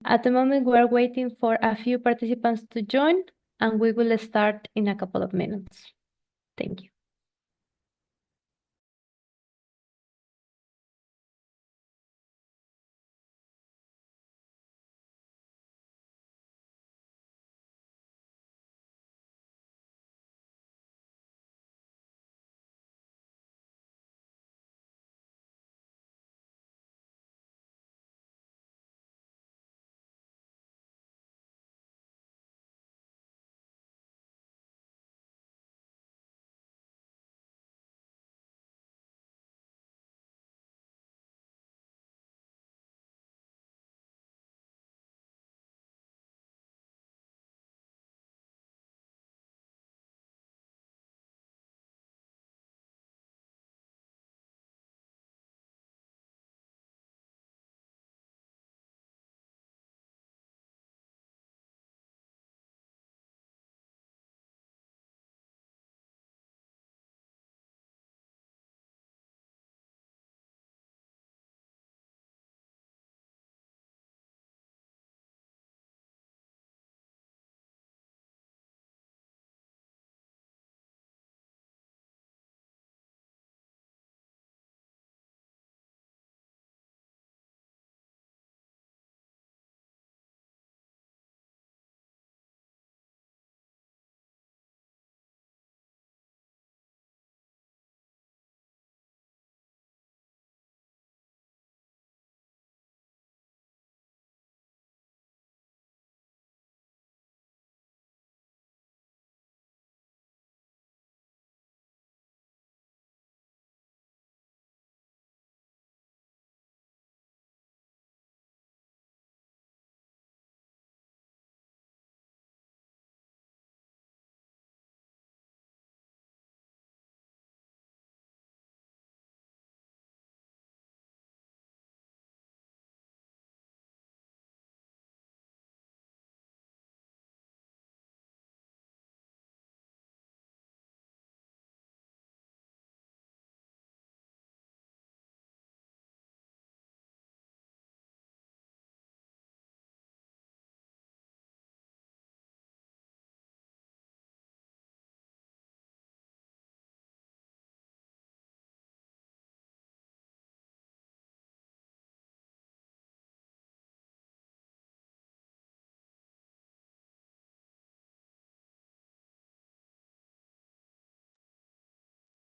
At the moment, we're waiting for a few participants to join, and we will start in a couple of minutes. Thank you.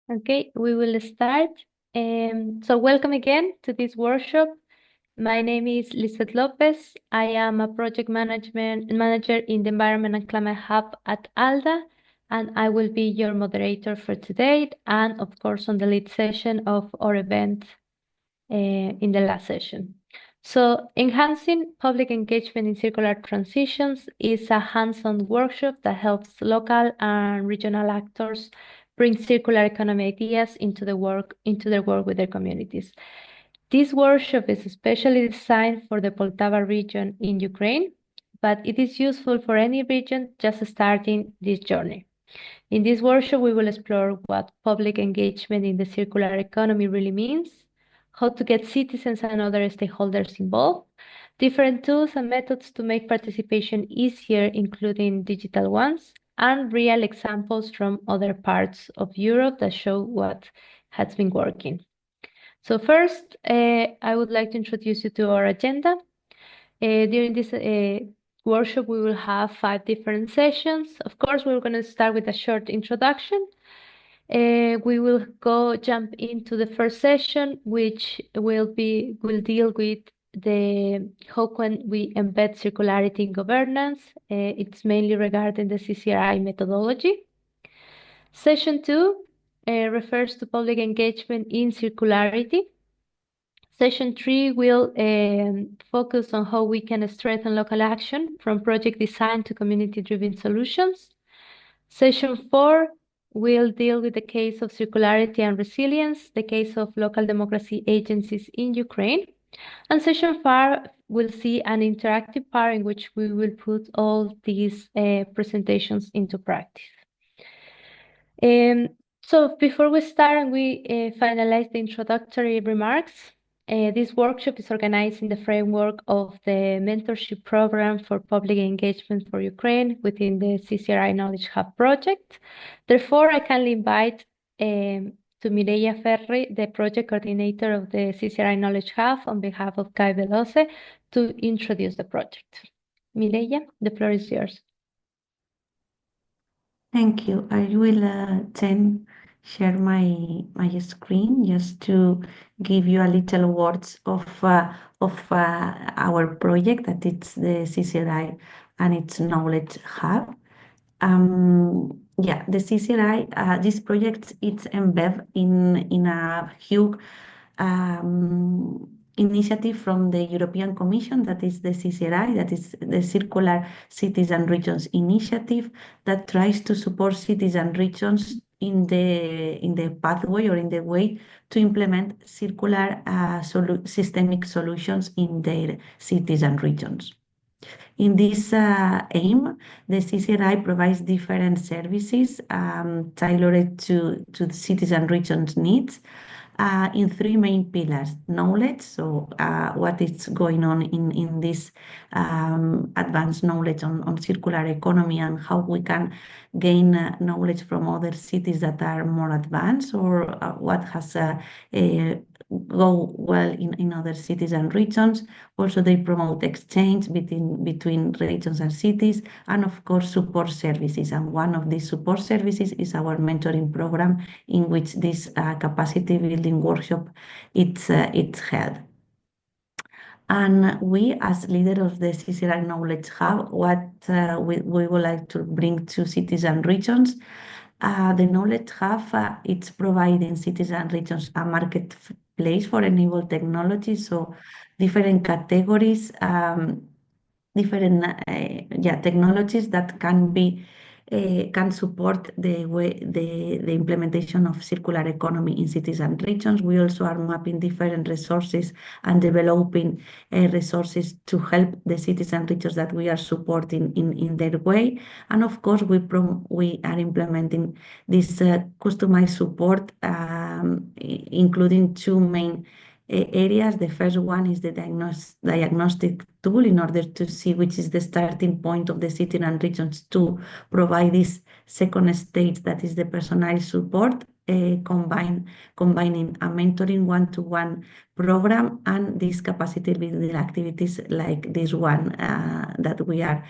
Okay, we will start. So welcome again to this workshop. My name is Lizeth Lopez. I am a project management manager in the Environment and Climate Hub at ALDA, and I will be your moderator for today, and of course on the lead session of our event in the last session. So enhancing public engagement in circular transitions is a hands-on workshop that helps local and regional actors bring circular economy ideas into their work with their communities. This workshop is especially designed for the Poltava region in Ukraine, but it is useful for any region just starting this journey. In this workshop, we will explore what public engagement in the circular economy really means, how to get citizens and other stakeholders involved, different tools and methods to make participation easier, including digital ones, and real examples from other parts of Europe that show what has been working. So first, I would like to introduce you to our agenda. During this workshop, we will have 5 different sessions. Of course, we're going to start with a short introduction. We will jump into the first session, which will deal with how can we embed circularity in governance. It's mainly regarding the CCRI methodology. Session 2 refers to public engagement in circularity. Session 3 will focus on how we can strengthen local action from project design to community-driven solutions. Session 4 will deal with the case of circularity and resilience, the case of local democracy agencies in Ukraine. And session 5 will see an interactive part in which we will put all these presentations into practice. So before we start and we finalize the introductory remarks, This workshop is organized in the framework of the mentorship program for public engagement for Ukraine within the CCRI Knowledge Hub project. Therefore, I kindly invite to Mireia Ferri, the project coordinator of the CCRI Knowledge Hub, on behalf of Kai Veloce, to introduce the project. Mireia, the floor is yours. Thank you. I will then share my screen just to give you a little words of our project, that it's the CCRI and its Knowledge Hub. Yeah, the CCRI, this project, it's embedded in a huge initiative from the European Commission, that is the CCRI, that is the Circular Cities and Regions Initiative, that tries to support cities and regions in the pathway or in the way to implement circular systemic solutions in their cities and regions. In this aim, the CCRI provides different services tailored to the cities and regions' needs in three main pillars: knowledge, so what is going on in this advanced knowledge on circular economy and how we can gain knowledge from other cities that are more advanced, or what has go well in other cities and regions. Also, they promote exchange between regions and cities, and of course, support services. And one of these support services is our mentoring program, in which this capacity building workshop it's held. And we, as leader of the CCRI Knowledge Hub, what we would like to bring to cities and regions. The Knowledge Hub, it's providing cities and regions a marketplace for enabled technology, so different categories, different technologies that can support the implementation of circular economy in cities and regions. We also are mapping different resources and developing resources to help the cities and regions that we are supporting in their way. And of course, we are implementing this customized support, including two main areas. The first one is the diagnostic tool, in order to see which is the starting point of the city and regions to provide this second stage, that is the personalized support, combining a mentoring one-to-one program and these capacity building activities like this one that we are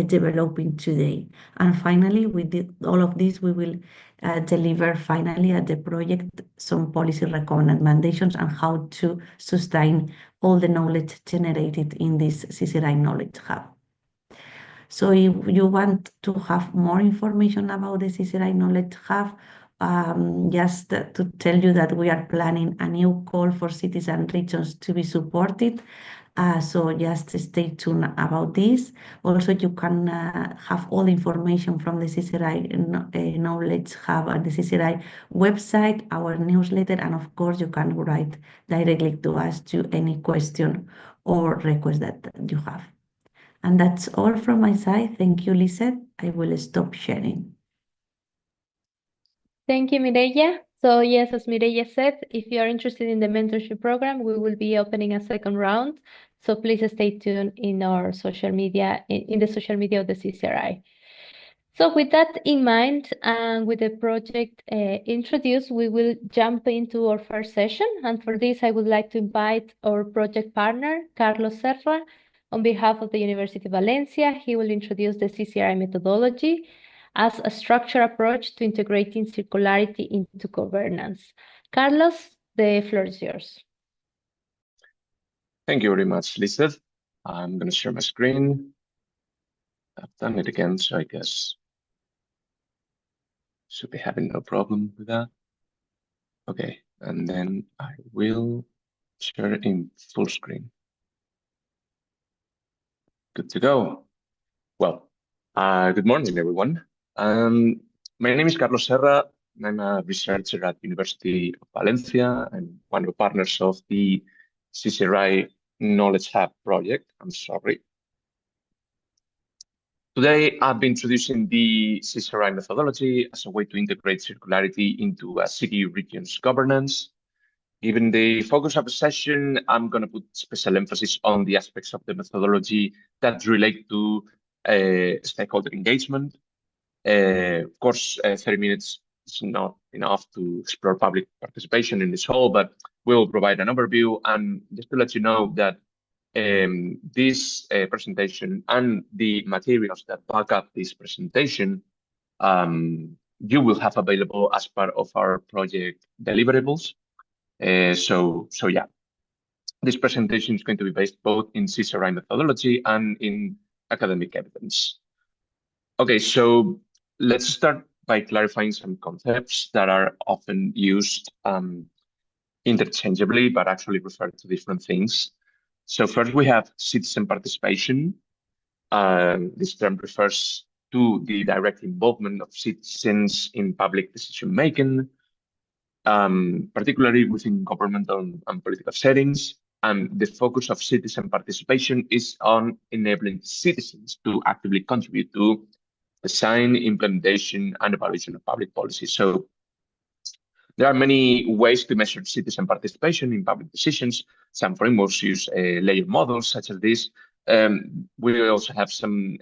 developing today. And finally, with all of this, we will deliver finally at the project some policy recommendations on how to sustain all the knowledge generated in this CCRI Knowledge Hub. So if you want to have more information about the CCRI Knowledge Hub, just to tell you that we are planning a new call for cities and regions to be supported. So just stay tuned about this. Also, you can have all the information from the CCRI Knowledge Hub and the CCRI website, our newsletter, and of course, you can write directly to us to any question or request that you have. And that's all from my side. Thank you, Lisette. I will stop sharing. Thank you, Mireia. So yes, as Mireia said, if you are interested in the mentorship program, we will be opening a second round. So please stay tuned in our social media, in the social media of the CCRI. So with that in mind, and with the project introduced, we will jump into our first session. And for this, I would like to invite our project partner, Carlos Serra, on behalf of the University of Valencia. He will introduce the CCRI methodology as a structured approach to integrating circularity into governance. Carlos, the floor is yours. Thank you very much, Lisa. I'm going to share my screen. I've done it again, so I guess should be having no problem with that. Okay, and then I will share it in full screen. Good to go. Well, good morning, everyone. My name is Carlos Serra, and I'm a researcher at University of Valencia and one of the partners of the CCRI Knowledge Hub project. Today, I'll be introducing the CCRI methodology as a way to integrate circularity into a city region's governance. Given the focus of the session, I'm going to put special emphasis on the aspects of the methodology that relate to stakeholder engagement. Of course, 30 minutes is not enough to explore public participation in this whole, but we'll provide an overview. And just to let you know that this presentation and the materials that back up this presentation, you will have available as part of our project deliverables. So yeah, this presentation is going to be based both in CCRI methodology and in academic evidence. Okay, so let's start by clarifying some concepts that are often used interchangeably, but actually refer to different things. So first we have citizen participation. This term refers to the direct involvement of citizens in public decision-making, particularly within governmental and political settings. And the focus of citizen participation is on enabling citizens to actively contribute to design, implementation, and evaluation of public policy. So there are many ways to measure citizen participation in public decisions. Some frameworks use layer models such as this. We also have some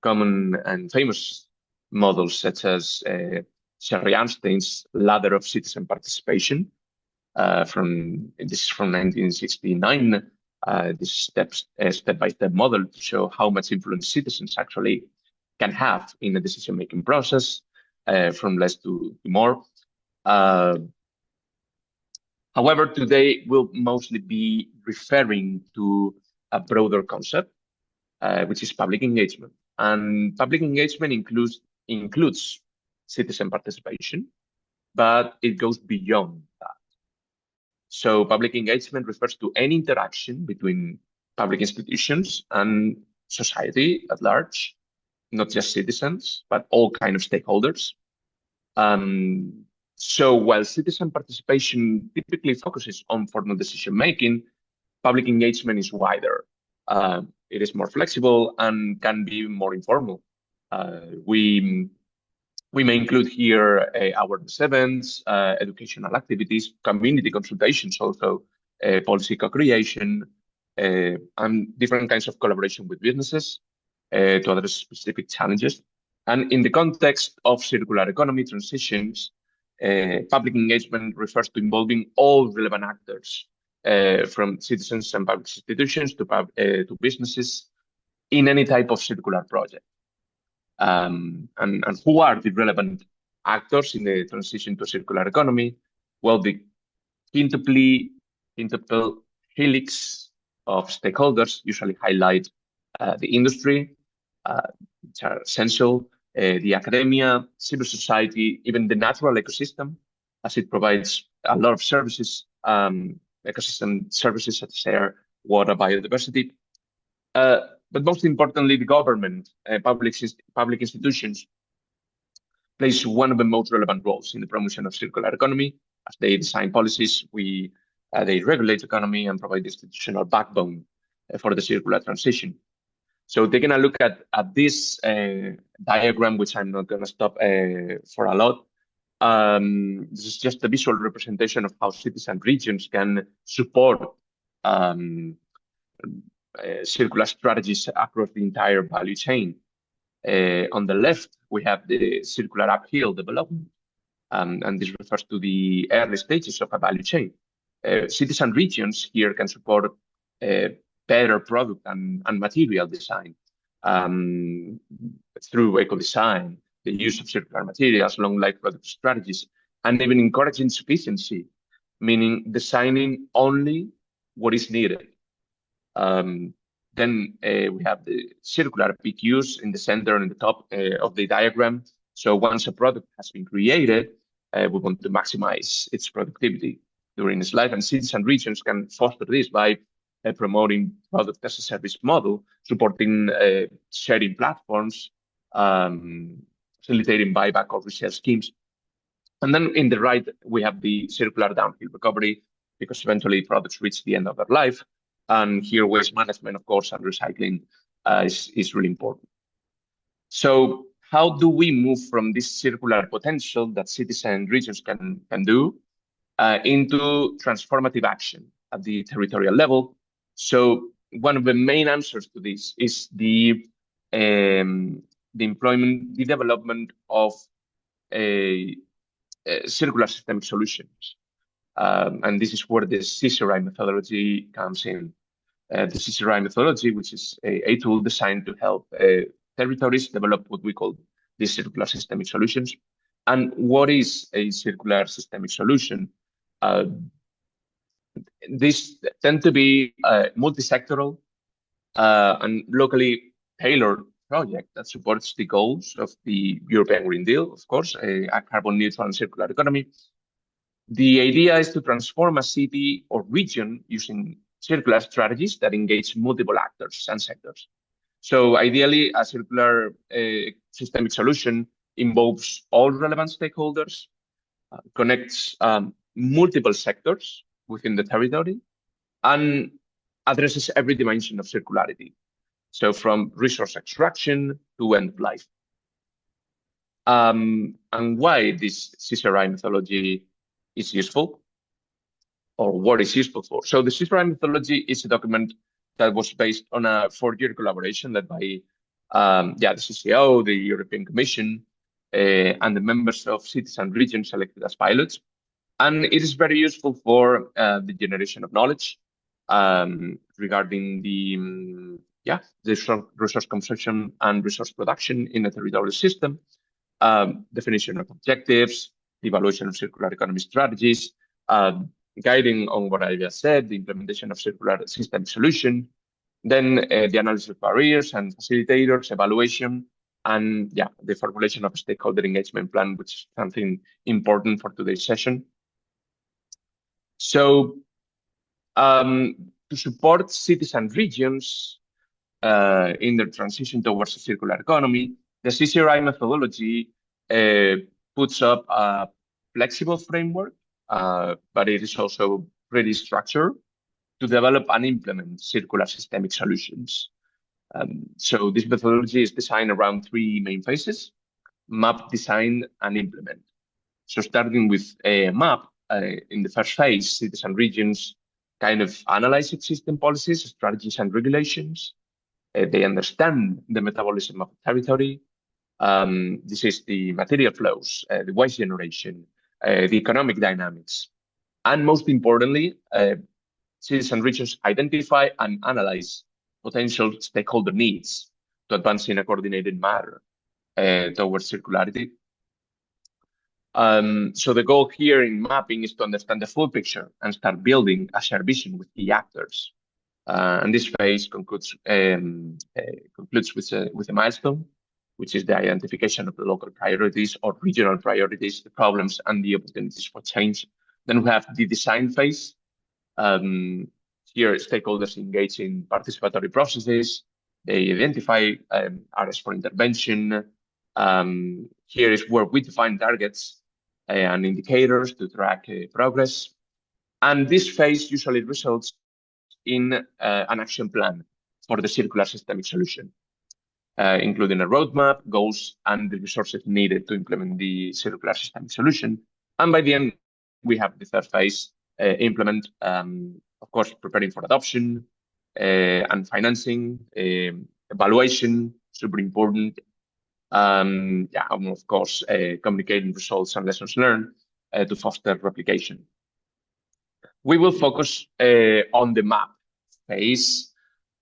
common and famous models such as Sherry Arnstein's ladder of citizen participation from 1969. This step-by-step model to show how much influence citizens actually can have in the decision-making process, from less to more. However, today we'll mostly be referring to a broader concept, which is public engagement. And public engagement includes citizen participation, but it goes beyond that. So public engagement refers to any interaction between public institutions and society at large, not just citizens, but all kinds of stakeholders. So while citizen participation typically focuses on formal decision-making, public engagement is wider. It is more flexible and can be more informal. We may include here awareness events, educational activities, community consultations, also policy co-creation, and different kinds of collaboration with businesses to address specific challenges. And in the context of circular economy transitions, public engagement refers to involving all relevant actors, from citizens and public institutions to businesses in any type of circular project. And who are the relevant actors in the transition to a circular economy? Well, the quintuple helix of stakeholders usually highlight the industry, which are essential, the academia, civil society, even the natural ecosystem, as it provides a lot of services, ecosystem services such as air, water, biodiversity. But most importantly, the government, public institutions plays one of the most relevant roles in the promotion of circular economy, as they design policies, they regulate economy and provide the institutional backbone for the circular transition. So taking a look at this diagram, which I'm not going to stop for a lot, this is just a visual representation of how cities and regions can support circular strategies across the entire value chain. On the left, we have the circular uphill development, and this refers to the early stages of a value chain. Cities and regions here can support better product and material design through eco-design, the use of circular materials, long-life product strategies, and even encouraging sufficiency, meaning designing only what is needed. Then we have the circular PQs in the center and the top of the diagram. So once a product has been created, we want to maximize its productivity during its life, and cities and regions can foster this by promoting product as a service model, supporting sharing platforms, facilitating buyback or resale schemes. And then in the right, we have the circular downhill recovery, because eventually products reach the end of their life. And here waste management, of course, and recycling is really important. So how do we move from this circular potential that cities and regions can do into transformative action at the territorial level. So one of the main answers to this is the development of circular systemic solutions. And this is where the CCRI methodology comes in. The CCRI methodology, which is a tool designed to help territories develop what we call these circular systemic solutions. And what is a circular systemic solution? These tend to be multi-sectoral and locally tailored project that supports the goals of the European Green Deal, of course, a carbon neutral and circular economy. The idea is to transform a city or region using circular strategies that engage multiple actors and sectors. So ideally, a circular systemic solution involves all relevant stakeholders, connects multiple sectors within the territory, and addresses every dimension of circularity. So from resource extraction to end of life. And why this CCRI methodology is useful, or what is useful for. So the CCRI methodology is a document that was based on a 4-year collaboration led by the CCO, the European Commission, and the members of cities and regions selected as pilots. And it is very useful for the generation of knowledge regarding the resource consumption and resource production in a territorial system, definition of objectives, the evaluation of circular economy strategies, guiding on what I just said, the implementation of circular system solution, then the analysis of barriers and facilitators, evaluation, and the formulation of a stakeholder engagement plan, which is something important for today's session. So to support cities and regions in their transition towards a circular economy, the CCRI methodology puts up a flexible framework, but it is also pretty structured to develop and implement circular systemic solutions. So this methodology is designed around 3 main phases: map, design, and implement. So starting with a map, in the first phase, cities and regions kind of analyze existing policies, strategies, and regulations. They understand the metabolism of the territory. This is the material flows, the waste generation, the economic dynamics. And most importantly, cities and regions identify and analyze potential stakeholder needs to advance in a coordinated manner towards circularity. So the goal here in mapping is to understand the full picture and start building a shared vision with key actors. And this phase concludes with a milestone, which is the identification of the local priorities or regional priorities, the problems and the opportunities for change. Then we have the design phase. Here, stakeholders engage in participatory processes. They identify areas for intervention. Here is where we define targets and indicators to track progress. And this phase usually results in an action plan for the circular systemic solution, including a roadmap, goals, and the resources needed to implement the circular systemic solution. And by the end, we have the third phase, implement, of course, preparing for adoption and financing, evaluation, super important. And of course, communicating results and lessons learned to foster replication. We will focus on the map phase.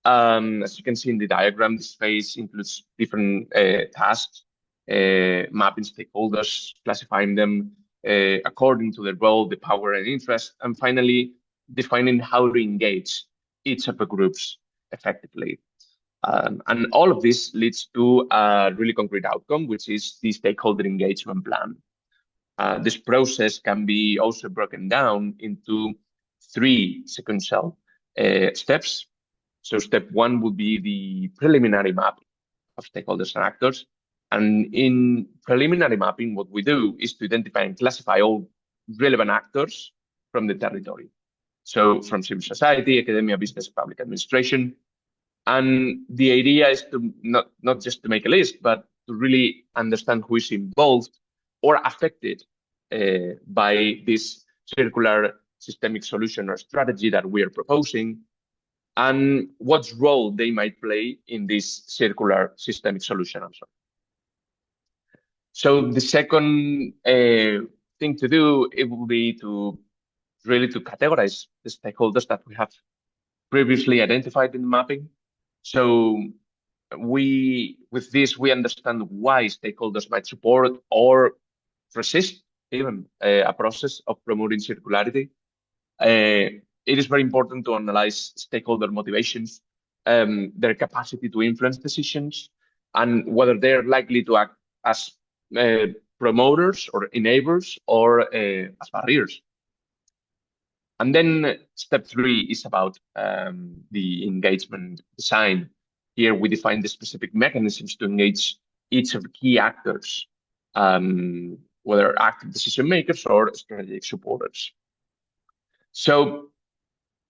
As you can see in the diagram, this phase includes different tasks, mapping stakeholders, classifying them according to their role, the power and interest, and finally, defining how to engage each of the groups effectively. And all of this leads to a really concrete outcome, which is the stakeholder engagement plan. This process can be also broken down into 3 sequential steps. So step 1 would be the preliminary map of stakeholders and actors. And in preliminary mapping, what we do is to identify and classify all relevant actors from the territory. So from civil society, academia, business, public administration. And the idea is to not just to make a list, but to really understand who is involved or affected by this circular systemic solution or strategy that we are proposing, and what role they might play in this circular systemic solution also. So the second thing to do, it will be to really to categorize the stakeholders that we have previously identified in the mapping. So with this, we understand why stakeholders might support or resist even a process of promoting circularity. It is very important to analyze stakeholder motivations, their capacity to influence decisions, and whether they're likely to act as promoters or enablers or as barriers. And then step 3 is about the engagement design. Here we define the specific mechanisms to engage each of the key actors, whether active decision makers or strategic supporters. So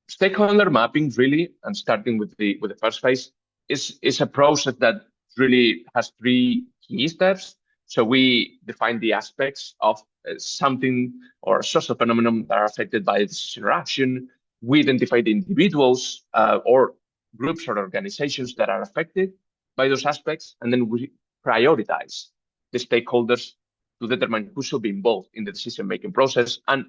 stakeholder mapping really, and starting with the first phase, is a process that really has 3 key steps. So we define the aspects of something or social phenomenon that are affected by this interaction. We identify the individuals or groups or organizations that are affected by those aspects, and then we prioritize the stakeholders to determine who should be involved in the decision-making process. And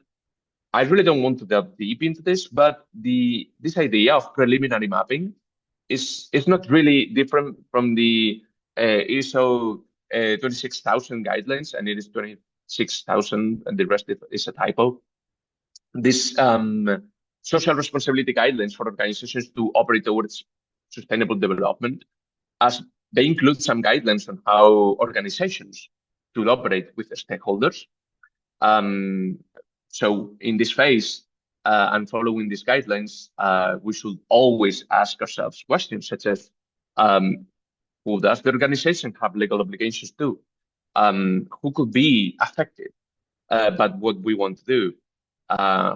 I really don't want to delve deep into this, but this idea of preliminary mapping is not really different from the ISO 26,000 guidelines, and it is 26,000, and the rest is a typo. This social responsibility guidelines for organizations to operate towards sustainable development, as they include some guidelines on how organizations should operate with the stakeholders. So in this phase, and following these guidelines, we should always ask ourselves questions such as, who does the organization have legal obligations to? Who could be affected by what we want to do?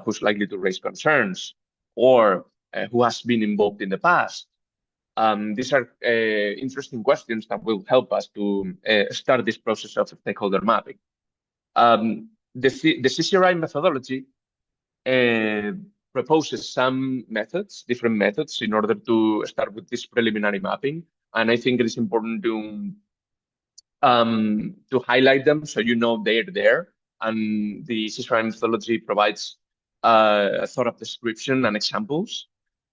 Who's likely to raise concerns? Or who has been involved in the past? These are interesting questions that will help us to start this process of stakeholder mapping. The CCRI methodology proposes some methods, different methods, in order to start with this preliminary mapping. And I think it is important to highlight them so you know they're there. And the CCRI methodology provides a thorough description and examples.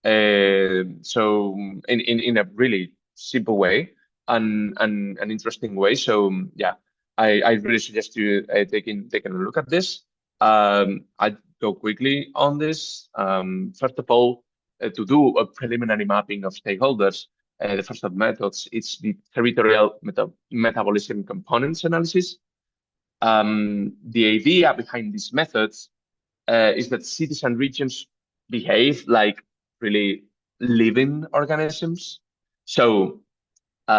So in a really simple way and an interesting way. So yeah, I really suggest you taking a look at this. I'd go quickly on this. First of all, to do a preliminary mapping of stakeholders, the first of methods, it's the territorial metabolism components analysis. The idea behind these methods is that cities and regions behave like really living organisms. So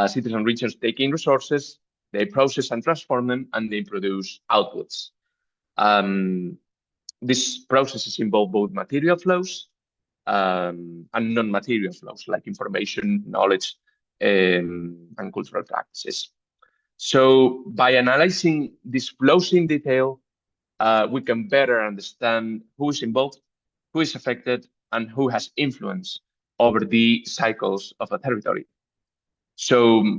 cities and regions take in resources, they process and transform them, and they produce outputs. These processes involve both material flows and non-material flows, like information, knowledge, and cultural practices. So by analyzing these flows in detail, we can better understand who is involved, who is affected, and who has influence over the cycles of a territory. So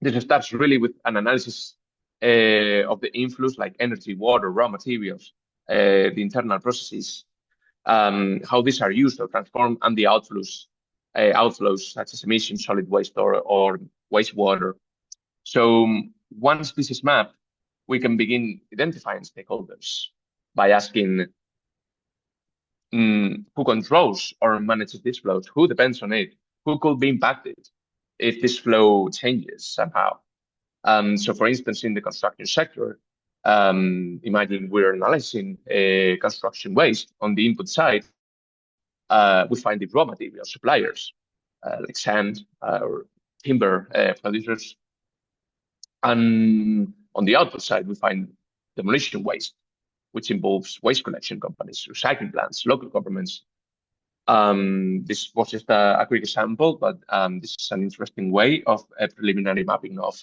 this starts really with an analysis of the inflows like energy, water, raw materials, the internal processes, how these are used or transformed, and the outflows such as emissions, solid waste, or wastewater. So once this is mapped, we can begin identifying stakeholders by asking who controls or manages these flows, who depends on it, who could be impacted if this flow changes somehow. So for instance, in the construction sector, imagine we're analyzing construction waste. On the input side, we find the raw material suppliers, like sand or timber producers. And on the output side, we find demolition waste, which involves waste collection companies, recycling plants, local governments. This was just a quick example, but this is an interesting way of a preliminary mapping of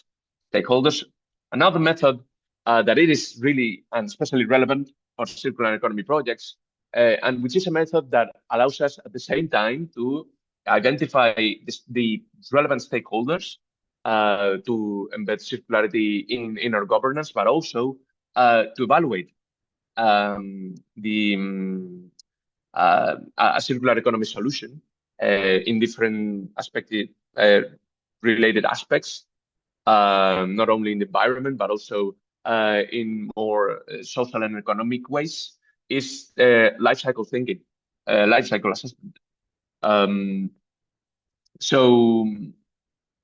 stakeholders. Another method that it is really and especially relevant or circular economy projects, and which is a method that allows us at the same time to identify the relevant stakeholders to embed circularity in our governance, but also to evaluate a circular economy solution in different related aspects, not only in the environment, but also in more social and economic ways, is life cycle thinking, life cycle assessment. So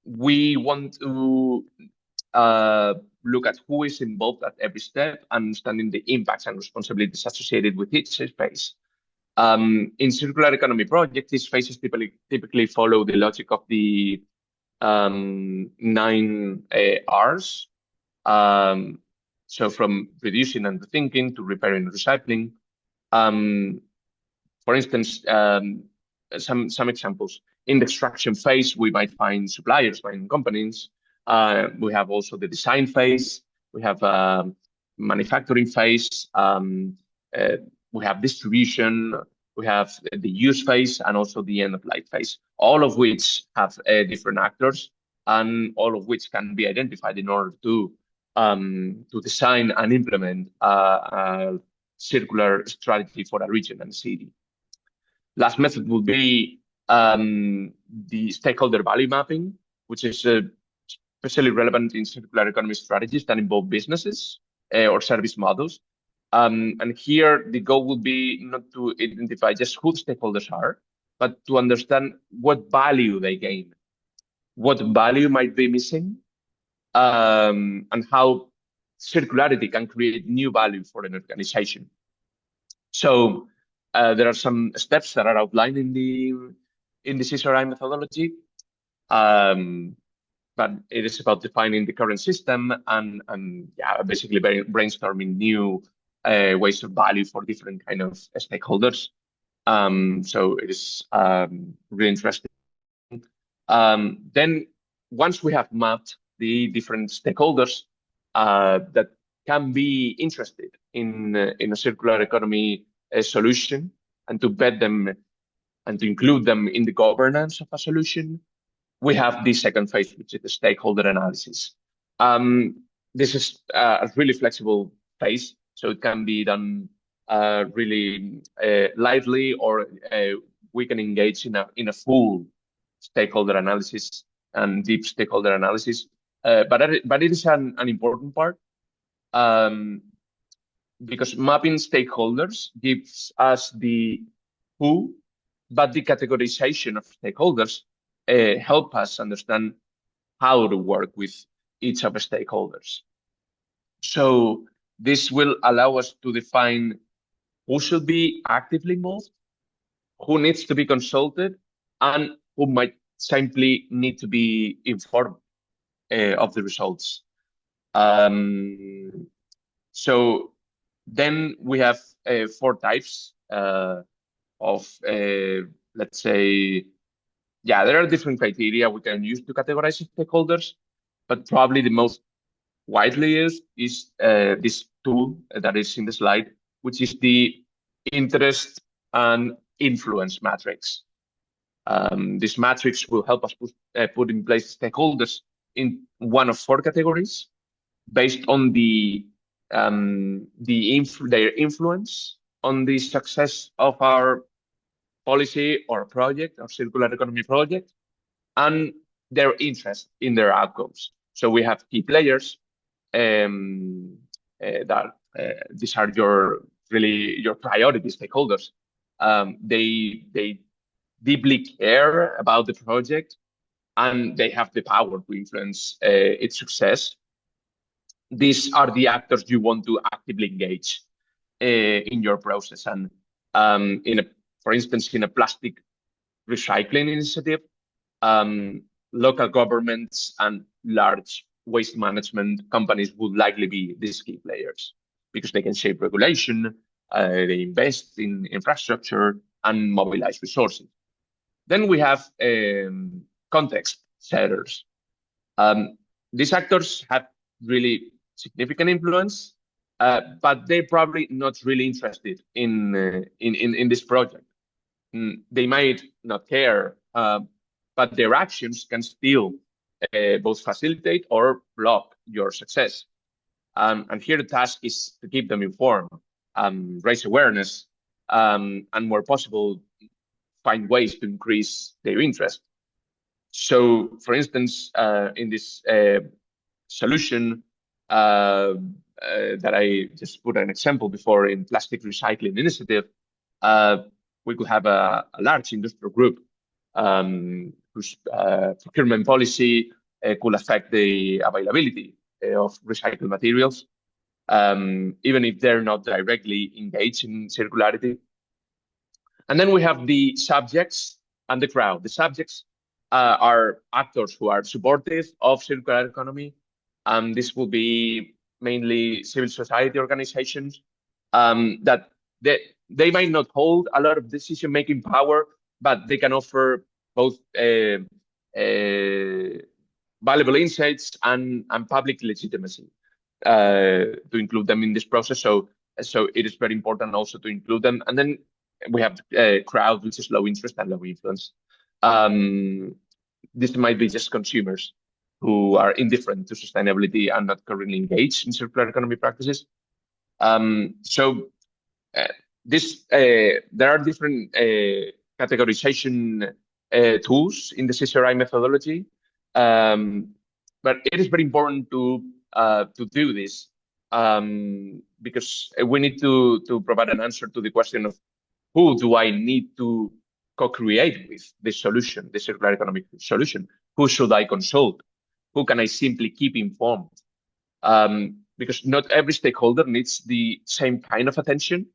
we want to look at who is involved at every step, understanding the impacts and responsibilities associated with each phase. In circular economy projects, these phases typically follow the logic of the 9 R's. So from reducing and rethinking to repairing and recycling. For instance, some examples. In the extraction phase, we might find suppliers, find companies. We have also the design phase. We have manufacturing phase. We have distribution. We have the use phase and also the end of life phase, all of which have different actors and all of which can be identified in order to design and implement a circular strategy for a region and city. Last method would be the stakeholder value mapping, which is especially relevant in circular economy strategies that involve businesses or service models. And here the goal would be not to identify just who the stakeholders are, but to understand what value they gain, what value might be missing, and how circularity can create new value for an organization. So there are some steps that are outlined in the CCRI methodology, but it is about defining the current system and basically brainstorming new ways of value for different kind of stakeholders. So it is really interesting. Then once we have mapped the different stakeholders that can be interested in a circular economy solution, and to vet them and to include them in the governance of a solution, we have the second phase, which is the stakeholder analysis. This is a really flexible phase, so it can be done really lively, or we can engage in a full stakeholder analysis and deep stakeholder analysis. But it is an important part because mapping stakeholders gives us the who, but the categorization of stakeholders help us understand how to work with each of the stakeholders. So this will allow us to define who should be actively involved, who needs to be consulted, and who might simply need to be informed of the results. So then we have 4 types of, let's say, there are different criteria we can use to categorize stakeholders, but probably the most widely used is this tool that is in the slide, which is the interest and influence matrix. This matrix will help us put in place stakeholders in one of 4 categories based on their influence on the success of our policy or project or circular economy project, and their interest in their outcomes. So we have key players that these are your priority stakeholders. They deeply care about the project and they have the power to influence its success. These are the actors you want to actively engage in your process. And for instance, in a plastic recycling initiative, local governments and large waste management companies would likely be these key players because they can shape regulation, they invest in infrastructure and mobilize resources. Then we have context setters. These actors have really significant influence but they're probably not really interested in this project. They might not care, but their actions can still both facilitate or block your success. And here the task is to keep them informed, raise awareness, and where possible, find ways to increase their interest. So, for instance, in this solution that I just put an example before in plastic recycling initiative, we could have a large industrial group whose procurement policy could affect the availability of recycled materials, even if they're not directly engaged in circularity. And then we have the subjects and the crowd. The subjects are actors who are supportive of circular economy. This will be mainly civil society organizations that they might not hold a lot of decision-making power, but they can offer both valuable insights and public legitimacy to include them in this process. So it is very important also to include them. And then we have crowd, which is low interest and low influence. This might be just consumers who are indifferent to sustainability and not currently engaged in circular economy practices. There are different categorization tools in the CCRI methodology, but it is very important to do this because we need to provide an answer to the question of who do I need to co-create with this solution, the circular economic solution? Who should I consult? Who can I simply keep informed? Because not every stakeholder needs the same kind of attention,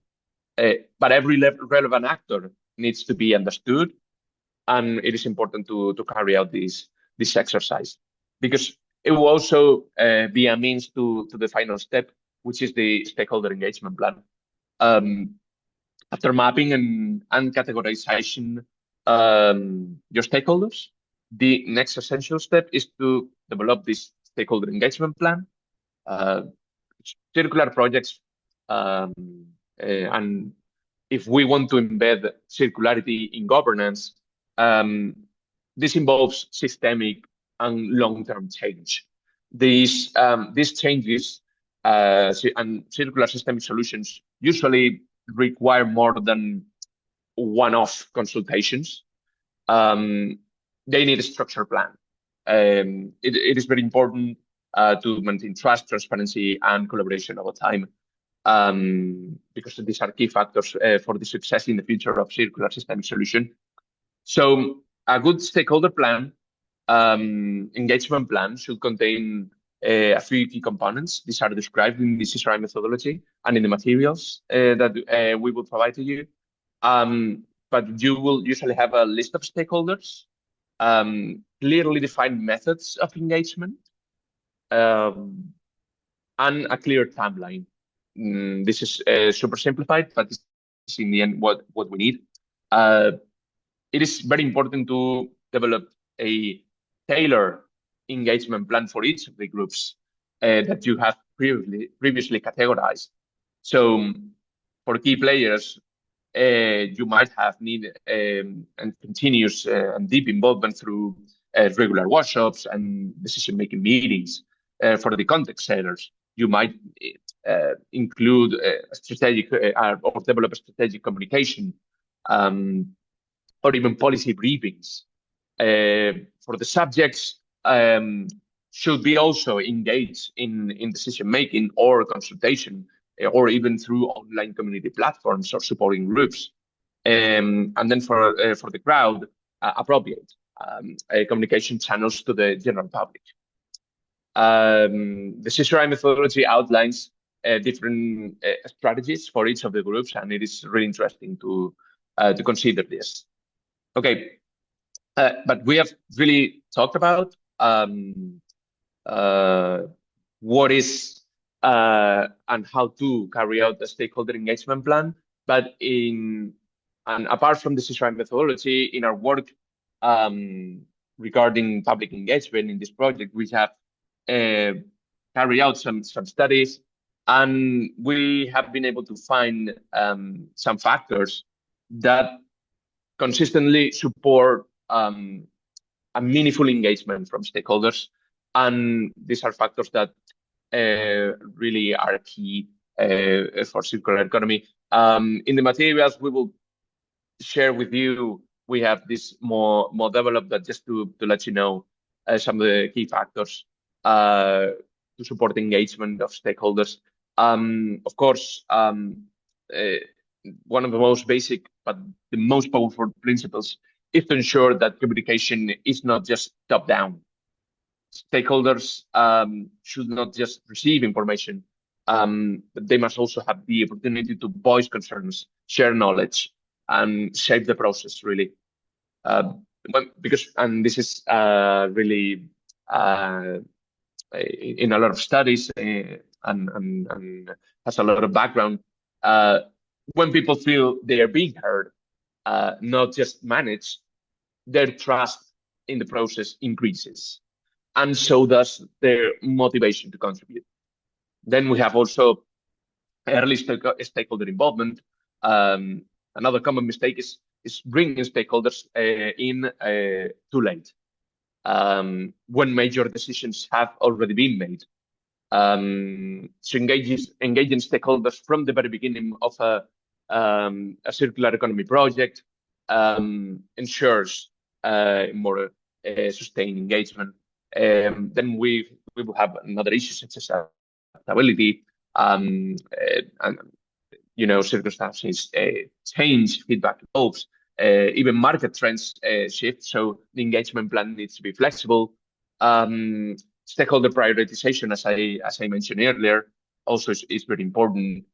but every relevant actor needs to be understood. And it is important to carry out this exercise because it will also be a means to the final step, which is the stakeholder engagement plan. After mapping and categorization your stakeholders, the next essential step is to develop this stakeholder engagement plan. Circular projects, and if we want to embed circularity in governance, this involves systemic and long-term change. These changes and circular systemic solutions usually require more than one-off consultations. They need a structured plan. It is very important to maintain trust, transparency, and collaboration over time, because these are key factors for the success in the future of circular systemic solution. So a good stakeholder plan, engagement plan, should contain a few key components. These are described in the CCRI methodology and in the materials that we will provide to you. But you will usually have a list of stakeholders, clearly defined methods of engagement, and a clear timeline. This is super simplified, but it's in the end what we need. It is very important to develop a tailored engagement plan for each of the groups that you have previously categorized. So for key players, you might have need and continuous and deep involvement through regular workshops and decision-making meetings. For the context setters, you might include strategic or develop a strategic communication or even policy briefings. For the subjects, should be also engaged in decision-making or consultation, or even through online community platforms or supporting groups. And then for the crowd, appropriate communication channels to the general public. The CCRI methodology outlines different strategies for each of the groups, and it is really interesting to consider this. Okay, but we have really talked about what is and how to carry out the stakeholder engagement plan. But apart from the CCRI methodology, in our work regarding public engagement in this project, we have carried out some studies And we have been able to find some factors that consistently support a meaningful engagement from stakeholders. And these are factors that really are key for circular economy. In the materials we will share with you, we have this more developed, but just to let you know some of the key factors to support engagement of stakeholders. Of course, one of the most basic but the most powerful principles is to ensure that communication is not just top-down. Stakeholders should not just receive information, but they must also have the opportunity to voice concerns, share knowledge, and shape the process, really. Because, and this is really in a lot of studies and has a lot of background. When people feel they are being heard, not just managed, their trust in the process increases, and so does their motivation to contribute. Then we have also early stakeholder involvement. Another common mistake is bringing stakeholders in too late, when major decisions have already been made. So engaging stakeholders from the very beginning of a circular economy project ensures more sustained engagement. Then we will have another issue such as adaptability, and circumstances change, feedback evolves, even market trends shift. So the engagement plan needs to be flexible. Stakeholder prioritization, as I mentioned earlier, also is very important.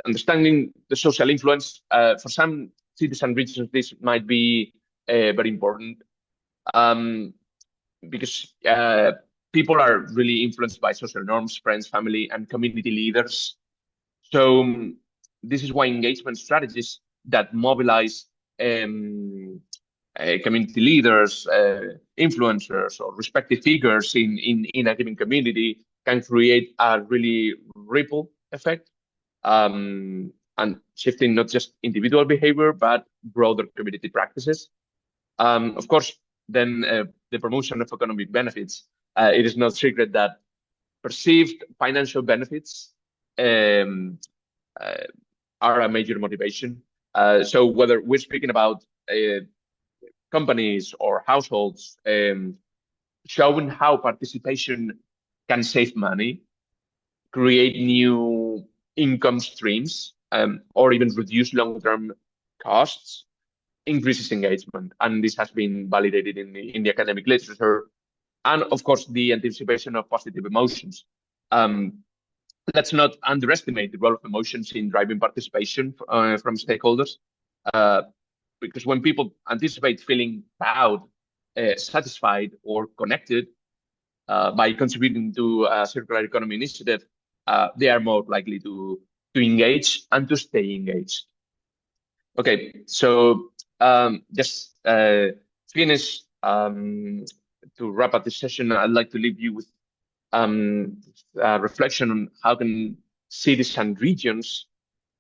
Understanding the social influence for some cities and regions, this might be very important, because people are really influenced by social norms, friends, family, and community leaders. So this is why engagement strategies that mobilize community leaders, influencers, or respective figures in a given community can create a really ripple effect, and shifting not just individual behavior, but broader community practices. Of course, then the promotion of economic benefits. It is no secret that perceived financial benefits are a major motivation. So whether we're speaking about companies or households, showing how participation can save money, create new income streams, or even reduce long-term costs, increases engagement. And this has been validated in the academic literature. And of course, the anticipation of positive emotions. Let's not underestimate the role of emotions in driving participation from stakeholders, because when people anticipate feeling proud, satisfied, or connected by contributing to a circular economy initiative, they are more likely to engage and to stay engaged. Okay, so just finish to wrap up this session. I'd like to leave you with reflection on how can cities and regions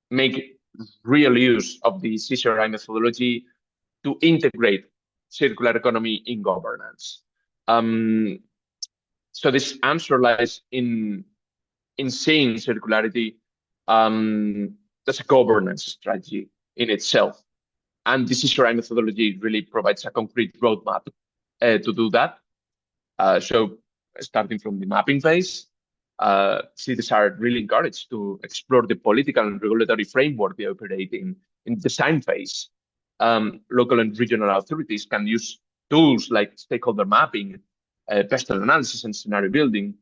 make real use of the CCRI methodology to integrate circular economy in governance. So this answer lies in seeing circularity as a governance strategy in itself. And the CCRI methodology really provides a concrete roadmap to do that. So starting from the mapping phase, cities are really encouraged to explore the political and regulatory framework they operate in the design phase. Local and regional authorities can use tools like stakeholder mapping, pestle analysis, and scenario building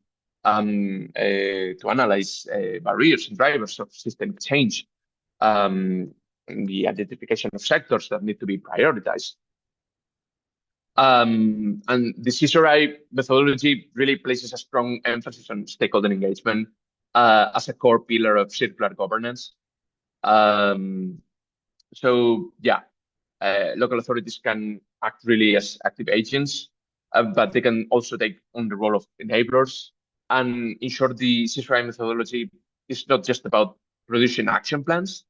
to analyze barriers and drivers of systemic change, the identification of sectors that need to be prioritized. And the CCRI methodology really places a strong emphasis on stakeholder engagement as a core pillar of circular governance. So yeah, local authorities can act really as active agents, but they can also take on the role of enablers, And in short, the CCRI methodology is not just about producing action plans,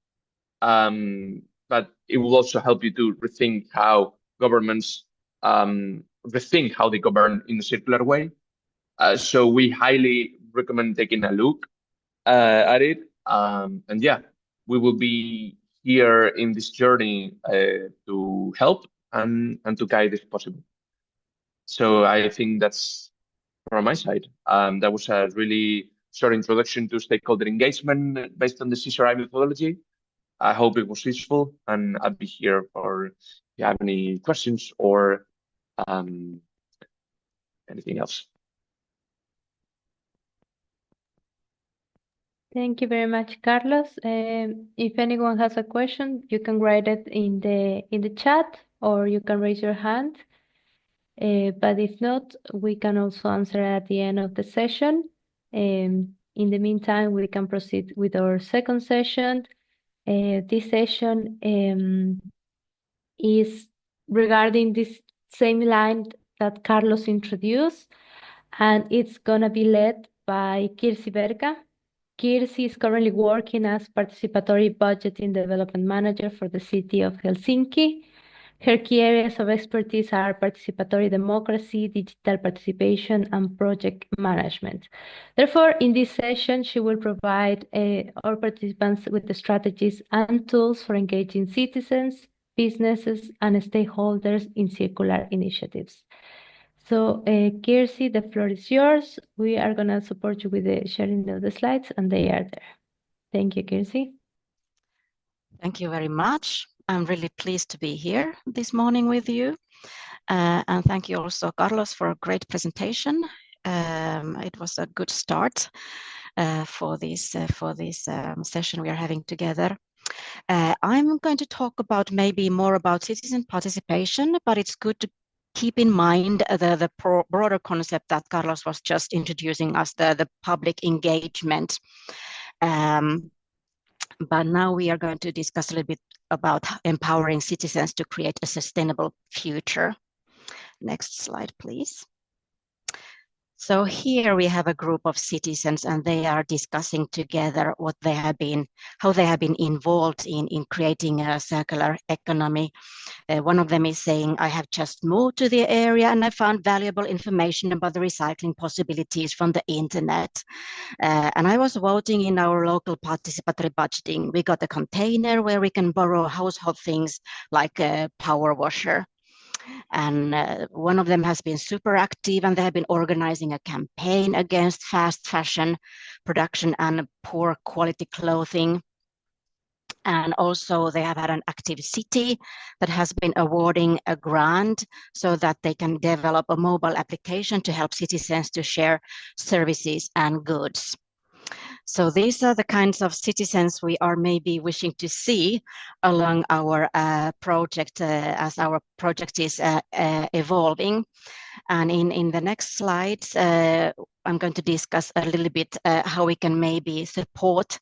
but it will also help you to rethink how governments rethink how they govern in a circular way. So we highly recommend taking a look at it. And yeah, we will be here in this journey to help and to guide if possible. So I think that's from my side. That was a really short introduction to stakeholder engagement based on the CCRI methodology. I hope it was useful, and I'll be here for if you have any questions or anything else. Thank you very much, Carlos. If anyone has a question, you can write it in the chat, or you can raise your hand. But if not, we can also answer at the end of the session. In the meantime, we can proceed with our second session. This session is regarding this same line that Carlos introduced, and it's gonna be led by Kirsi Berga. Kirsi is currently working as Participatory Budgeting Development Manager for the City of Helsinki. Her key areas of expertise are participatory democracy, digital participation, and project management. Therefore, in this session, she will provide our participants with the strategies and tools for engaging citizens, businesses, and stakeholders in circular initiatives. So, Kirsi, the floor is yours. We are going to support you with the sharing of the slides, and they are there. Thank you, Kirsi. Thank you very much. I'm really pleased to be here this morning with you. And thank you also, Carlos, for a great presentation. It was a good start for this session we are having together. I'm going to talk about maybe more about citizen participation, but it's good to keep in mind the broader concept that Carlos was just introducing us, the public engagement. But now we are going to discuss a little bit about empowering citizens to create a sustainable future. Next slide, please. So here we have a group of citizens, and they are discussing together how they have been involved in creating a circular economy. One of them is saying, I have just moved to the area and I found valuable information about the recycling possibilities from the internet. And I was voting in our local participatory budgeting. We got a container where we can borrow household things like a power washer. And one of them has been super active, and they have been organizing a campaign against fast fashion production and poor quality clothing. And also they have had an active city that has been awarding a grant so that they can develop a mobile application to help citizens to share services and goods. So these are the kinds of citizens we are maybe wishing to see along our project as our project is evolving. And in the next slides, I'm going to discuss a little bit how we can maybe support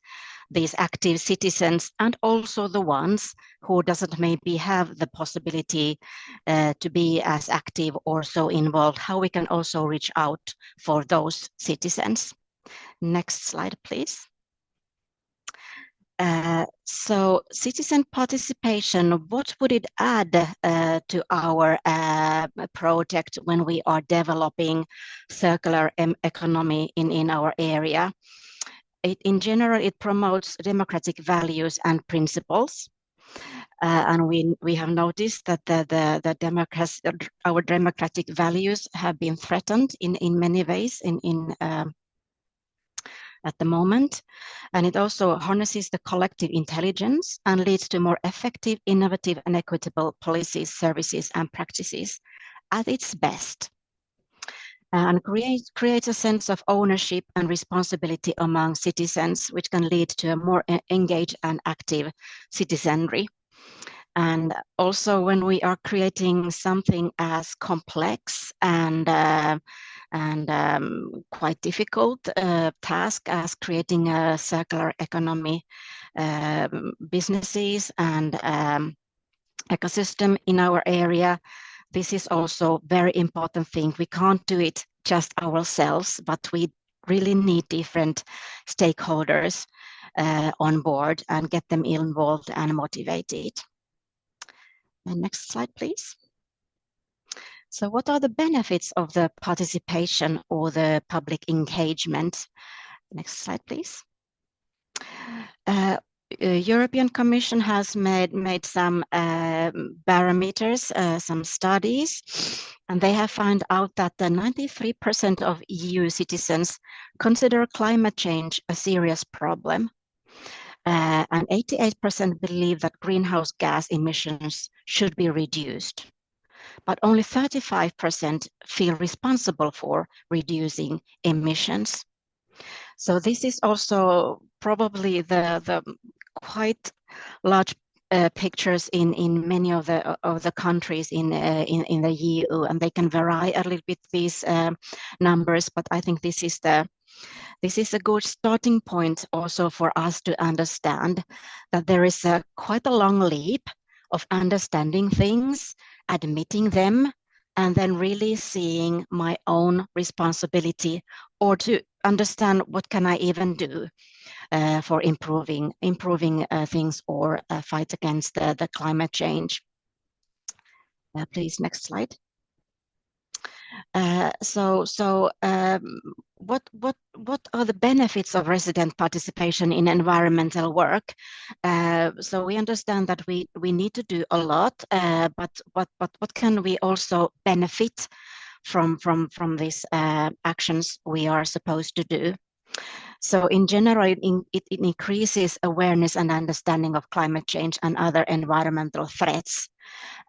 these active citizens and also the ones who doesn't maybe have the possibility to be as active or so involved, how we can also reach out for those citizens. Next slide, please. So citizen participation, what would it add to our project when we are developing circular economy in our area? In general, it promotes democratic values and principles. And we have noticed that our democratic values have been threatened in many ways at the moment. And it also harnesses the collective intelligence and leads to more effective, innovative, and equitable policies, services, and practices at its best. And creates a sense of ownership and responsibility among citizens, which can lead to a more engaged and active citizenry. And also when we are creating something as complex and quite difficult task as creating a circular economy businesses and ecosystem in our area, this is also very important thing. We can't do it just ourselves, but we really need different stakeholders on board and get them involved and motivated. And next slide, please. So what are the benefits of the participation or the public engagement? Next slide, please. European Commission has made some barometers, some studies, and they have found out that 93% of EU citizens consider climate change a serious problem. And 88% believe that greenhouse gas emissions should be reduced. But only 35% feel responsible for reducing emissions. So this is also probably the quite large pictures in many of the countries in the EU, and they can vary a little bit, these numbers. But I think this is a good starting point also for us to understand that there is quite a long leap of understanding things, admitting them, and then really seeing my own responsibility, or to understand what can I even do for improving things or fight against the climate change. Please, next slide. What are the benefits of resident participation in environmental work? So we understand that we need to do a lot, but what can we also benefit from these actions we are supposed to do? So in general, it increases awareness and understanding of climate change and other environmental threats.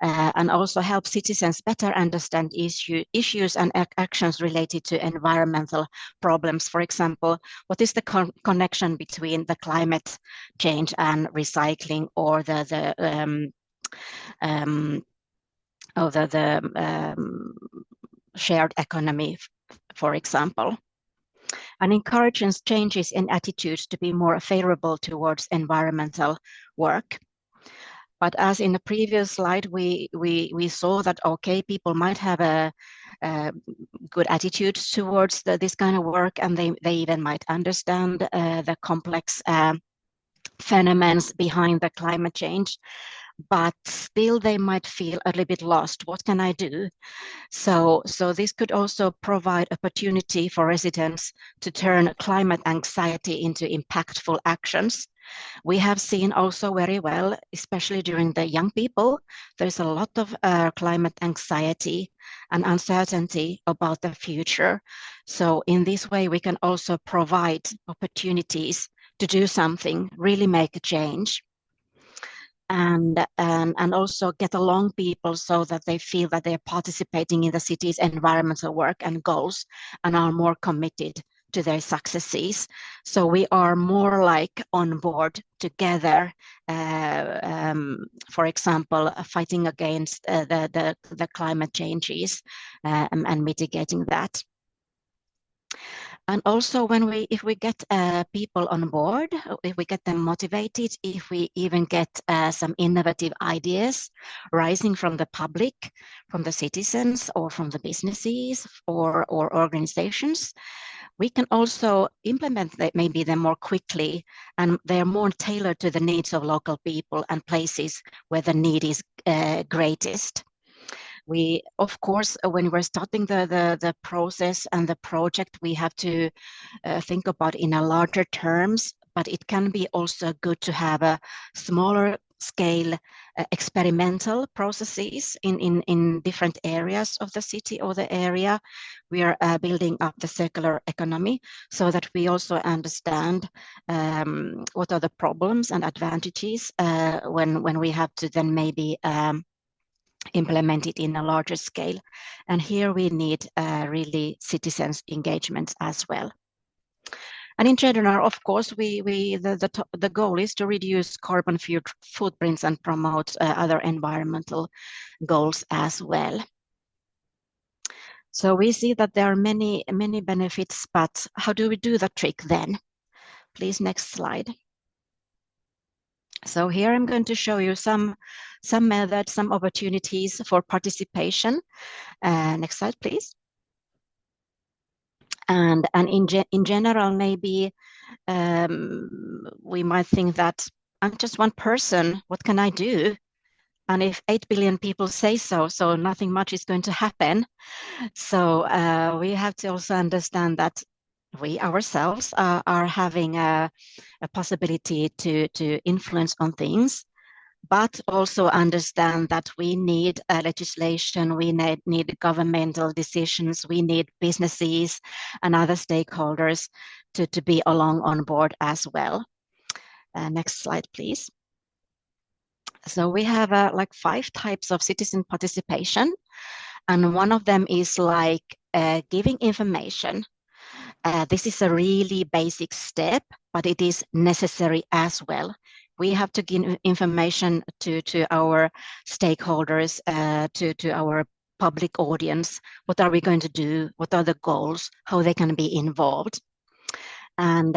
And also help citizens better understand issues and actions related to environmental problems. For example, what is the connection between the climate change and recycling, or the shared economy, for example. And encourages changes in attitudes to be more favorable towards environmental work. But as in the previous slide, we saw that, okay, people might have a good attitude towards this kind of work, and they even might understand the complex phenomena behind the climate change, but still they might feel a little bit lost. What can I do? So this could also provide opportunity for residents to turn climate anxiety into impactful actions. We have seen also very well, especially during the young people, there's a lot of climate anxiety and uncertainty about the future. So in this way, we can also provide opportunities to do something, really make a change. And also get along people so that they feel that they're participating in the city's environmental work and goals and are more committed to their successes. So we are more like on board together, for example, fighting against the climate changes and mitigating that. And also if we get people on board, if we get them motivated, if we even get some innovative ideas rising from the public, from the citizens, or from the businesses or organizations, we can also implement maybe them more quickly, and they're more tailored to the needs of local people and places where the need is greatest. We, of course, when we're starting the process and the project, we have to think about in a larger terms, but it can be also good to have a smaller scale experimental processes in different areas of the city or the area. We are building up the circular economy so that we also understand what are the problems and advantages when we have to then maybe implement it in a larger scale. And here we need really citizens' engagement as well. And in general, of course, the goal is to reduce carbon footprints and promote other environmental goals as well. So we see that there are many benefits, but how do we do the trick then? Please, next slide. So here I'm going to show you some methods, some opportunities for participation. Next slide, please. And in general, maybe we might think that I'm just one person, what can I do? And if 8 billion people say so nothing much is going to happen. So we have to also understand that we ourselves are having a possibility to influence on things, but also understand that we need legislation, we need governmental decisions, we need businesses and other stakeholders to be along on board as well. Next slide, please. So we have like 5 types of citizen participation, and one of them is like giving information. This is a really basic step, but it is necessary as well. We have to give information to our stakeholders, to our public audience. What are we going to do? What are the goals? How they can be involved? And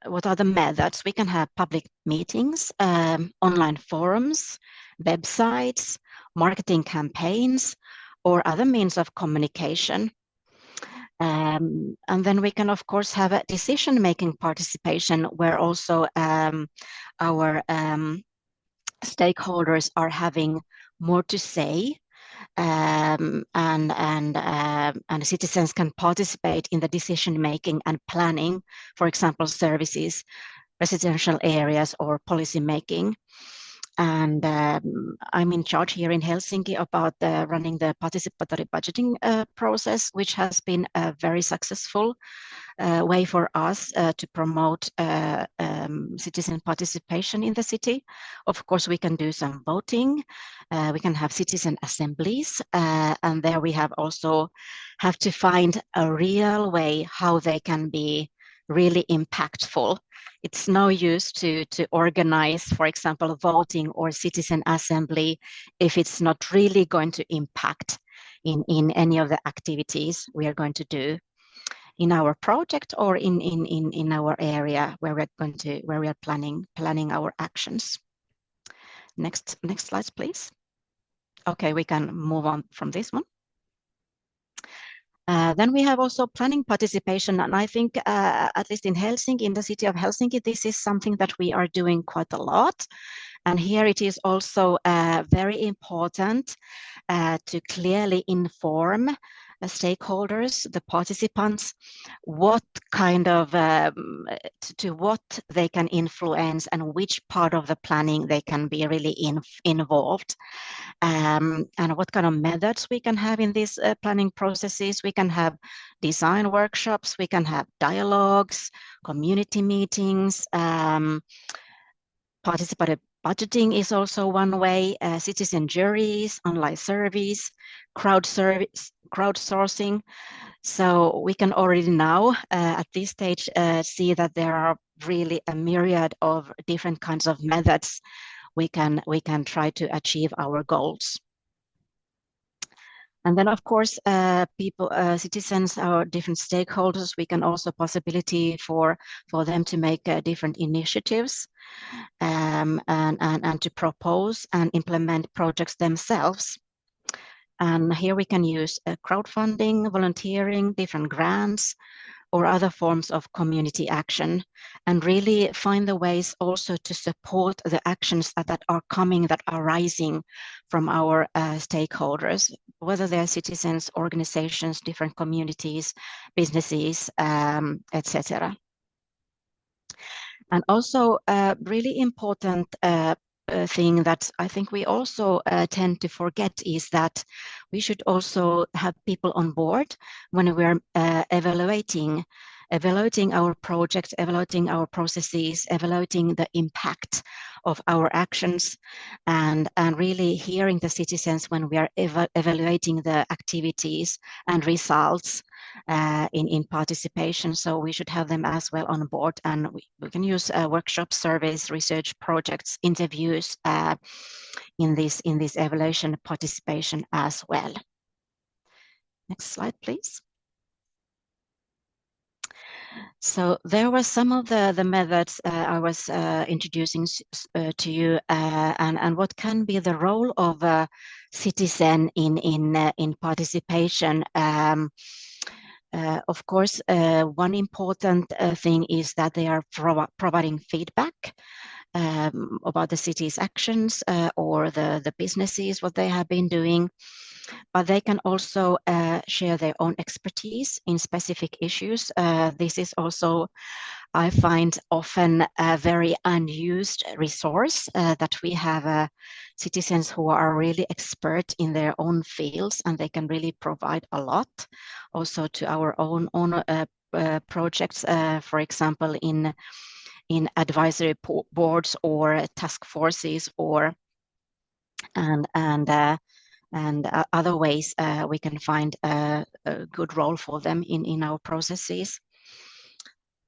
what are the methods? We can have public meetings, online forums, websites, marketing campaigns, or other means of communication. And then we can, of course, have a decision-making participation where also our stakeholders are having more to say, and citizens can participate in the decision-making and planning, for example, services, residential areas, or policy making. And I'm in charge here in Helsinki about running the participatory budgeting process, which has been a very successful way for us to promote citizen participation in the city. Of course, we can do some voting. We can have citizen assemblies, and there we have to find a real way how they can be really impactful. It's no use to organize, for example, voting or citizen assembly if it's not really going to impact in any of the activities we are going to do in our project or in our area where we are planning our actions. Next slides, please. Okay, we can move on from this one. Then we have also planning participation, and I think at least in Helsinki, in the city of Helsinki, this is something that we are doing quite a lot. And here it is also very important to clearly inform the stakeholders, the participants, what kind of to what they can influence and which part of the planning they can be really involved, and what kind of methods we can have in these planning processes. We can have design workshops, we can have dialogues, community meetings, participatory budgeting is also one way, citizen juries, online surveys, crowdsourcing. So we can already now at this stage see that there are really a myriad of different kinds of methods we can try to achieve our goals. And then, of course, citizens or different stakeholders, we can also possibility for them to make different initiatives and to propose and implement projects themselves. And here we can use crowdfunding, volunteering, different grants, or other forms of community action, and really find the ways also to support the actions that are coming, that are rising from our stakeholders, whether they're citizens, organizations, different communities, businesses, etc. And also a really important thing that I think we also tend to forget is that we should also have people on board when we're evaluating our projects, evaluating our processes, evaluating the impact of our actions, and really hearing the citizens when we are evaluating the activities and results in participation. So we should have them as well on board, and we can use workshops, surveys, research projects, interviews in this evaluation participation as well. Next slide, please. So there were some of the methods I was introducing to you, and what can be the role of a citizen in participation. Of course, one important thing is that they are providing feedback about the city's actions or the businesses, what they have been doing. But they can also share their own expertise in specific issues. This is also, I find, often a very unused resource that we have citizens who are really expert in their own fields, and they can really provide a lot also to our own projects, for example, in advisory boards or task forces, or and other ways we can find a good role for them in our processes.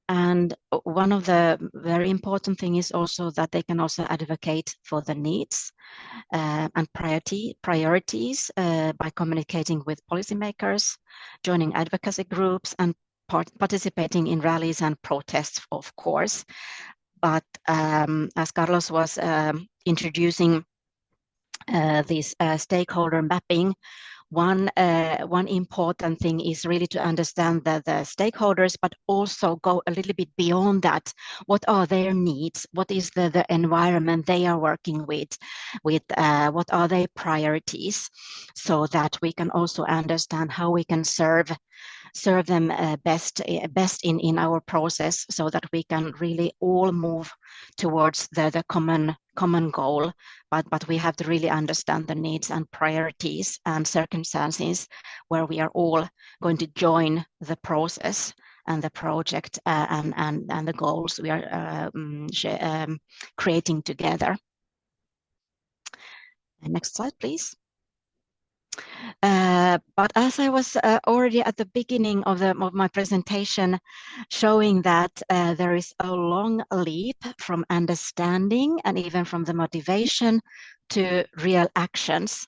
And one of the very important things is also that they can also advocate for the needs and priorities by communicating with policymakers, joining advocacy groups, and participating in rallies and protests, of course. But as Carlos was introducing this stakeholder mapping, one important thing is really to understand the stakeholders, but also go a little bit beyond that. What are their needs? What is the environment they are working with? What are their priorities? So that we can also understand how we can serve them best in our process, so that we can really all move towards the common goal. But we have to really understand the needs and priorities and circumstances where we are all going to join the process and the project and the goals we are creating together. Next slide, please. But as I was already at the beginning of my presentation showing that there is a long leap from understanding and even from the motivation to real actions.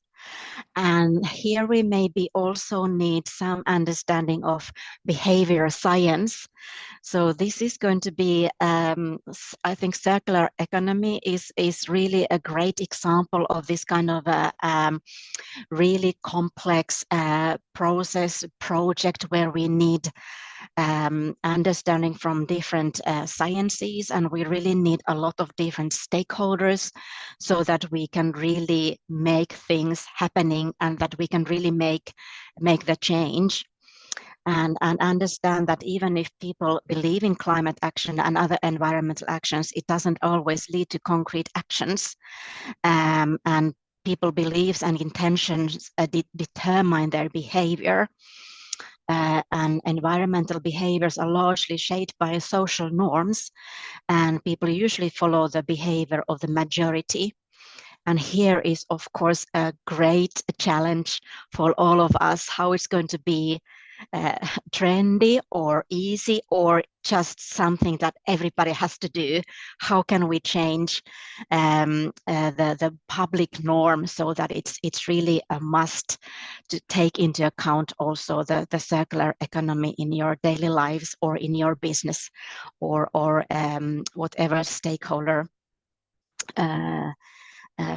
And here we maybe also need some understanding of behavior science. So this is going to be, I think circular economy is really a great example of this kind of really complex project where we need understanding from different sciences, and we really need a lot of different stakeholders so that we can really make things happening and that we can really make the change. And understand that even if people believe in climate action and other environmental actions, it doesn't always lead to concrete actions. And people beliefs and intentions determine their behavior. And environmental behaviors are largely shaped by social norms, and people usually follow the behavior of the majority. And here is, of course, a great challenge for all of us, how it's going to be trendy or easy or just something that everybody has to do. How can we change the public norm so that it's really a must to take into account also the circular economy in your daily lives or in your business or whatever stakeholder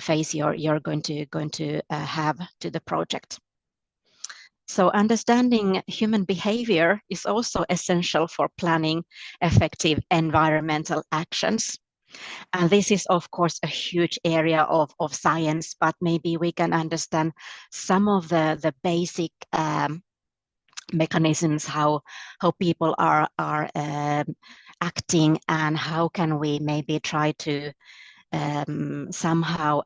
phase you're going to have to the project. So understanding human behavior is also essential for planning effective environmental actions. And this is, of course, a huge area of science, but maybe we can understand some of the basic mechanisms, how people are acting, and how can we maybe try to somehow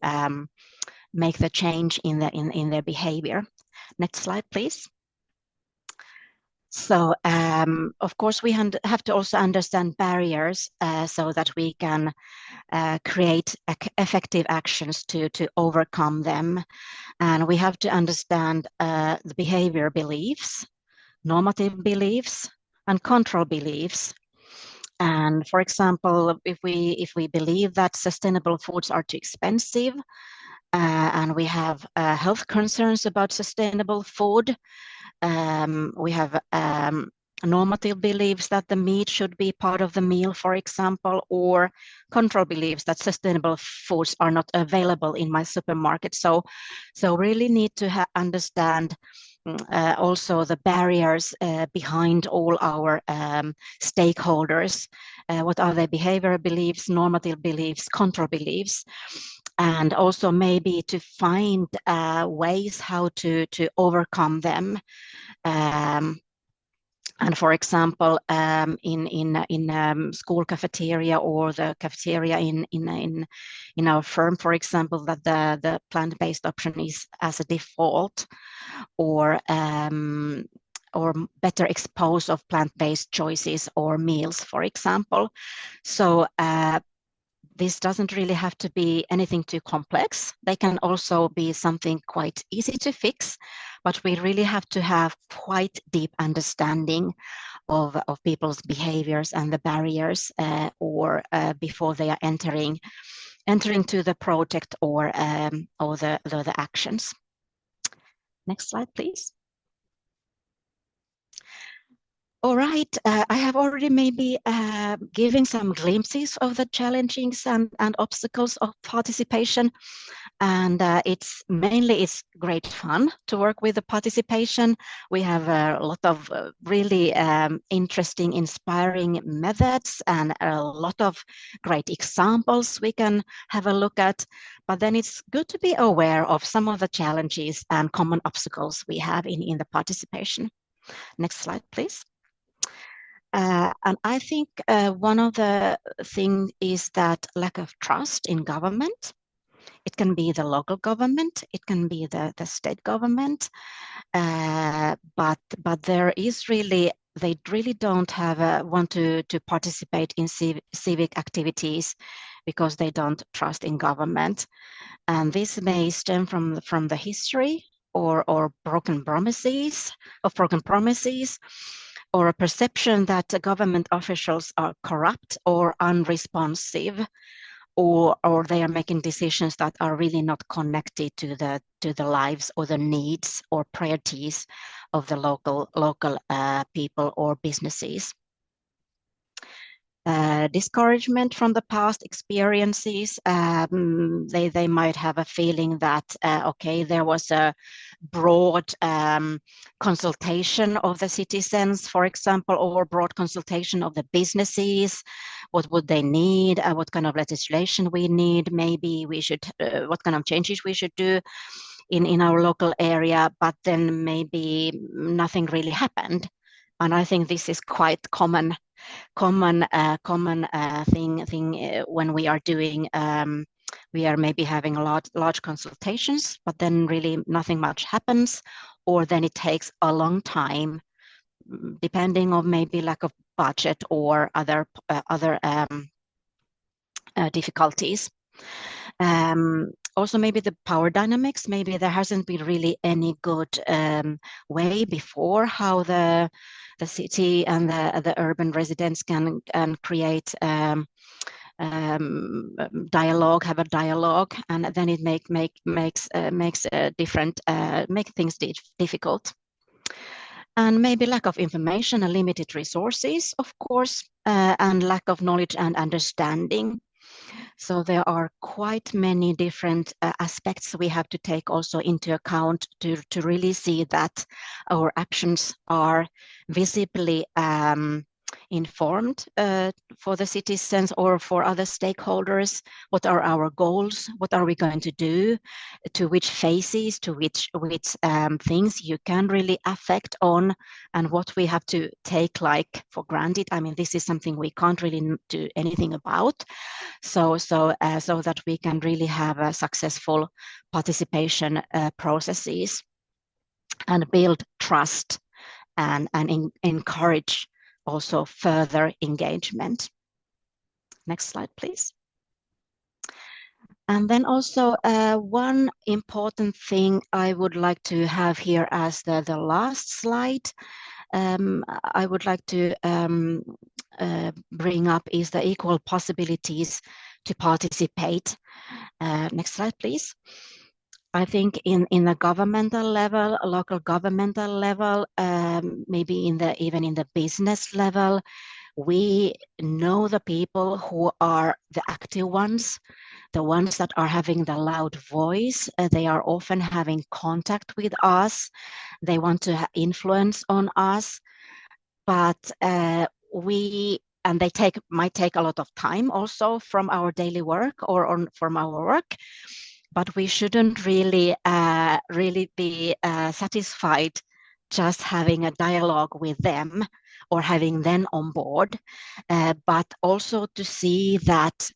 make the change in their behavior. Next slide, please. So, of course, we have to also understand barriers so that we can create effective actions to overcome them. And we have to understand the behavior beliefs, normative beliefs, and control beliefs. And for example, if we believe that sustainable foods are too expensive, and we have health concerns about sustainable food, we have normative beliefs that the meat should be part of the meal, for example, or control beliefs that sustainable foods are not available in my supermarket. So really need to understand also the barriers behind all our stakeholders. What are their behavioral beliefs, normative beliefs, control beliefs, and also maybe to find ways how to overcome them. And for example, in school cafeteria or the cafeteria in our firm, for example, that the plant-based option is as a default, or better expose of plant-based choices or meals, for example. So this doesn't really have to be anything too complex. They can also be something quite easy to fix, but we really have to have quite deep understanding of people's behaviors and the barriers before they are entering to the project or the actions. Next slide, please. All right, I have already maybe given some glimpses of the challenges and obstacles of participation. And it's great fun to work with the participation. We have a lot of really interesting, inspiring methods and a lot of great examples we can have a look at. But then it's good to be aware of some of the challenges and common obstacles we have in the participation. Next slide, please. And I think one of the things is that lack of trust in government. It can be the local government, it can be the state government, but there is really, they really don't want to participate in civic activities because they don't trust in government. And this may stem from the history or broken promises, or a perception that government officials are corrupt or unresponsive, or they are making decisions that are really not connected to the lives or the needs or priorities of the local people or businesses. Discouragement from the past experiences. They might have a feeling that okay, there was a broad consultation of the citizens, for example, or broad consultation of the businesses. What would they need? What kind of legislation we need? Maybe we should, what kind of changes we should do in our local area, but then maybe nothing really happened. And I think this is quite common thing when we are doing. We are maybe having a large consultations, but then really nothing much happens, or then it takes a long time, depending on maybe lack of budget or other difficulties. Also, maybe the power dynamics. Maybe there hasn't been really any good way before how the city and the urban residents can create dialogue, have a dialogue, and then it makes make things difficult. And maybe lack of information and limited resources, of course, and lack of knowledge and understanding. So there are quite many different aspects we have to take also into account to really see that our actions are visibly informed for the citizens or for other stakeholders. What are our goals? What are we going to do? To which phases, to which things you can really affect on, and what we have to take like for granted. I mean, this is something we can't really do anything about. So that we can really have a successful participation processes and build trust and encourage also further engagement. Next slide, please. And then also one important thing I would like to have here as the last slide, I would like to bring up is the equal possibilities to participate. Next slide, please. I think in the governmental level, local governmental level, maybe even in the business level, we know the people who are the active ones, the ones that are having the loud voice. They are often having contact with us. They want to have influence on us, but they might take a lot of time also from our daily work or from our work. But we shouldn't really be satisfied just having a dialogue with them or having them on board, but also to see that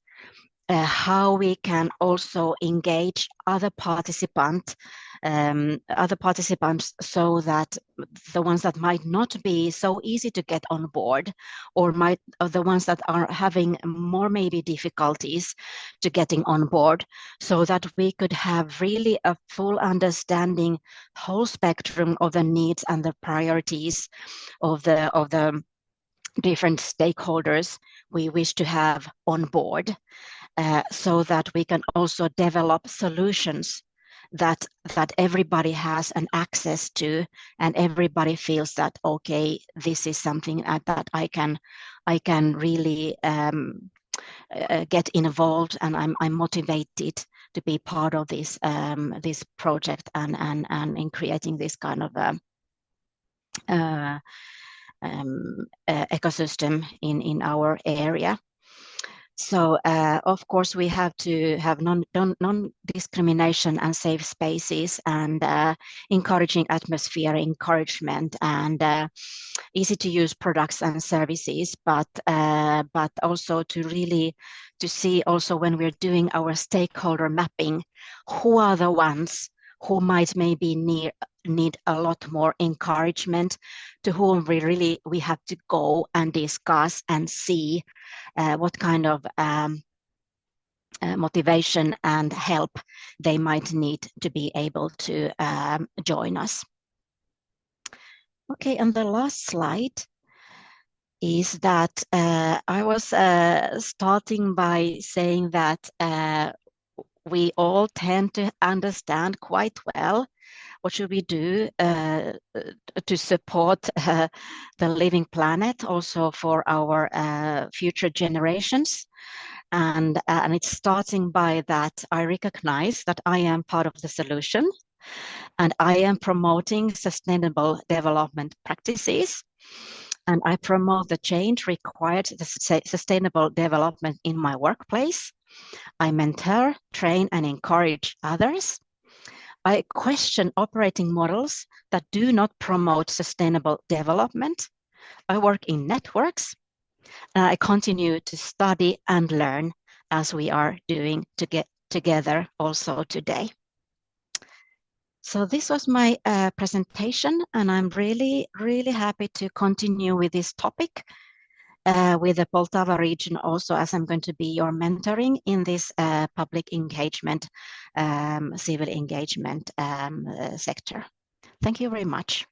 how we can also engage other participants, so that the ones that might not be so easy to get on board, or the ones that are having more maybe difficulties to getting on board, so that we could have really a full understanding, whole spectrum of the needs and the priorities of the different stakeholders we wish to have on board. So that we can also develop solutions that everybody has an access to, and everybody feels that, okay, this is something that I can really get involved, and I'm motivated to be part of this this project and in creating this kind of ecosystem in our area. So of course we have to have non-discrimination and safe spaces, and encouraging atmosphere, encouragement, and easy to use products and services, but also to see also when we're doing our stakeholder mapping, who are the ones who might maybe need a lot more encouragement, to whom we have to go and discuss and see what kind of motivation and help they might need to be able to join us. Okay, and the last slide is that I was starting by saying that we all tend to understand quite well what should we do to support the living planet, also for our future generations. And it's starting by that I recognize that I am part of the solution, and I am promoting sustainable development practices, and I promote the change required to sustainable development in my workplace. I mentor, train, and encourage others. I question operating models that do not promote sustainable development. I work in networks. I continue to study and learn, as we are doing to get together also today. So this was my presentation, and I'm really, really happy to continue with this topic with the Poltava region also, as I'm going to be your mentoring in this public engagement, civil engagement sector. Thank you very much.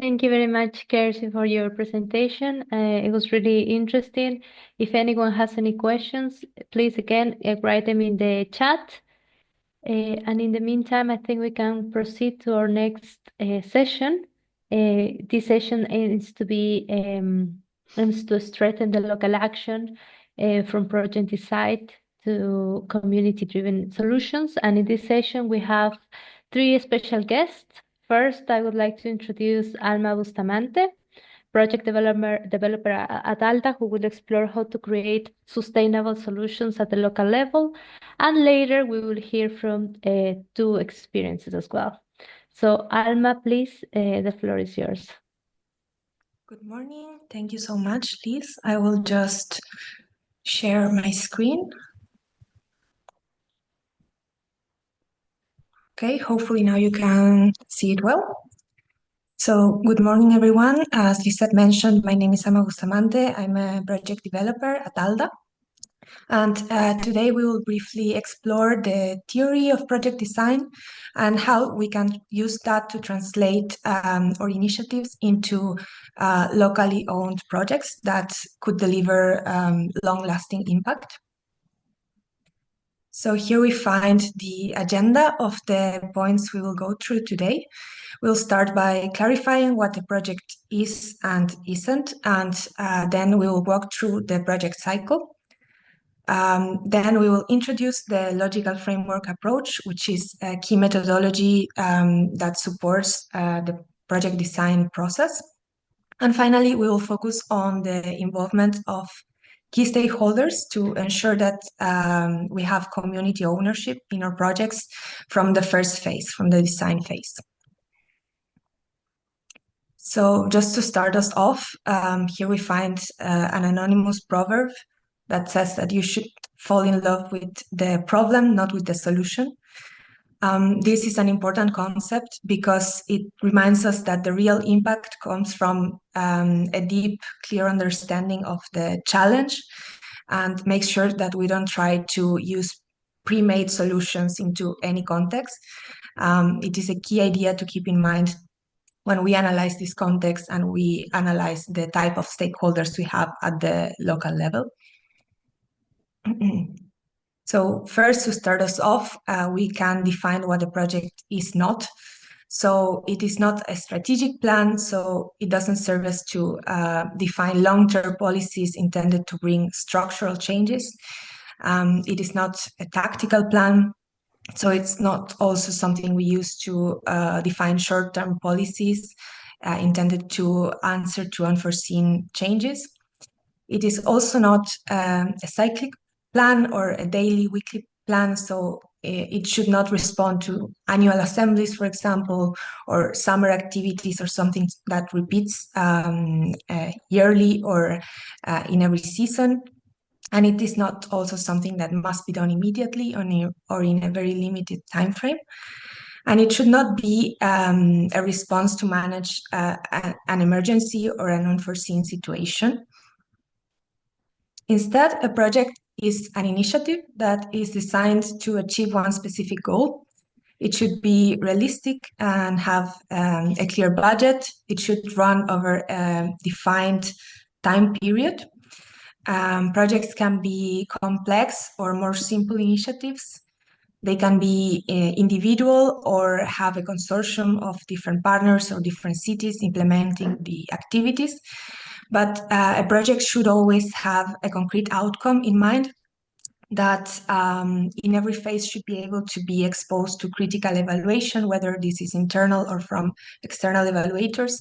Thank you very much, Kersi, for your presentation. It was really interesting. If anyone has any questions, please again write them in the chat. And in the meantime, I think we can proceed to our next session. This session aims to strengthen the local action from project design to community-driven solutions. And in this session, we have 3 special guests. First, I would like to introduce Alma Bustamante, project developer at ALDA, who will explore how to create sustainable solutions at the local level. And later, we will hear from 2 experiences as well. So Alma, please, the floor is yours. Good morning. Thank you so much, Liz. I will just share my screen. Okay, hopefully now you can see it well. So good morning, everyone. As Lisette mentioned, my name is Alma Bustamante. I'm a project developer at ALDA. And today we will briefly explore the theory of project design and how we can use that to translate our initiatives into locally owned projects that could deliver long-lasting impact. So here we find the agenda of the points we will go through today. We'll start by clarifying what the project is and isn't, and then we will walk through the project cycle. Then we will introduce the logical framework approach, which is a key methodology that supports the project design process. And finally, we will focus on the involvement of key stakeholders to ensure that we have community ownership in our projects from the first phase, from the design phase. So just to start us off, here we find an anonymous proverb that says that you should fall in love with the problem, not with the solution. This is an important concept because it reminds us that the real impact comes from a deep, clear understanding of the challenge, and make sure that we don't try to use pre-made solutions into any context. It is a key idea to keep in mind when we analyze this context and we analyze the type of stakeholders we have at the local level. So first, to start us off, we can define what a project is not. So it is not a strategic plan, so it doesn't serve us to define long-term policies intended to bring structural changes. It is not a tactical plan, so it's not also something we use to define short-term policies intended to answer to unforeseen changes. It is also not a cyclic plan or a daily, weekly plan, so it should not respond to annual assemblies, for example, or summer activities or something that repeats yearly or in every season. And it is not also something that must be done immediately or in a very limited time frame. And it should not be a response to manage an emergency or an unforeseen situation. Instead, a project is an initiative that is designed to achieve one specific goal. It should be realistic and have a clear budget. It should run over a defined time period. Projects can be complex or more simple initiatives. They can be individual or have a consortium of different partners or different cities implementing the activities. But a project should always have a concrete outcome in mind that in every phase should be able to be exposed to critical evaluation, whether this is internal or from external evaluators.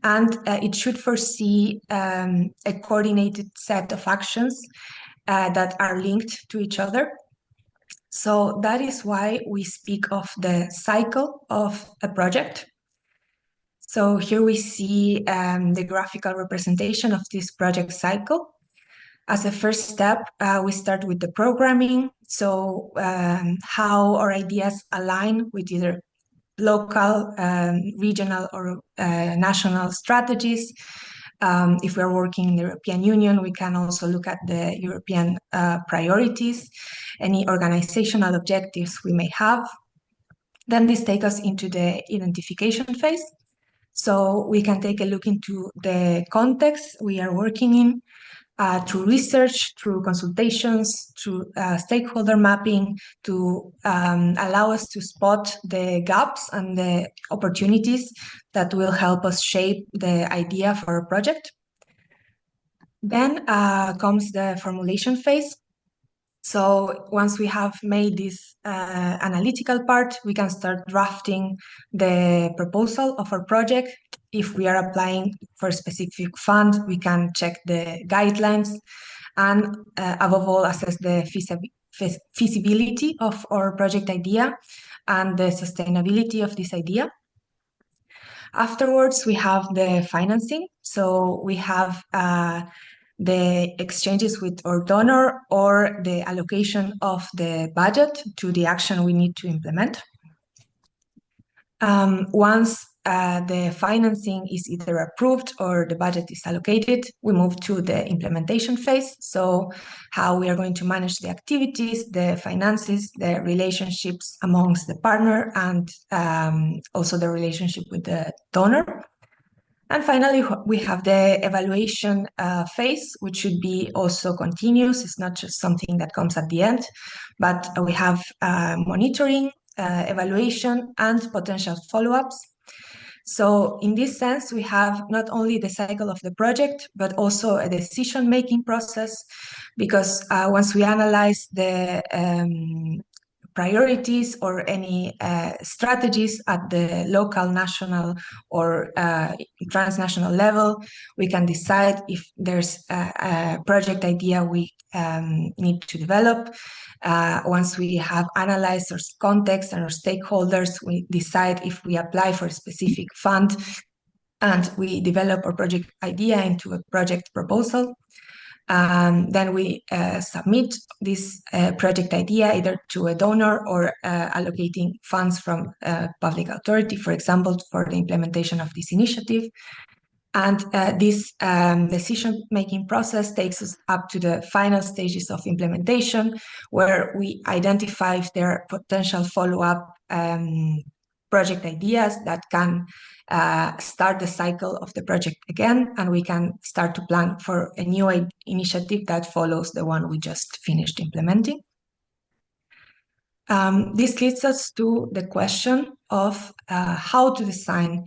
And it should foresee a coordinated set of actions that are linked to each other. So that is why we speak of the cycle of a project. So here we see the graphical representation of this project cycle. As a first step, we start with the programming. So how our ideas align with either local, regional, or national strategies. If we're working in the European Union, we can also look at the European priorities, any organizational objectives we may have. Then this takes us into the identification phase. So we can take a look into the context we are working in, through research, through consultations, through stakeholder mapping, to allow us to spot the gaps and the opportunities that will help us shape the idea for a project. Then comes the formulation phase. So once we have made this analytical part, we can start drafting the proposal of our project. If we are applying for a specific fund, we can check the guidelines and above all, assess the feasibility of our project idea and the sustainability of this idea. Afterwards, we have the financing. So we have the exchanges with our donor or the allocation of the budget to the action we need to implement. Once the financing is either approved or the budget is allocated, we move to the implementation phase. So how we are going to manage the activities, the finances, the relationships amongst the partner, and also the relationship with the donor. And finally, we have the evaluation phase, which should be also continuous. It's not just something that comes at the end, but we have monitoring, evaluation, and potential follow-ups. So in this sense, we have not only the cycle of the project, but also a decision-making process, because once we analyze the priorities or any strategies at the local, national, or transnational level, we can decide if there's a project idea we need to develop. Once we have analyzed our context and our stakeholders, we decide if we apply for a specific fund, and we develop our project idea into a project proposal. Then we submit this project idea either to a donor or allocating funds from a public authority, for example, for the implementation of this initiative. And this decision-making process takes us up to the final stages of implementation, where we identify if there are potential follow-up project ideas that can start the cycle of the project again, and we can start to plan for a new initiative that follows the one we just finished implementing. This leads us to the question of how to design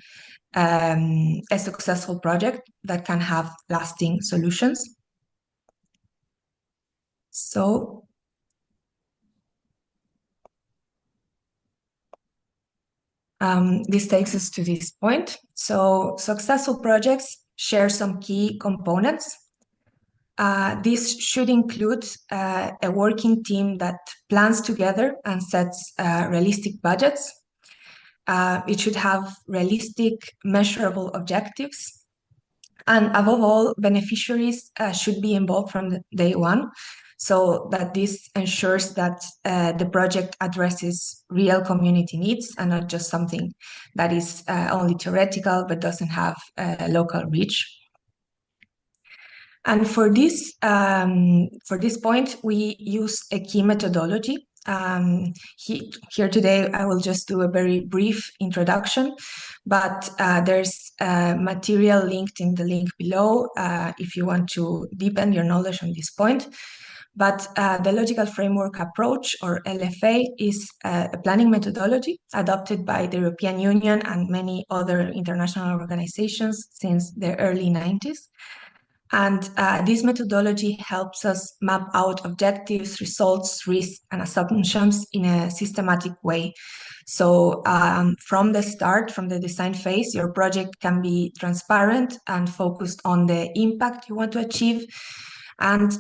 a successful project that can have lasting solutions. So this takes us to this point. So successful projects share some key components. This should include a working team that plans together and sets realistic budgets. It should have realistic, measurable objectives. And above all, beneficiaries should be involved from day one, so that this ensures that the project addresses real community needs and not just something that is only theoretical but doesn't have local reach. And for this point, we use a key methodology. Here today, I will just do a very brief introduction, but there's material linked in the link below if you want to deepen your knowledge on this point. But the logical framework approach, or LFA, is a planning methodology adopted by the European Union and many other international organizations since the early 90s. And this methodology helps us map out objectives, results, risks, and assumptions in a systematic way. So from the start, from the design phase, your project can be transparent and focused on the impact you want to achieve. And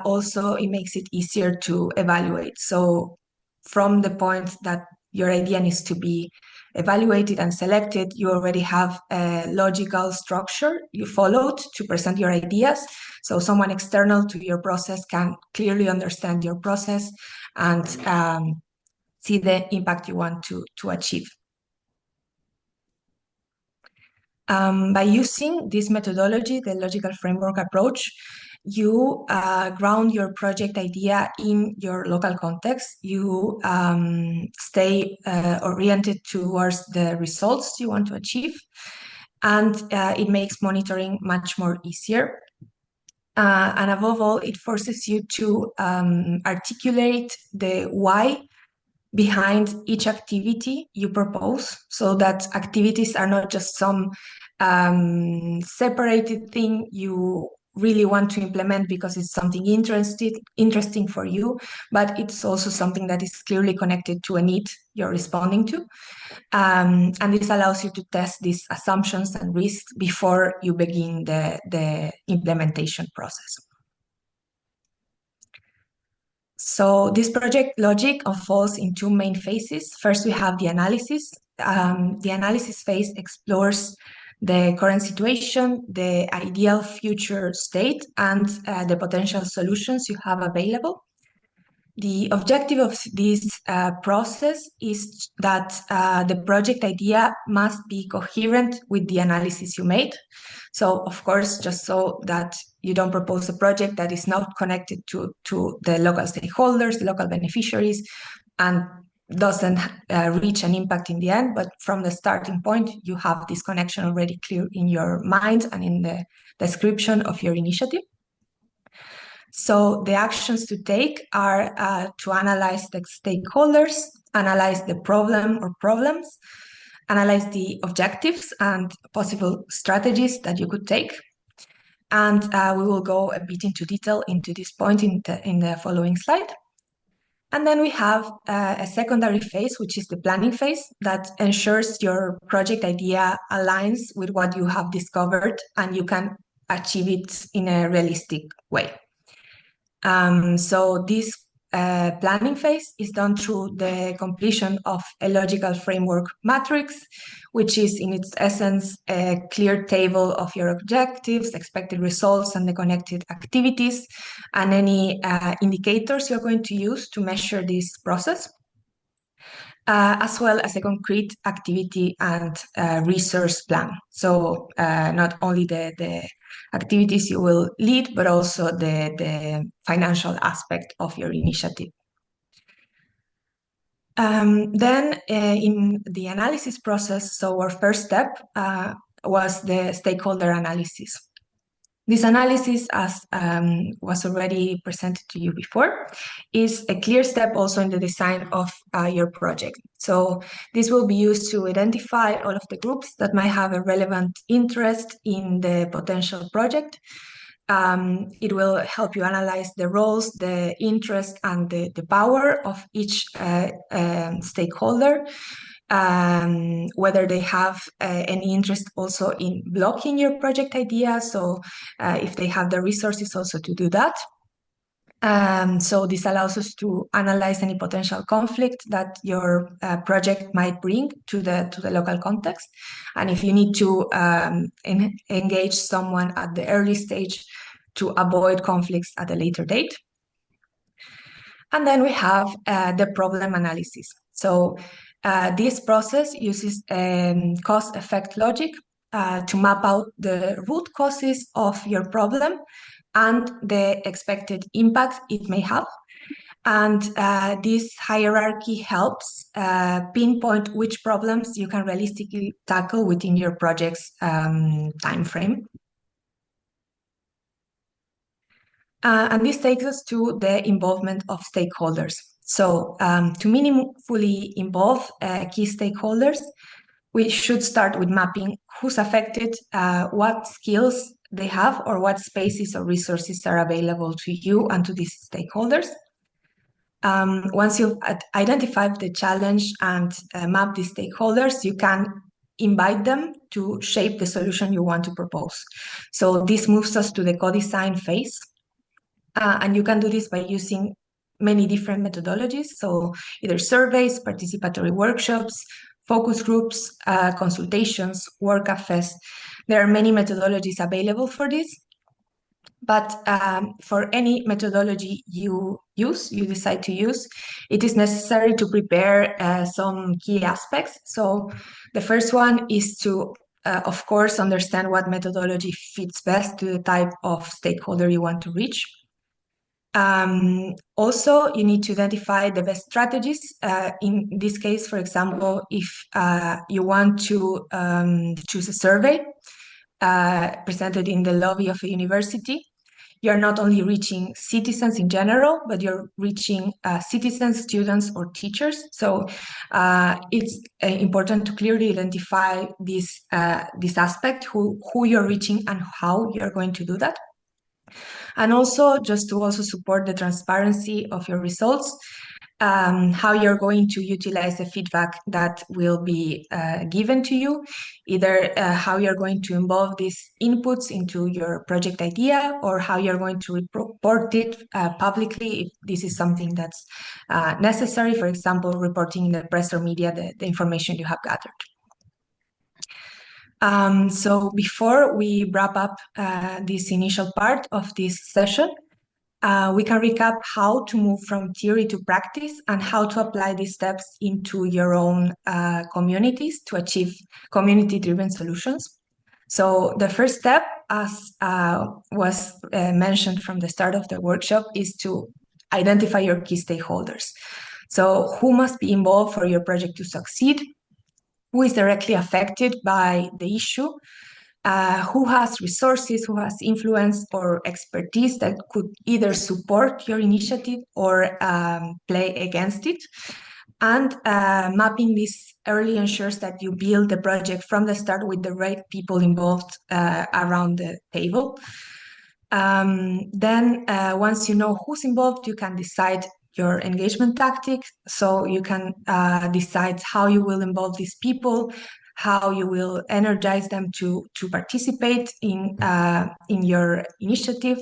also it makes it easier to evaluate. So from the point that your idea needs to be evaluated and selected, you already have a logical structure you followed to present your ideas. So someone external to your process can clearly understand your process and see the impact you want to achieve. By using this methodology, the logical framework approach, you ground your project idea in your local context. You stay oriented towards the results you want to achieve, and it makes monitoring much more easier. And above all, it forces you to articulate the why behind each activity you propose, so that activities are not just some separated thing you really want to implement because it's something interesting for you, but it's also something that is clearly connected to a need you're responding to. And this allows you to test these assumptions and risks before you begin the implementation process. So this project logic unfolds in two main phases. First, we have the analysis. The analysis phase explores the current situation, the ideal future state, and the potential solutions you have available. The objective of this process is that the project idea must be coherent with the analysis you made. So, of course, just so that you don't propose a project that is not connected to the local stakeholders, the local beneficiaries, and doesn't reach an impact in the end, but from the starting point, you have this connection already clear in your mind and in the description of your initiative. So the actions to take are to analyze the stakeholders, analyze the problem or problems, analyze the objectives and possible strategies that you could take. And we will go a bit into detail into this point in the following slide. And then we have a secondary phase, which is the planning phase, that ensures your project idea aligns with what you have discovered and you can achieve it in a realistic way. So this planning phase is done through the completion of a logical framework matrix, which is in its essence a clear table of your objectives, expected results, and the connected activities, and any indicators you're going to use to measure this process, as well as a concrete activity and resource plan. So not only the activities you will lead, but also the financial aspect of your initiative. Then in the analysis process, so our first step was the stakeholder analysis. This analysis, as was already presented to you before, is a clear step also in the design of your project. So this will be used to identify all of the groups that might have a relevant interest in the potential project. It will help you analyze the roles, the interest, and the power of each stakeholder. Whether they have any interest also in blocking your project idea, so if they have the resources also to do that. So this allows us to analyze any potential conflict that your project might bring to the local context, and if you need to engage someone at the early stage to avoid conflicts at a later date. And then we have the problem analysis. So this process uses cause-effect logic to map out the root causes of your problem and the expected impact it may have. And this hierarchy helps pinpoint which problems you can realistically tackle within your project's time frame. And this takes us to the involvement of stakeholders. So to meaningfully involve key stakeholders, we should start with mapping who's affected, what skills they have, or what spaces or resources are available to you and to these stakeholders. Once you've identified the challenge and mapped the stakeholders, you can invite them to shape the solution you want to propose. So this moves us to the co-design phase. And you can do this by using many different methodologies. So either surveys, participatory workshops, focus groups, consultations, work cafes. There are many methodologies available for this. But for any methodology you decide to use, it is necessary to prepare some key aspects. So the first one is to, of course, understand what methodology fits best to the type of stakeholder you want to reach. Also, you need to identify the best strategies. In this case, for example, if you want to choose a survey presented in the lobby of a university, you're not only reaching citizens in general, but you're reaching citizens, students, or teachers. So it's important to clearly identify this aspect, who you're reaching and how you're going to do that. And also just to also support the transparency of your results, how you're going to utilize the feedback that will be given to you, either how you're going to involve these inputs into your project idea, or how you're going to report it publicly if this is something that's necessary, for example, reporting in the press or media the information you have gathered. So before we wrap up this initial part of this session, we can recap how to move from theory to practice and how to apply these steps into your own communities to achieve community-driven solutions. So the first step, as was mentioned from the start of the workshop, is to identify your key stakeholders. So who must be involved for your project to succeed? Who is directly affected by the issue? Who has resources, who has influence or expertise that could either support your initiative or play against it. And mapping this early ensures that you build the project from the start with the right people involved around the table. Then once you know who's involved, you can decide your engagement tactics. So you can decide how you will involve these people, how you will energize them to participate in your initiative.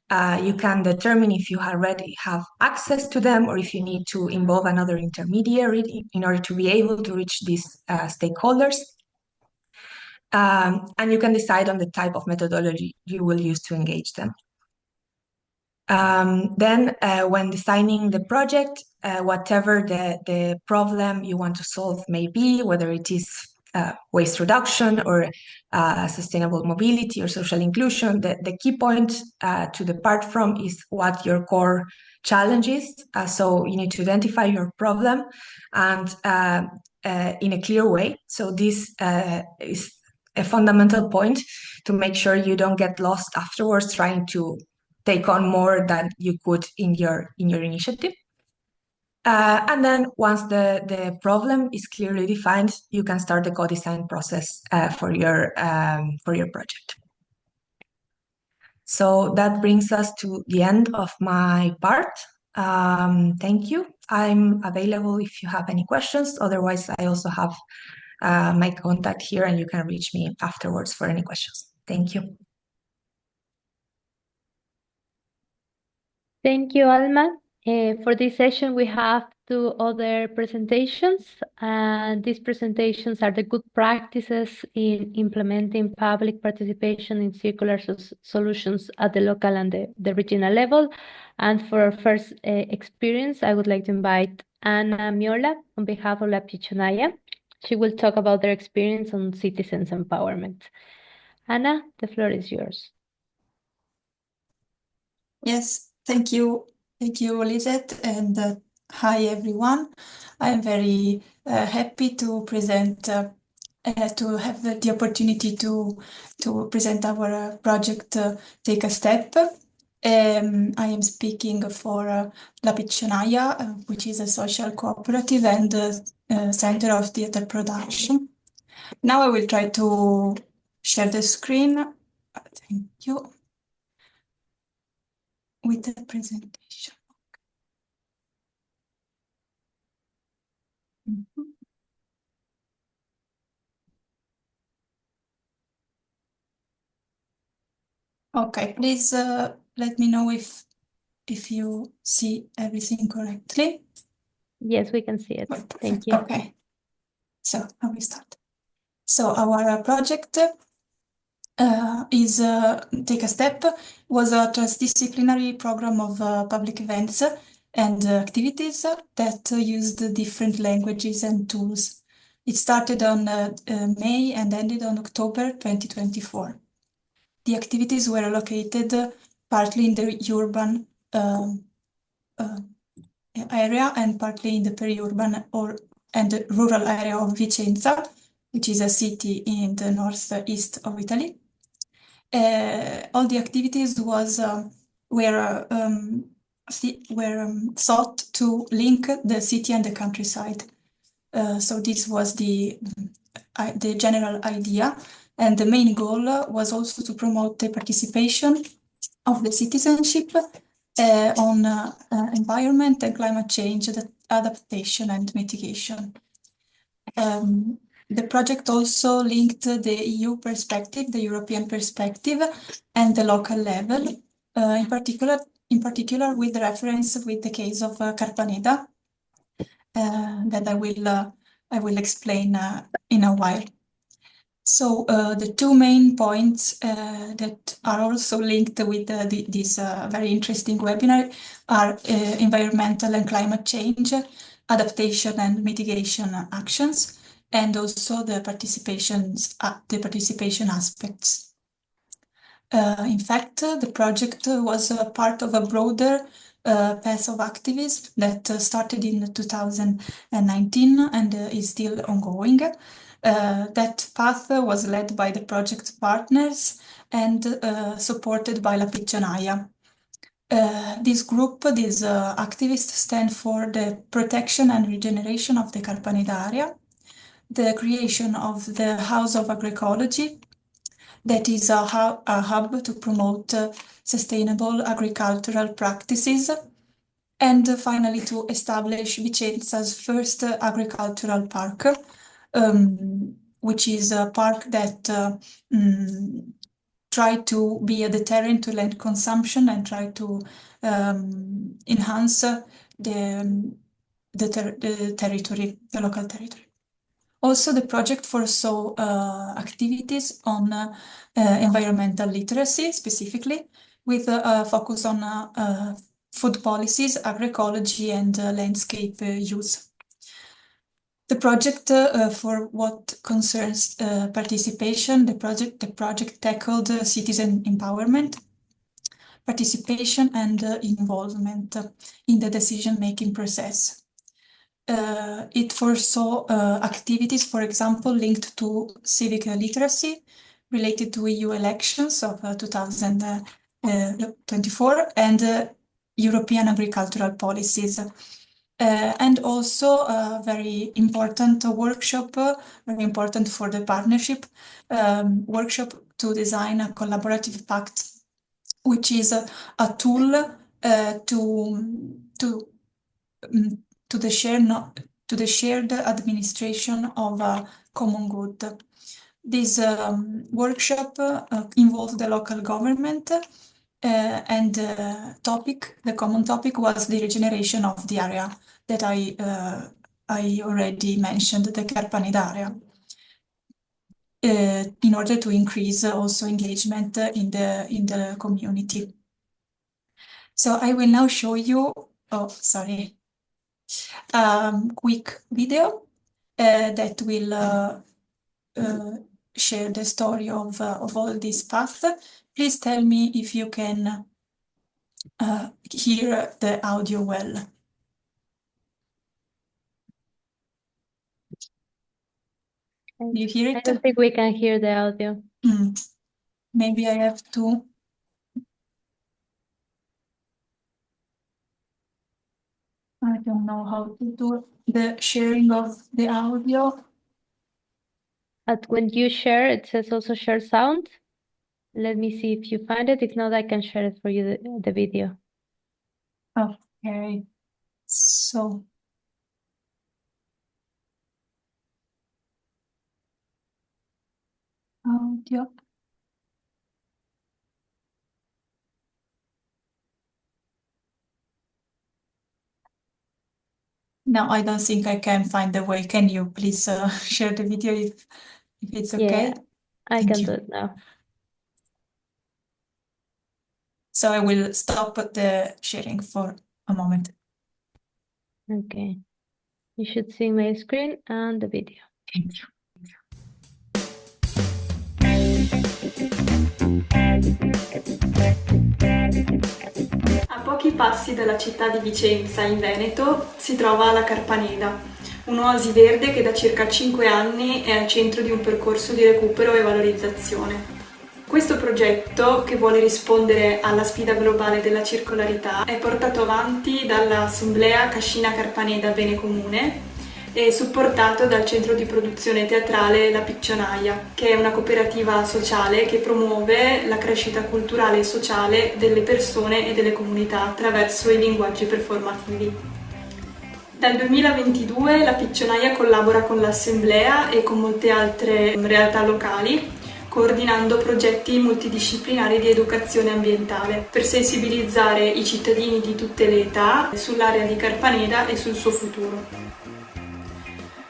You can determine if you already have access to them or if you need to involve another intermediary in order to be able to reach these stakeholders. And you can decide on the type of methodology you will use to engage them. Then when designing the project, whatever the problem you want to solve may be, whether it is waste reduction or sustainable mobility or social inclusion, the key point to depart from is what your core challenge is. So you need to identify your problem and in a clear way. So this is a fundamental point to make sure you don't get lost afterwards trying to take on more than you could in your initiative. And then once the problem is clearly defined, you can start the co-design process for your project. So that brings us to the end of my part. Thank you. I'm available if you have any questions. Otherwise, I also have my contact here and you can reach me afterwards for any questions. Thank you. Thank you, Alma. For this session, we have 2 other presentations, and these presentations are the good practices in implementing public participation in circular solutions at the local and the regional level. And for our first experience, I would like to invite Ana Miola on behalf of La Pichonaya. She will talk about their experience on citizens empowerment. Ana, the floor is yours. Yes, thank you. Thank you, Lisette, and hi, everyone. I'm very happy to present, to have the opportunity to present our project, Take a Step. I am speaking for La Pichonaya, which is a social cooperative and center of theater production. Now I will try to share the screen. Thank you. With the presentation. Okay, please let me know if you see everything correctly. Yes, we can see it. Thank you. Okay, so I will start. So our project is Take a Step was a transdisciplinary program of public events and activities that used different languages and tools. It started on May and ended on October 2024. The activities were located partly in the urban area and partly in the peri-urban and the rural area of Vicenza, which is a city in the northeast of Italy. All the activities were sought to link the city and the countryside. So this was the general idea. And the main goal was also to promote the participation of the citizenship on environment and climate change, adaptation and mitigation. The project also linked the EU perspective, the European perspective, and the local level, in particular with reference with the case of Carpaneda, that I will explain in a while. So the 2 main points that are also linked with this very interesting webinar are environmental and climate change, adaptation and mitigation actions, and also the participation aspects. In fact, the project was part of a broader path of activism that started in 2019 and is still ongoing. That path was led by the project partners and supported by La Piccionaia. This group, these activists stand for the protection and regeneration of the Carpaneda area, the creation of the House of Agroecology, that is a hub to promote sustainable agricultural practices, and finally to establish Vicenza's first agricultural park, which is a park that try to be a deterrent to land consumption and try to enhance the territory, the local territory. Also, the project foresaw activities on environmental literacy, specifically, with a focus on food policies, agroecology, and landscape use. The project, for what concerns participation, the project tackled citizen empowerment, participation, and involvement in the decision-making process. It foresaw activities, for example, linked to civic literacy related to EU elections of 2024 and European agricultural policies. And also a very important workshop, very important for the partnership, workshop to design a collaborative pact, which is a tool to the shared administration of a common good. This workshop involved the local government, and the common topic was the regeneration of the area that I already mentioned, the Carpaneda area, in order to increase also engagement in the community. So I will now show you, quick video that will share the story of all this path. Please tell me if you can hear the audio well. Do you hear it? I don't think we can hear the audio. Maybe I have to. I don't know how to do the sharing of the audio. When you share, it says also share sound. Let me see if you find it. If not, I can share it for you, the video. Okay, so. Audio. No, I don't think I can find the way. Can you please share the video if it's okay? Yeah, I Thank can you. do it now. So I will stop the sharing for a moment. Okay. You should see my screen and the video. Thank you. A pochi passi dalla città di Vicenza, in Veneto, si trova la Carpaneda, un'oasi verde che da circa 5 anni è al centro di un percorso di recupero e valorizzazione. Questo progetto, che vuole rispondere alla sfida globale della circolarità, è portato avanti dall'Assemblea Cascina Carpaneda Bene Comune e supportato dal centro di produzione teatrale La Piccionaia, che è una cooperativa sociale che promuove la crescita culturale e sociale delle persone e delle comunità attraverso i linguaggi performativi. Dal 2022 La Piccionaia collabora con l'Assemblea e con molte altre realtà locali, coordinando progetti multidisciplinari di educazione ambientale per sensibilizzare i cittadini di tutte le età sull'area di Carpaneda e sul suo futuro.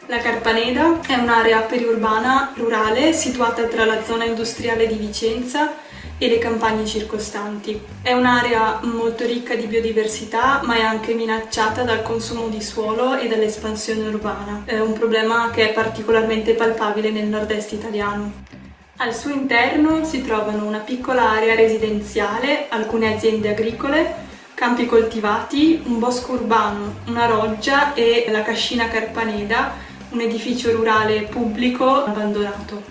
La Carpaneda è un'area periurbana rurale situata tra la zona industriale di Vicenza e le campagne circostanti. È un'area molto ricca di biodiversità, ma è anche minacciata dal consumo di suolo e dall'espansione urbana. È un problema che è particolarmente palpabile nel nord-est italiano. Al suo interno si trovano una piccola area residenziale, alcune aziende agricole, campi coltivati, un bosco urbano, una roggia e la cascina Carpaneda, un edificio rurale pubblico abbandonato.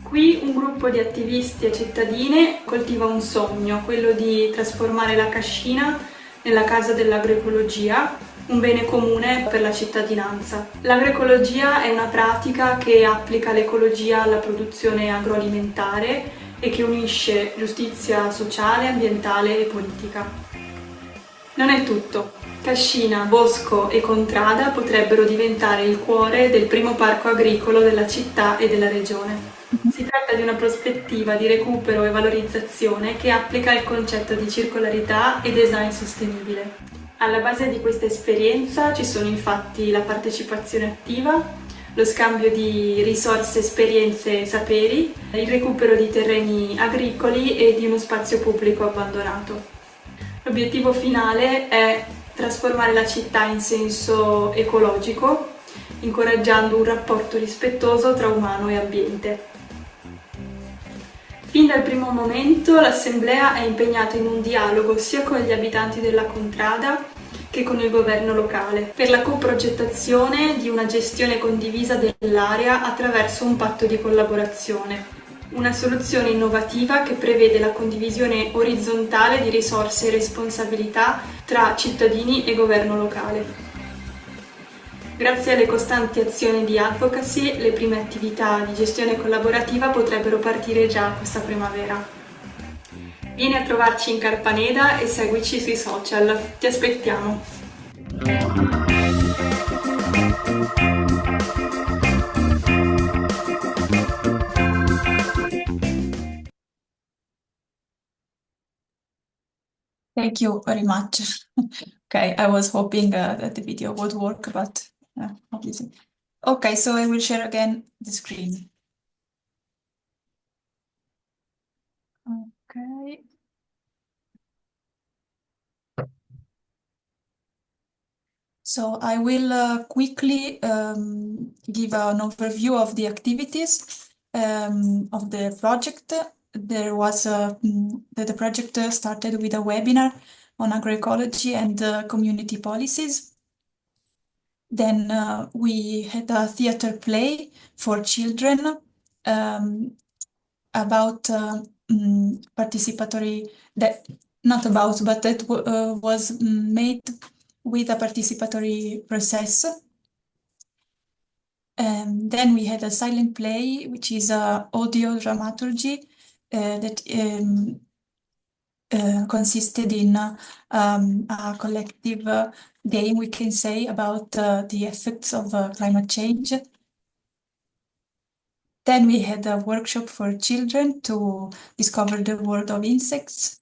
Qui un gruppo di attivisti e cittadine coltiva un sogno, quello di trasformare la cascina nella casa dell'agroecologia, un bene comune per la cittadinanza. L'agroecologia è una pratica che applica l'ecologia alla produzione agroalimentare e che unisce giustizia sociale, ambientale e politica. Non è tutto. Cascina, bosco e contrada potrebbero diventare il cuore del primo parco agricolo della città e della regione. Si tratta di una prospettiva di recupero e valorizzazione che applica il concetto di circolarità e design sostenibile. Alla base di questa esperienza ci sono infatti la partecipazione attiva, lo scambio di risorse, esperienze e saperi, il recupero di terreni agricoli e di uno spazio pubblico abbandonato. L'obiettivo finale è trasformare la città in senso ecologico, incoraggiando un rapporto rispettoso tra umano e ambiente. Fin dal primo momento l'Assemblea è impegnata in un dialogo sia con gli abitanti della contrada che con il governo locale, per la coprogettazione di una gestione condivisa dell'area attraverso un patto di collaborazione. Una soluzione innovativa che prevede la condivisione orizzontale di risorse e responsabilità tra cittadini e governo locale. Grazie alle costanti azioni di advocacy, le prime attività di gestione collaborativa potrebbero partire già questa primavera. Vieni a trovarci in Carpaneda e seguici sui social. Ti aspettiamo! Thank you very much. Okay, I was hoping that the video would work, but obviously. Okay, so I will share again the screen. Okay. So I will quickly give an overview of the activities of the project. There was the project started with a webinar on agroecology and community policies. Then we had a theater play for children about participatory, that not about, but that was made with a participatory process. Then we had a silent play, which is audio dramaturgy that consisted in a collective game, we can say, about the effects of climate change. Then we had a workshop for children to discover the world of insects,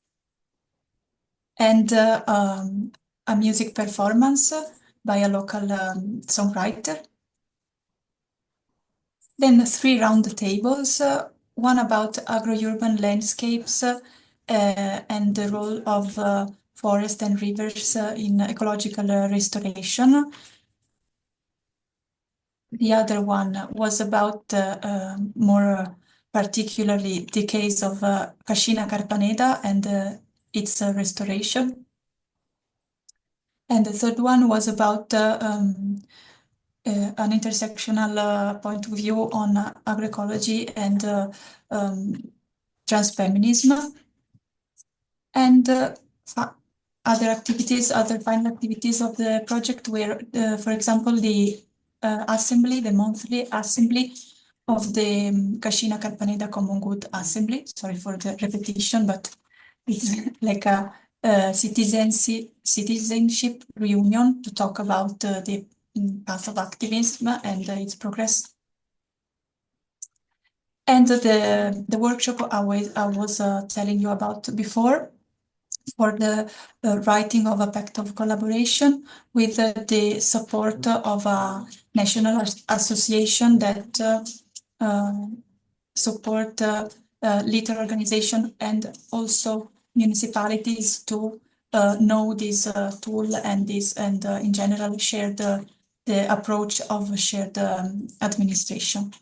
and a music performance by a local songwriter. Then 3 round tables, one about agro-urban landscapes and the role of forest and rivers in ecological restoration. The other one was about more particularly the case of Cascina Carpaneda and its restoration. And the third one was about an intersectional point of view on agroecology and transfeminism. And other activities, other final activities of the project were, for example, the assembly, the monthly assembly of the Cascina Carpaneda Common Good Assembly. Sorry for the repetition, but it's like a citizenship reunion to talk about the path of activism and its progress. And the workshop I was telling you about before, for the writing of a pact of collaboration with the support of a national association that support litter organization and also municipalities to know this tool and this, and in general share the approach of shared administration.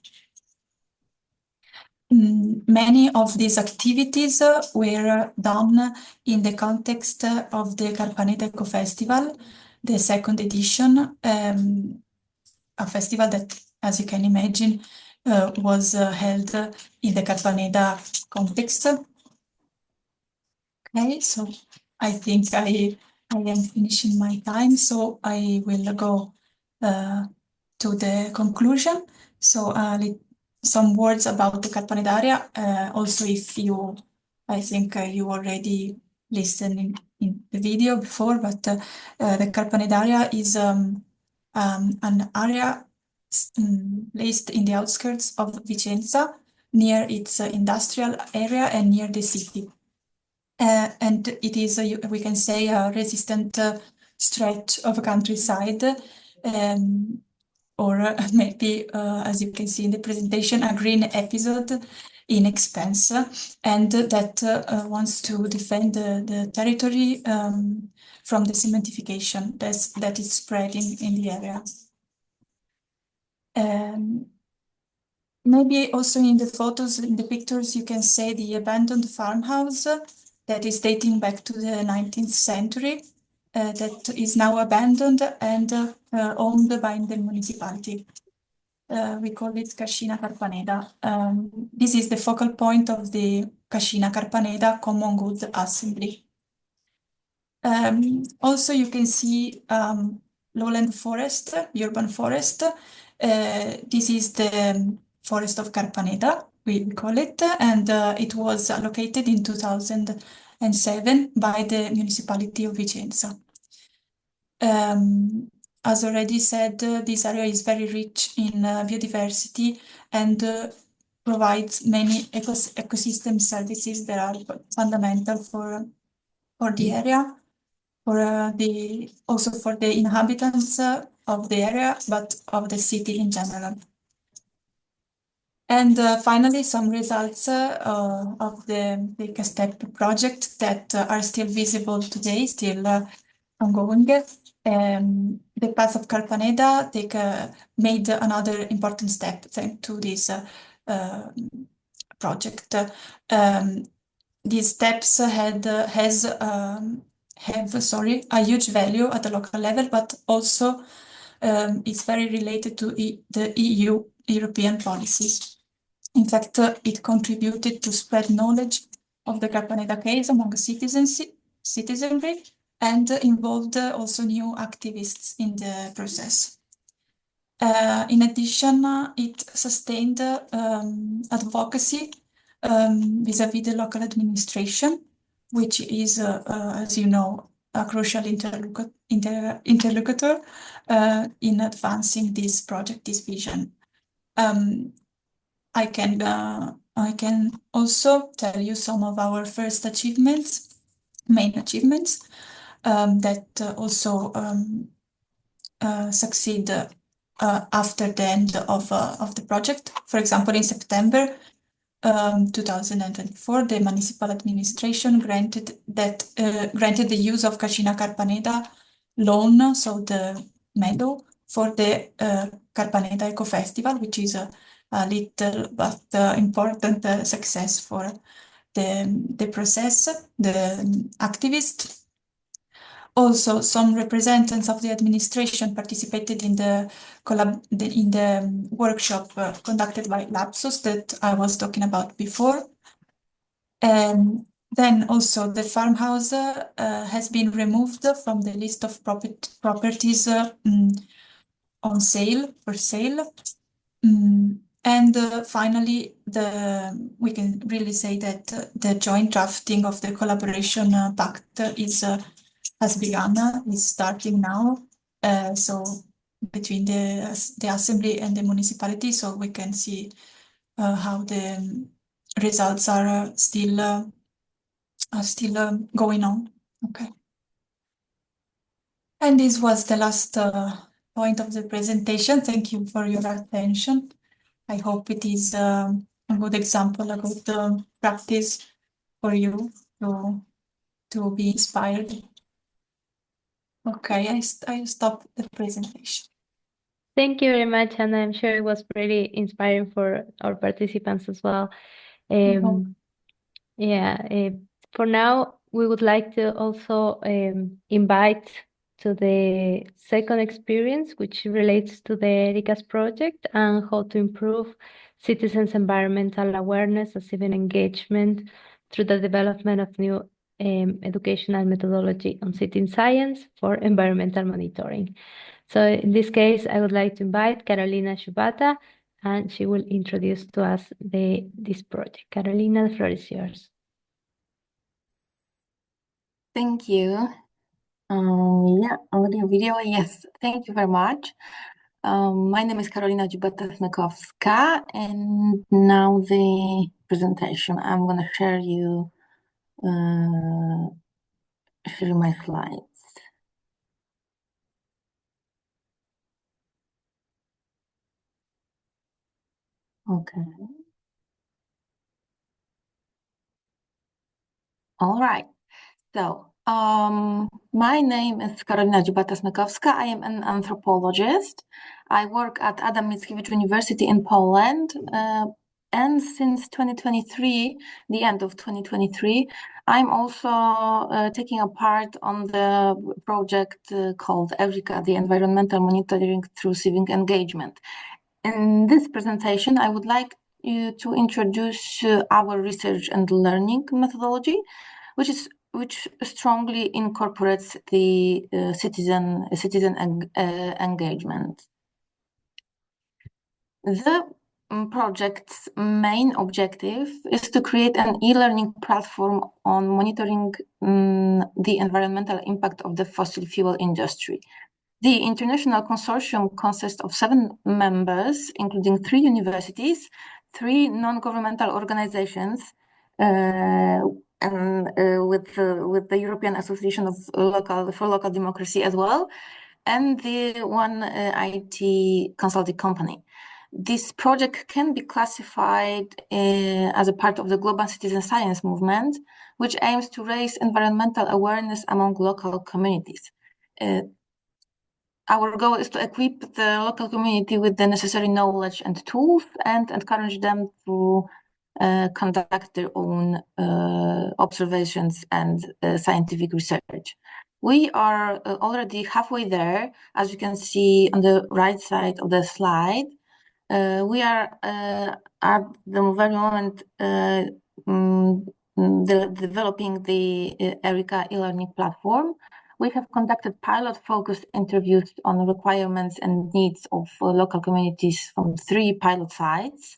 many of these activities were done in the context of the Carpaneta Eco Festival, the second edition, a festival that, as you can imagine, was held in the Carpaneta context. Okay, so I think I am finishing my time, so I will go to the conclusion. So some words about the Carpaneta area. Also, if you, I think you already listened in the video before, but the Carpaneta area is an area placed in the outskirts of Vicenza, near its industrial area and near the city. And it is, we can say, a resistant stretch of countryside, or maybe, as you can see in the presentation, a green episode in expense, and that wants to defend the territory from the cementification that is spreading in the area. Maybe also in the photos, in the pictures, you can see the abandoned farmhouse that is dating back to the 19th century, that is now abandoned and owned by the municipality. We call it Cascina Carpaneda. This is the focal point of the Cascina Carpaneda Common Good Assembly. Also, you can see lowland forest, urban forest. This is the forest of Carpaneda, we call it, and it was allocated in 2007 by the municipality of Vicenza. As already said, this area is very rich in biodiversity and provides many ecosystem services that are fundamental for the area, also for the inhabitants of the area, but of the city in general. And finally, some results of the Step project that are still visible today, still ongoing. The path of Carpaneda made another important step thanks to this project. These steps have a huge value at the local level, but also it's very related to the European policies. In fact, it contributed to spread knowledge of the Carpaneda case among citizenry and involved also new activists in the process. In addition, it sustained advocacy vis-à-vis the local administration, which is, as you know, a crucial interlocutor in advancing this project, this vision. I can also tell you some of our first achievements, main achievements, that also succeed after the end of the project. For example, in September 2024, the municipal administration granted the use of Cascina Carpaneda lawn, so the meadow, for the Carpaneda Eco Festival, which is a little but important success for the process, the activists. Also, some representatives of the administration participated in the workshop conducted by Lapsus that I was talking about before. And then also the farmhouse has been removed from the list of properties on sale, for sale. And finally, we can really say that the joint drafting of the collaboration pact has begun, is starting now. So between the assembly and the municipality, so we can see how the results are still going on. Okay. And this was the last point of the presentation. Thank you for your attention. I hope it is a good example, a good practice for you to be inspired. Okay, I stop the presentation. Thank you very much, and I'm sure it was pretty inspiring for our participants as well. Yeah, for now, we would like to also invite to the second experience, which relates to the ERICA's project and how to improve citizens' environmental awareness and civic engagement through the development of new educational methodology on citizen science for environmental monitoring. So in this case, I would like to invite Carolina Shubata, and she will introduce to us this project. Carolina, the floor is yours. Thank you. Yeah, audio, video, yes, thank you very much. My name is Karolina Dziubata-Smykowska, and now the presentation. I'm going to share my slides. Okay. All right. So, my name is Karolina Dziubata-Smykowska. I am an anthropologist. I work at Adam Mickiewicz University in Poland. And since 2023, the end of 2023, I'm also taking a part on the project called ERICA, the Environmental Monitoring Through Civic Engagement. In this presentation, I would like you to introduce our research and learning methodology, which strongly incorporates the citizen engagement. The project's main objective is to create an e-learning platform on monitoring the environmental impact of the fossil fuel industry. The international consortium consists of 7 members, including 3 universities, 3 non-governmental organizations, and with the European Association of Local Democracy as well, and the one IT consulting company. This project can be classified as a part of the global citizen science movement, which aims to raise environmental awareness among local communities. Our goal is to equip the local community with the necessary knowledge and tools and encourage them to conduct their own observations and scientific research. We are already halfway there, as you can see on the right side of the slide. We are at the very moment developing the ERICA e-learning platform. We have conducted pilot-focused interviews on requirements and needs of local communities from 3 pilot sites.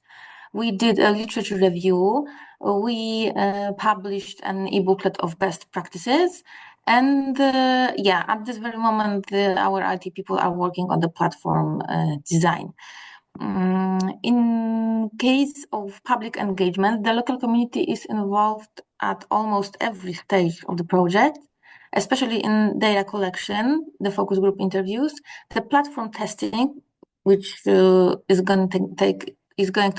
We did a literature review. We published an e-booklet of best practices. And yeah, at this very moment, our IT people are working on the platform design. In case of public engagement, the local community is involved at almost every stage of the project, especially in data collection, the focus group interviews, the platform testing, which is going to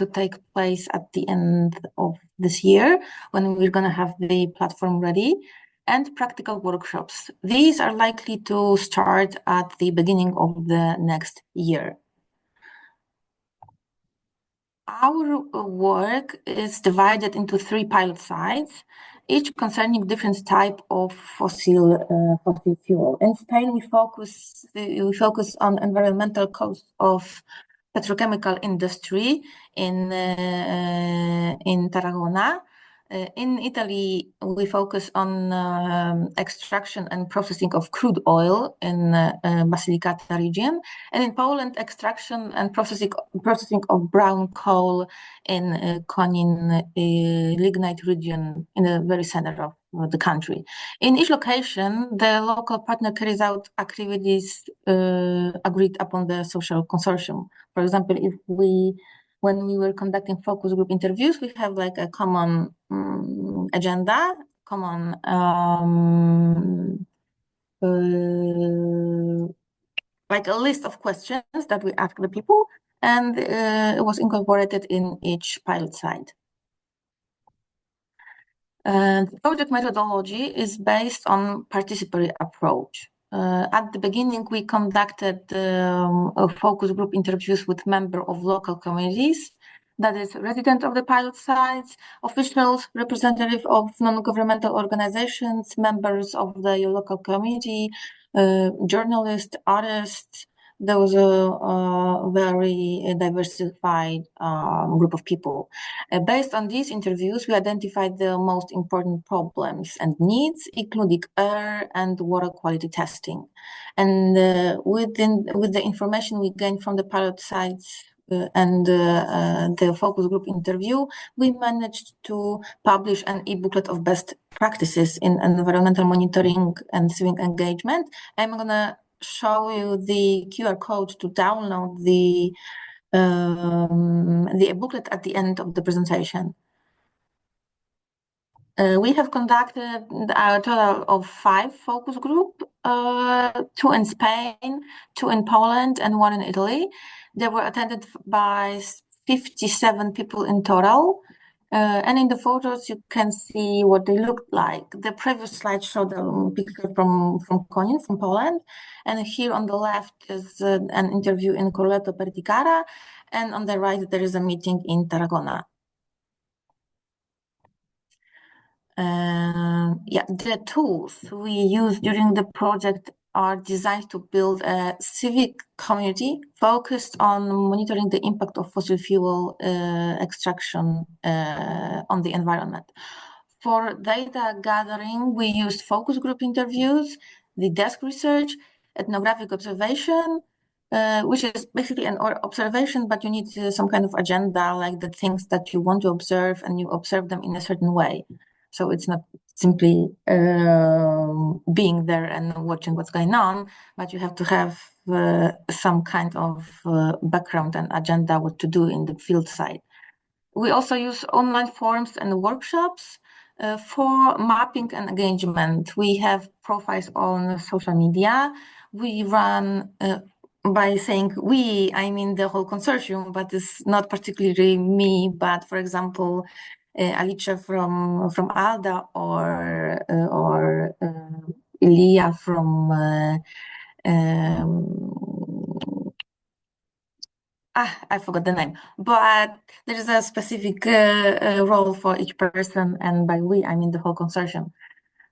take place at the end of this year when we're going to have the platform ready, and practical workshops. These are likely to start at the beginning of the next year. Our work is divided into 3 pilot sites, each concerning different type of fossil fuel. In Spain, we focus on environmental costs of petrochemical industry in Tarragona. In Italy, we focus on extraction and processing of crude oil in Basilicata region, and in Poland, extraction and processing of brown coal in Konin lignite region in the very center of the country. In each location, the local partner carries out activities agreed upon the social consortium. For example, when we were conducting focus group interviews, we have like a common agenda, common like a list of questions that we ask the people, and it was incorporated in each pilot site. The project methodology is based on participatory approach. At the beginning, we conducted focus group interviews with members of local communities. that is resident of the pilot sites, officials, representative of non-governmental organizations, members of the local community, journalists, artists. There was a very diversified group of people. Based on these interviews, we identified the most important problems and needs, including air and water quality testing. And with the information we gained from the pilot sites and the focus group interview, we managed to publish an e-booklet of best practices in environmental monitoring and civic engagement. I'm going to show you the QR code to download the booklet at the end of the presentation. We have conducted a total of 5 focus groups, 2 in Spain, 2 in Poland, and 1 in Italy. They were attended by 57 people in total. And in the photos, you can see what they looked like. The previous slide showed a picture from Konin, from Poland. And here on the left is an interview in Corleto Perticara. And on the right, there is a meeting in Tarragona. The tools we use during the project are designed to build a civic community focused on monitoring the impact of fossil fuel extraction on the environment. For data gathering, we used focus group interviews, the desk research, ethnographic observation, which is basically an observation, but you need some kind of agenda, like the things that you want to observe, and you observe them in a certain way. So it's not simply being there and watching what's going on, but you have to have some kind of background and agenda what to do in the field site. We also use online forums and workshops for mapping and engagement. We have profiles on social media. We run, by saying we, I mean the whole consortium, but it's not particularly me, but for example, Alicia from ALDA or Ilya from I forgot the name, but there is a specific role for each person, and by we I mean the whole consortium.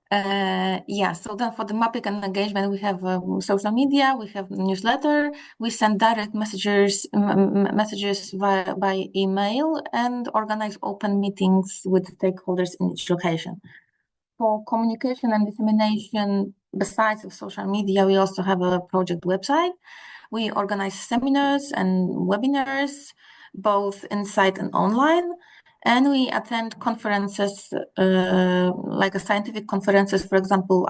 So then for the mapping and engagement, we have social media, we have newsletter, we send direct messages by email, and organize open meetings with stakeholders in each location. For communication and dissemination, besides of social media, we also have a project website. We organize seminars and webinars, both inside and online. And we attend conferences, like scientific conferences. For example,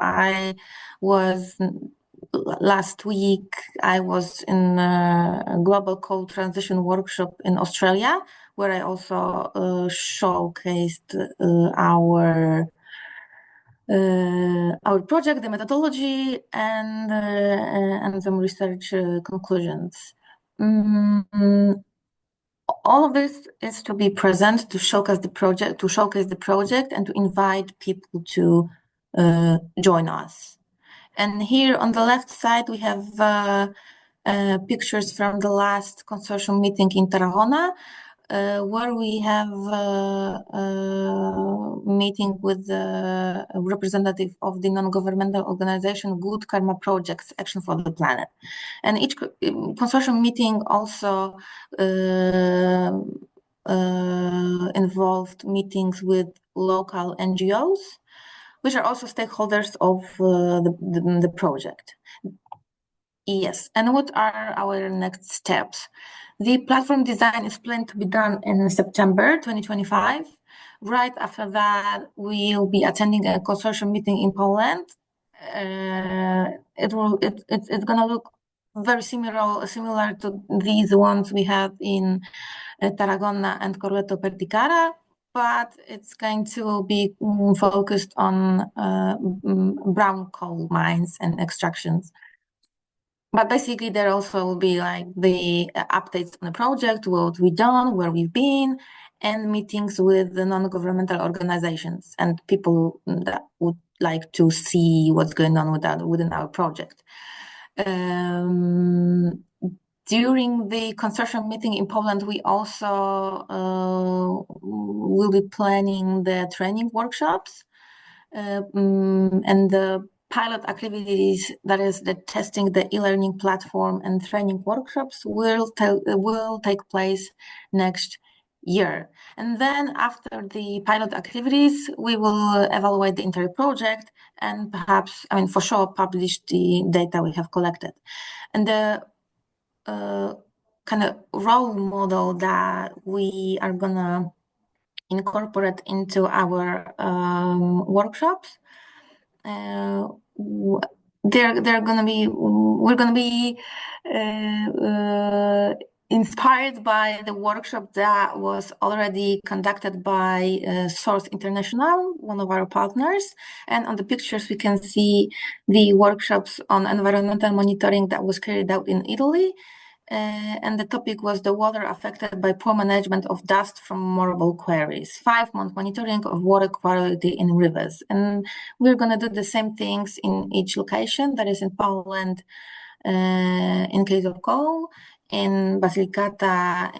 last week, I was in a global co-transition workshop in Australia, where I also showcased our project, the methodology, and some research conclusions. All of this is to be present to showcase the project, and to invite people to join us. And here on the left side, we have pictures from the last consortium meeting in Tarragona, where we have a meeting with the representative of the non-governmental organization Good Karma Projects Action for the Planet. And each consortium meeting also involved meetings with local NGOs, which are also stakeholders of the project. Yes, and what are our next steps? The platform design is planned to be done in September 2025. Right after that, we'll be attending a consortium meeting in Poland. It's going to look very similar to these ones we had in Tarragona and Corleto Perticara, but it's going to be focused on brown coal mines and extractions. But basically, there also will be like the updates on the project, what we've done, where we've been, and meetings with the non-governmental organizations and people that would like to see what's going on within our project. during the consortium meeting in Poland, we also will be planning the training workshops and the pilot activities, that is the testing the e-learning platform and training workshops will take place next year. And then after the pilot activities, we will evaluate the entire project and perhaps, I mean, for sure, publish the data we have collected. And the kind of role model that we are gonna incorporate into our workshops, we're gonna be inspired by the workshop that was already conducted by Source International, one of our partners. And on the pictures, we can see the workshops on environmental monitoring that was carried out in Italy. And the topic was the water affected by poor management of dust from mobile quarries, 5-month monitoring of water quality in rivers. And we're going to do the same things in each location, that is in Poland, in case of coal, in Basilicata,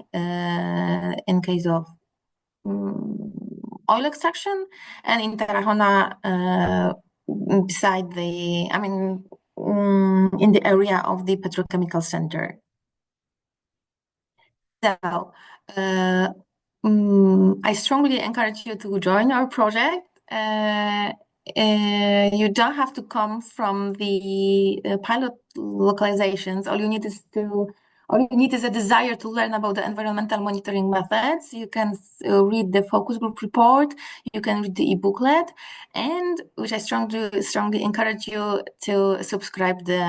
in case of oil extraction, and in Tarragona, beside the, I mean, in the area of the petrochemical center. So, I strongly encourage you to join our project. You don't have to come from the pilot localizations. All you need is a desire to learn about the environmental monitoring methods. You can read the focus group report. You can read the e-booklet, and which I strongly encourage you to subscribe the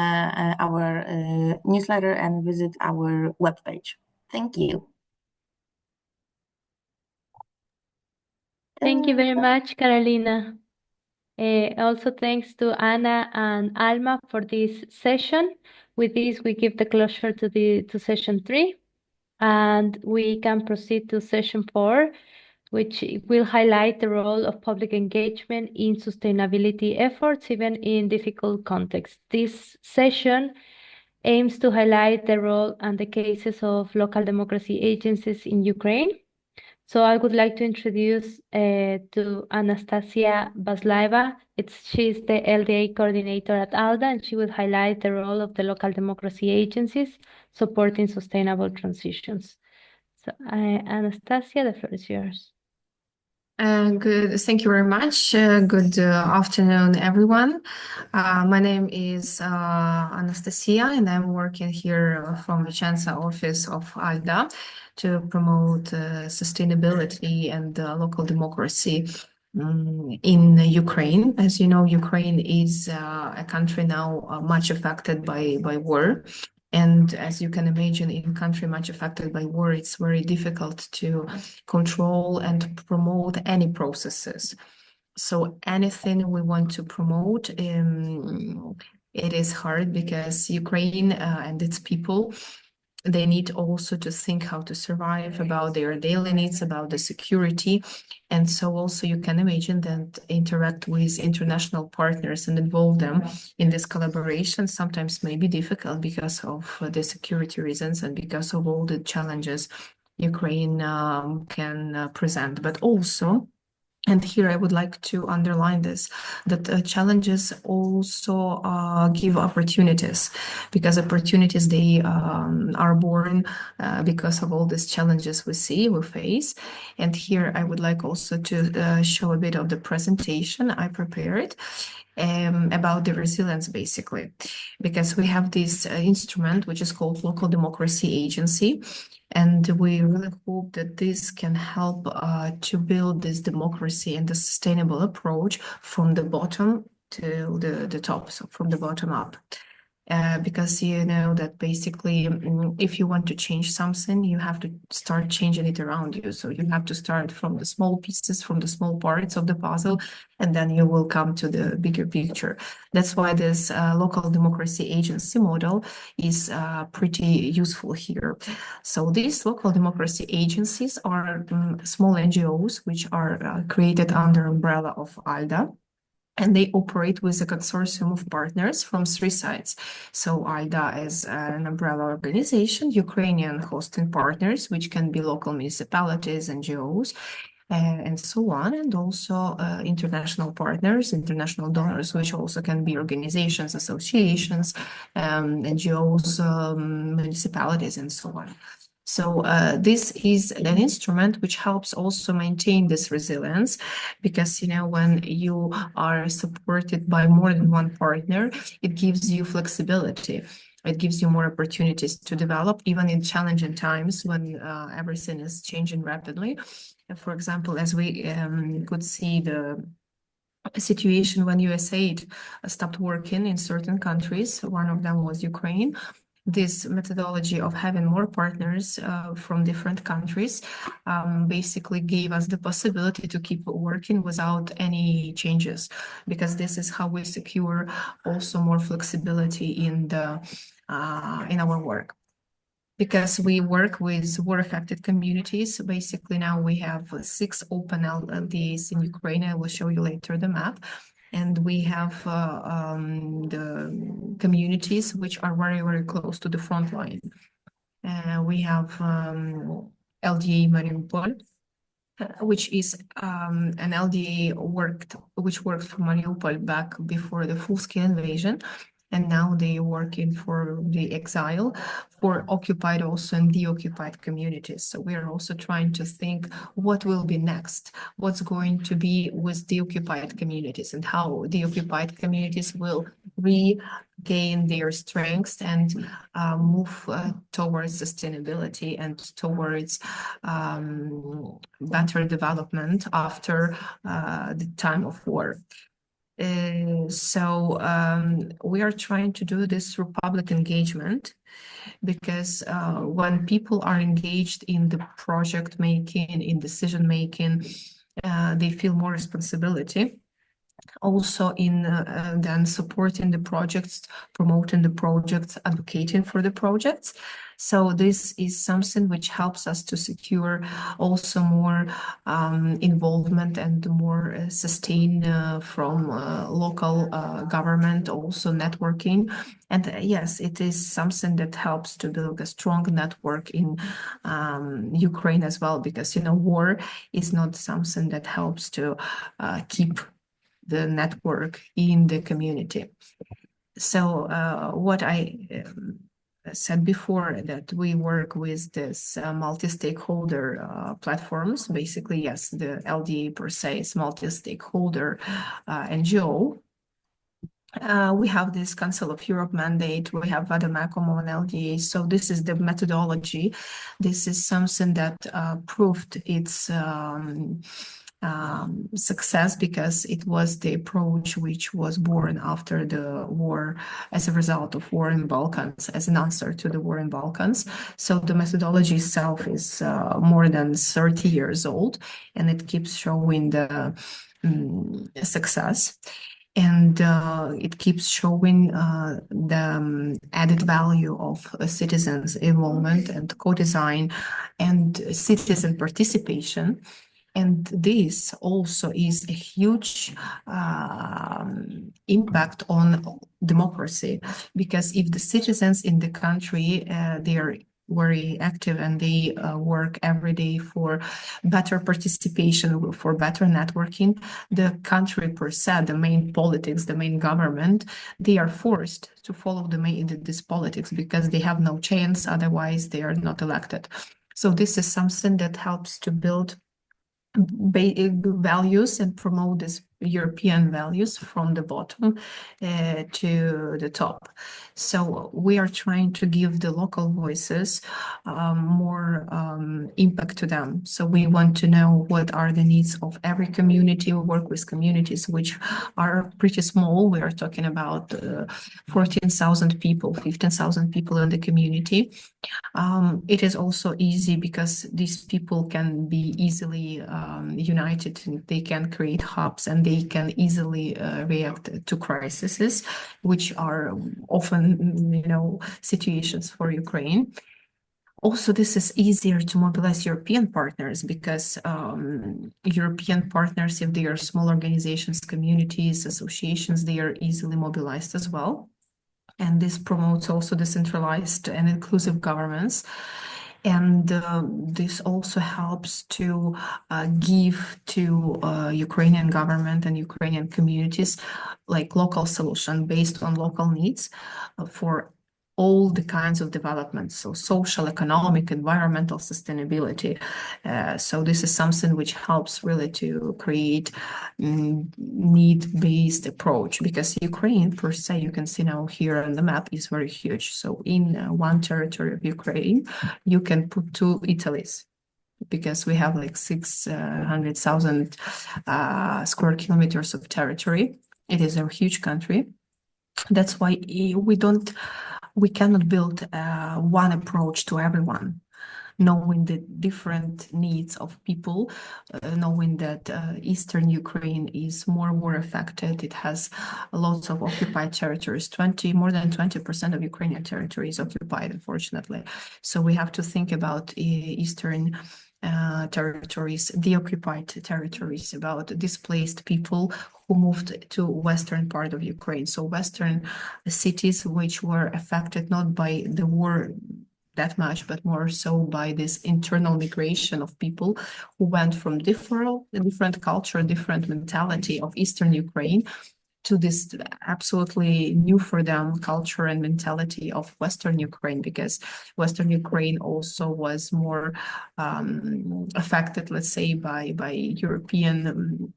our newsletter and visit our webpage. Thank you. Thank you very much, Carolina. Also, thanks to Anna and Alma for this session. With this, we give the closure to session 3, and we can proceed to session 4, which will highlight the role of public engagement in sustainability efforts, even in difficult contexts. This session aims to highlight the role and the cases of local democracy agencies in Ukraine. So I would like to introduce to Anastasia Baslaeva. She's the LDA coordinator at ALDA, and she will highlight the role of the local democracy agencies supporting sustainable transitions. So Anastasia, the floor is yours. Good. Thank you very much. Good afternoon, everyone. My name is Anastasia, and I'm working here from the Chancellor Office of ALDA to promote sustainability and local democracy in Ukraine. As you know, Ukraine is a country now much affected by war. And as you can imagine, in a country much affected by war, it's very difficult to control and promote any processes. So anything we want to promote, it is hard because Ukraine and its people, they need also to think how to survive, about their daily needs, about the security. And so also you can imagine that interact with international partners and involve them in this collaboration sometimes may be difficult because of the security reasons and because of all the challenges Ukraine can present. But also, and here I would like to underline this, that challenges also give opportunities, because opportunities, they are born because of all these challenges we face. And here I would like also to show a bit of the presentation I prepared about the resilience, basically, because we have this instrument which is called Local Democracy Agency. And we really hope that this can help to build this democracy and the sustainable approach from the bottom to the top, so from the bottom up. Because you know that basically, if you want to change something, you have to start changing it around you. So you have to start from the small pieces, from the small parts of the puzzle, and then you will come to the bigger picture. That's why this local democracy agency model is pretty useful here. So these local democracy agencies are small NGOs which are created under umbrella of ALDA. And they operate with a consortium of partners from 3 sides. So ALDA is an umbrella organization, Ukrainian hosting partners, which can be local municipalities, NGOs, and so on, and also international partners, international donors, which also can be organizations, associations, NGOs, municipalities, and so on. So this is an instrument which helps also maintain this resilience, because when you are supported by more than one partner, it gives you flexibility. It gives you more opportunities to develop, even in challenging times when everything is changing rapidly. For example, as we could see the situation when USAID stopped working in certain countries, one of them was Ukraine. This methodology of having more partners from different countries basically gave us the possibility to keep working without any changes, because this is how we secure also more flexibility in our work. Because we work with war-affected communities, basically now we have 6 open LDAs in Ukraine. I will show you later the map. And we have the communities which are very, very close to the front line. We have LDA Mariupol, which is an LDA which worked for Mariupol back before the full-scale invasion. And now they are working for the exile, for occupied also and deoccupied communities. So we are also trying to think what will be next, what's going to be with deoccupied communities, and how deoccupied communities will regain their strengths and move towards sustainability and towards better development after the time of war. So we are trying to do this through public engagement, because when people are engaged in the project making, in decision making, they feel more responsibility. Also in then supporting the projects, promoting the projects, advocating for the projects. So this is something which helps us to secure also more involvement and more sustain from local government, also networking. And yes, it is something that helps to build a strong network in Ukraine as well, because war is not something that helps to keep the network in the community. So what I said before, that we work with this multi-stakeholder platforms. Basically, yes, the LDA per se is multi-stakeholder NGO. We have this Council of Europe mandate, we have Vadamacomo and LDA. So this is the methodology. This is something that proved its success, because it was the approach which was born after the war, as a result of war in Balkans, as an answer to the war in Balkans. So the methodology itself is more than 30 years old, and it keeps showing the success. And it keeps showing the added value of citizens' involvement and co-design and citizen participation. And this also is a huge impact on democracy, because if the citizens in the country, they are very active and they work every day for better participation, for better networking, the country per se, the main politics, the main government, they are forced to follow this politics, because they have no chance, otherwise they are not elected. So this is something that helps to build values and promote these European values from the bottom to the top. So we are trying to give the local voices more impact to them. So we want to know what are the needs of every community. We work with communities which are pretty small. We are talking about 14,000 people, 15,000 people in the community. It is also easy because these people can be easily united, and they can create hubs, and they can easily react to crises, which are often, situations for Ukraine. Also, this is easier to mobilize European partners because European partners, if they are small organizations, communities, associations, they are easily mobilized as well. And this promotes also decentralized and inclusive governments. And this also helps to give to Ukrainian government and Ukrainian communities like local solution based on local needs for all the kinds of developments, so social, economic, environmental sustainability. So this is something which helps really to create need-based approach, because Ukraine per se, you can see now here on the map, is very huge. So in one territory of Ukraine, you can put 2 Italies, because we have like 600,000 square kilometers of territory. It is a huge country. That's why we cannot build one approach to everyone, knowing the different needs of people, knowing that Eastern Ukraine is more war affected. It has lots of occupied territories. More than 20% of Ukrainian territory is occupied, unfortunately. So we have to think about Eastern territories, the occupied territories, about displaced people who moved to western part of Ukraine. So western cities which were affected not by the war that much, but more so by this internal migration of people who went from different culture, different mentality of Eastern Ukraine to this absolutely new for them culture and mentality of Western Ukraine, because Western Ukraine also was more affected, let's say, by European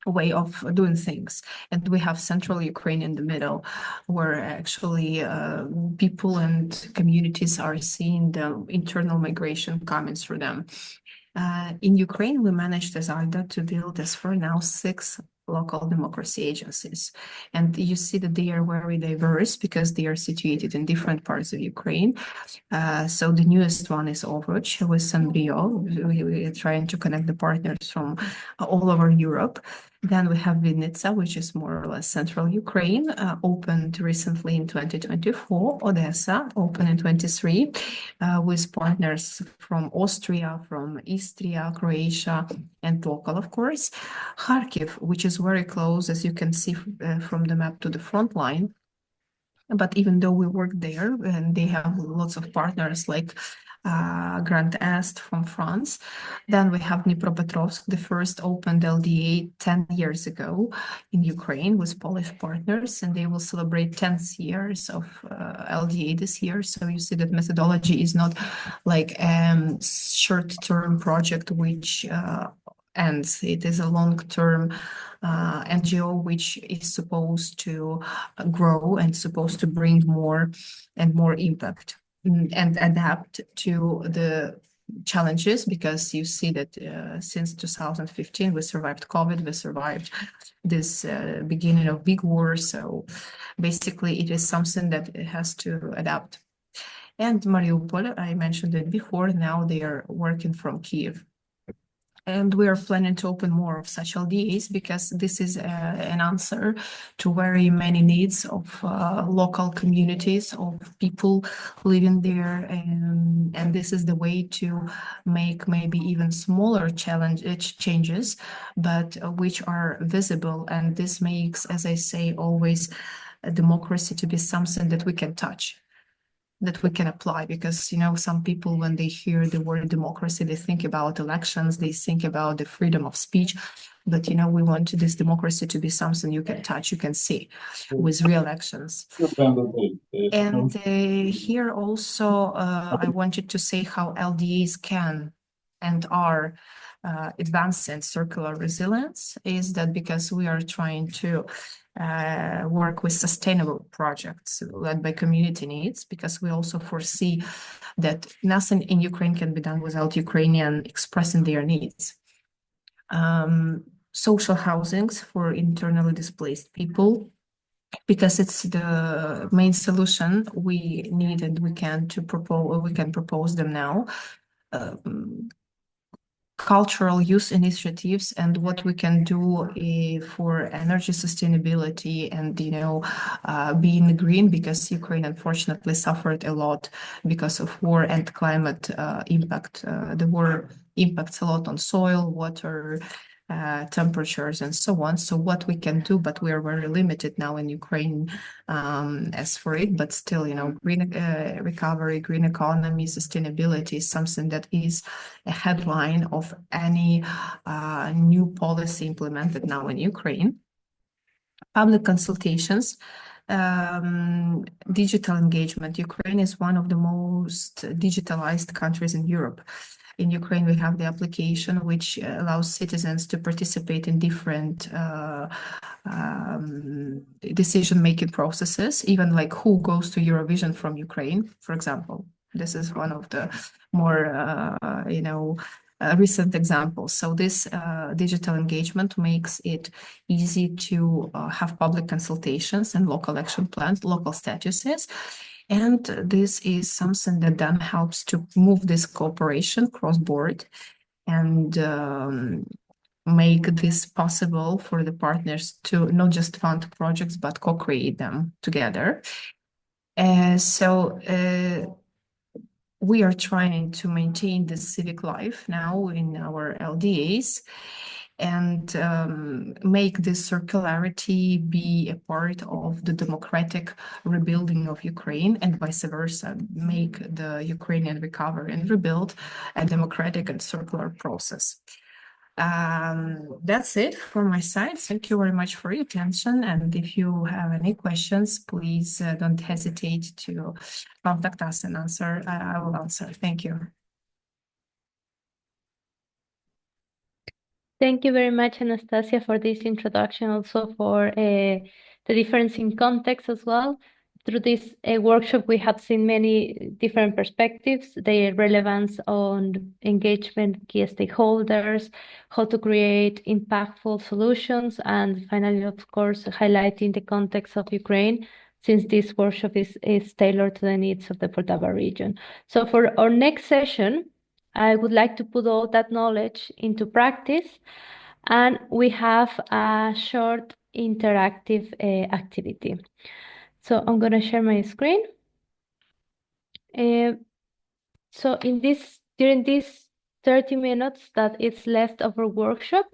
way of doing things. And we have Central Ukraine in the middle, where actually people and communities are seeing the internal migration coming through them. In Ukraine, we managed as ALDA to build, as for now, 6 local democracy agencies. And you see that they are very diverse because they are situated in different parts of Ukraine. So the newest one is Overwatch with Sanbrio. We are trying to connect the partners from all over Europe. Then we have Vinnytsia, which is more or less central Ukraine, opened recently in 2024. Odessa opened in 23, with partners from Austria, from Istria, Croatia, and local, of course. Kharkiv, which is very close, as you can see from the map, to the front line. But even though we work there, and they have lots of partners like Grand Est from France. Then we have Dnipropetrovsk, the first opened LDA 10 years ago in Ukraine with Polish partners, and they will celebrate 10 years of LDA this year. So you see that methodology is not like a short-term project which ends. It is a long-term NGO which is supposed to grow and supposed to bring more and more impact and adapt to the challenges, because you see that since 2015 we survived COVID, we survived this beginning of big war. So basically it is something that it has to adapt. And Mariupol, I mentioned it before, now they are working from Kiev. And we are planning to open more of such LDAs, because this is an answer to very many needs of local communities, of people living there. And this is the way to make maybe even smaller changes, but which are visible. And this makes, as I say, always a democracy to be something that we can touch, that we can apply, because some people, when they hear the word democracy, they think about elections, they think about the freedom of speech, but we want this democracy to be something you can touch, you can see with real actions. And here also I wanted to say how LDAs can and are advancing circular resilience, is that because we are trying to work with sustainable projects led by community needs, because we also foresee that nothing in Ukraine can be done without Ukrainian expressing their needs. Social housings for internally displaced people, because it's the main solution we need, and we can propose them now. cultural use initiatives and what we can do for energy sustainability and, you know, being green, because Ukraine unfortunately suffered a lot because of war and climate impact. The war impacts a lot on soil, water, temperatures and so on. So what we can do, but we are very limited now in Ukraine as for it, but still, you know, green recovery, green economy, sustainability is something that is a headline of any new policy implemented now in Ukraine. Public consultations, digital engagement. Ukraine is one of the most digitalized countries in Europe. In Ukraine, we have the application which allows citizens to participate in different decision-making processes, even like who goes to Eurovision from Ukraine, for example. This is one of the more, you know, recent examples. So this digital engagement makes it easy to have public consultations and local action plans, local statuses. And this is something that then helps to move this cooperation cross-board and make this possible for the partners to not just fund projects, but co-create them together. We are trying to maintain this civic life now in our LDAs and make this circularity be a part of the democratic rebuilding of Ukraine and vice versa, make the Ukrainian recovery and rebuild a democratic and circular process. That's it from my side. Thank you very much for your attention. And if you have any questions, please don't hesitate to contact us and answer. I will answer. Thank you. Thank you very much, Anastasia, for this introduction, also for the difference in context as well. Through this workshop, we have seen many different perspectives, their relevance on engagement, key stakeholders, how to create impactful solutions, and finally, of course, highlighting the context of Ukraine, since this workshop is tailored to the needs of the Poltava region. So for our next session, I would like to put all that knowledge into practice, and we have a short interactive activity. So I'm going to share my screen. So during these 30 minutes that is left of our workshop,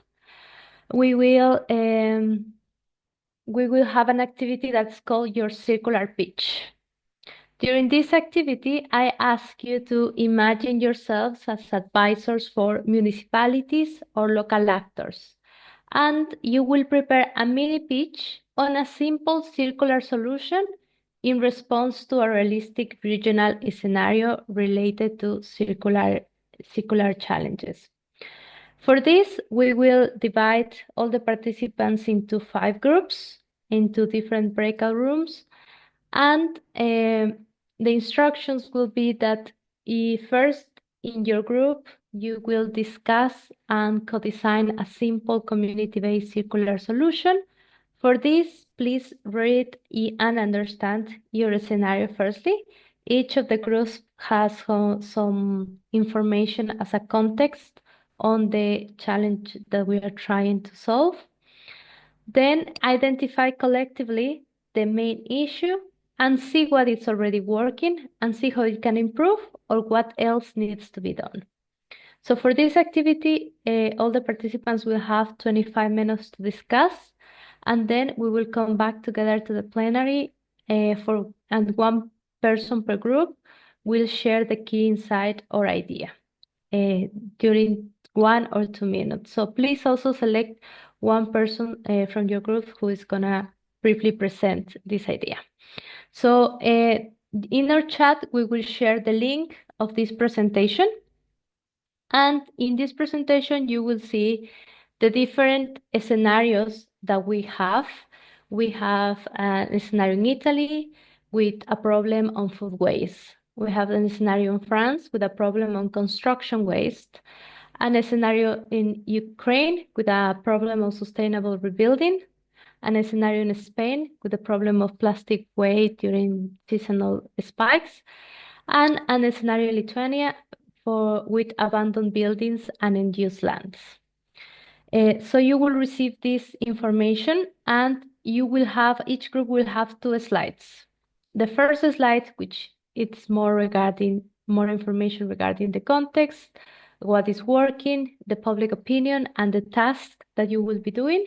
we will have an activity that's called your circular pitch. During this activity, I ask you to imagine yourselves as advisors for municipalities or local actors, and you will prepare a mini pitch on a simple circular solution in response to a realistic regional scenario related to circular challenges. For this, we will divide all the participants into 5 groups, into different breakout rooms, and the instructions will be that first in your group, you will discuss and co-design a simple community-based circular solution. For this, please read and understand your scenario firstly. Each of the groups has some information as a context on the challenge that we are trying to solve. Then identify collectively the main issue and see what is already working and see how it can improve or what else needs to be done. So for this activity, all the participants will have 25 minutes to discuss, and then we will come back together to the plenary and one person per group will share the key insight or idea during 1 or 2 minutes. So please also select one person from your group who is gonna briefly present this idea. So in our chat, we will share the link of this presentation. And in this presentation, you will see the different scenarios that we have. We have a scenario in Italy with a problem on food waste. We have a scenario in France with a problem on construction waste, and a scenario in Ukraine with a problem of sustainable rebuilding, and a scenario in Spain with a problem of plastic waste during seasonal spikes, and a scenario in Lithuania with abandoned buildings and unused lands. So you will receive this information, and each group will have 2 slides. The first slide, which it's more information regarding the context, what is working, the public opinion, and the task that you will be doing.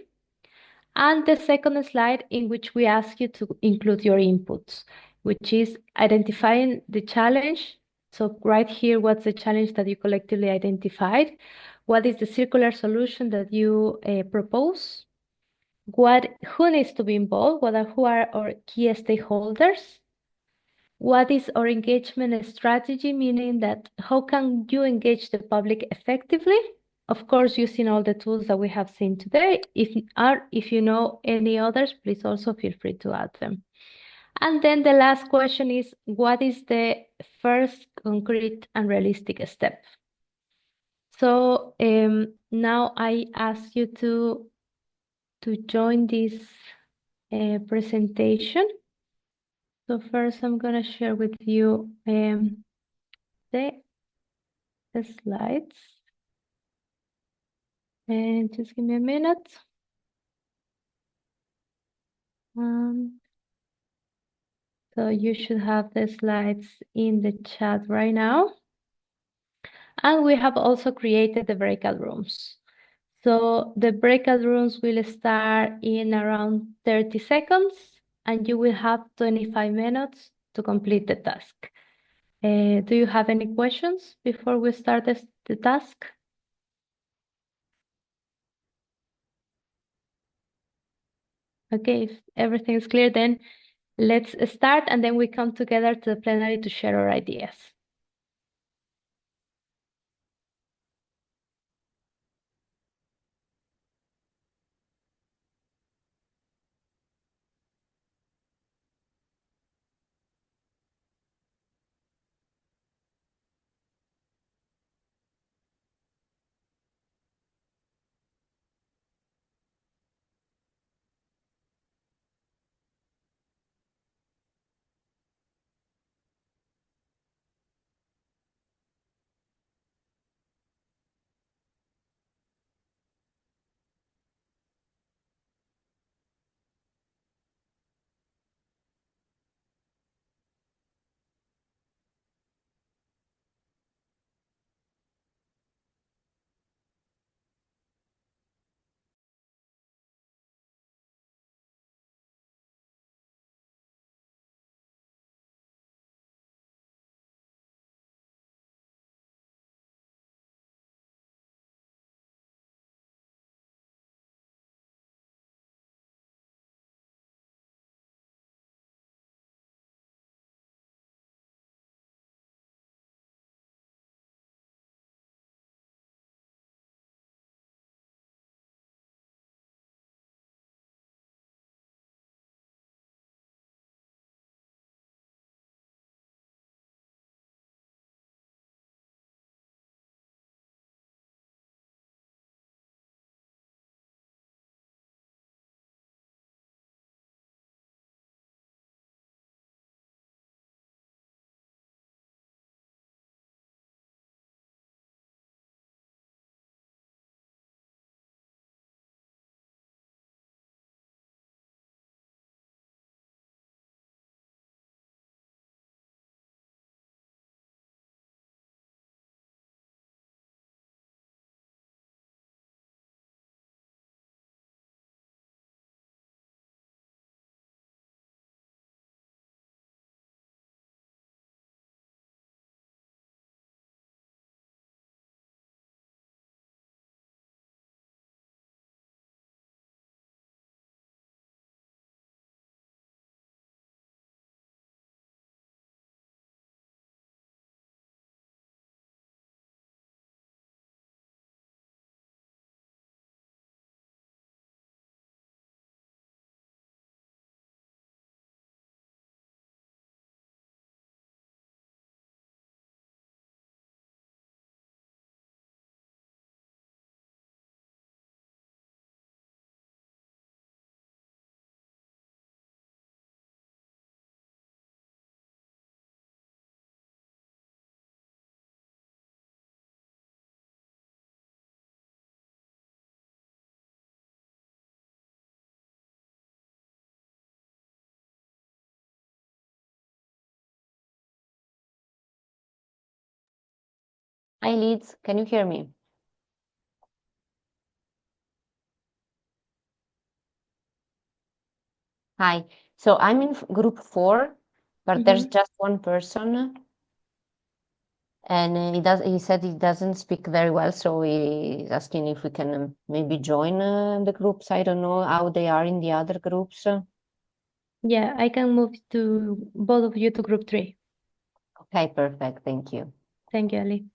And the second slide, in which we ask you to include your inputs, which is identifying the challenge. So right here, what's the challenge that you collectively identified? What is the circular solution that you propose? Who needs to be involved? Who are our key stakeholders? What is our engagement strategy? Meaning that how can you engage the public effectively? Of course, using all the tools that we have seen today. If you know any others, please also feel free to add them. And then the last question is, what is the first concrete and realistic step? So now I ask you to join this presentation. So first I'm gonna share with you the slides. And just give me a minute. So you should have the slides in the chat right now. And we have also created the breakout rooms. So the breakout rooms will start in around 30 seconds, and you will have 25 minutes to complete the task. Do you have any questions before we start the task? Okay, if everything is clear, then let's start, and then we come together to the plenary to share our ideas. Hi, Liz. Can you hear me? Hi. So I'm in group 4, but there's just one person, and he said he doesn't speak very well, so he's asking if we can maybe join the groups. I don't know how they are in the other groups. Yeah, I can move to both of you to group 3. Okay, perfect. Thank you. Thank you, Ali.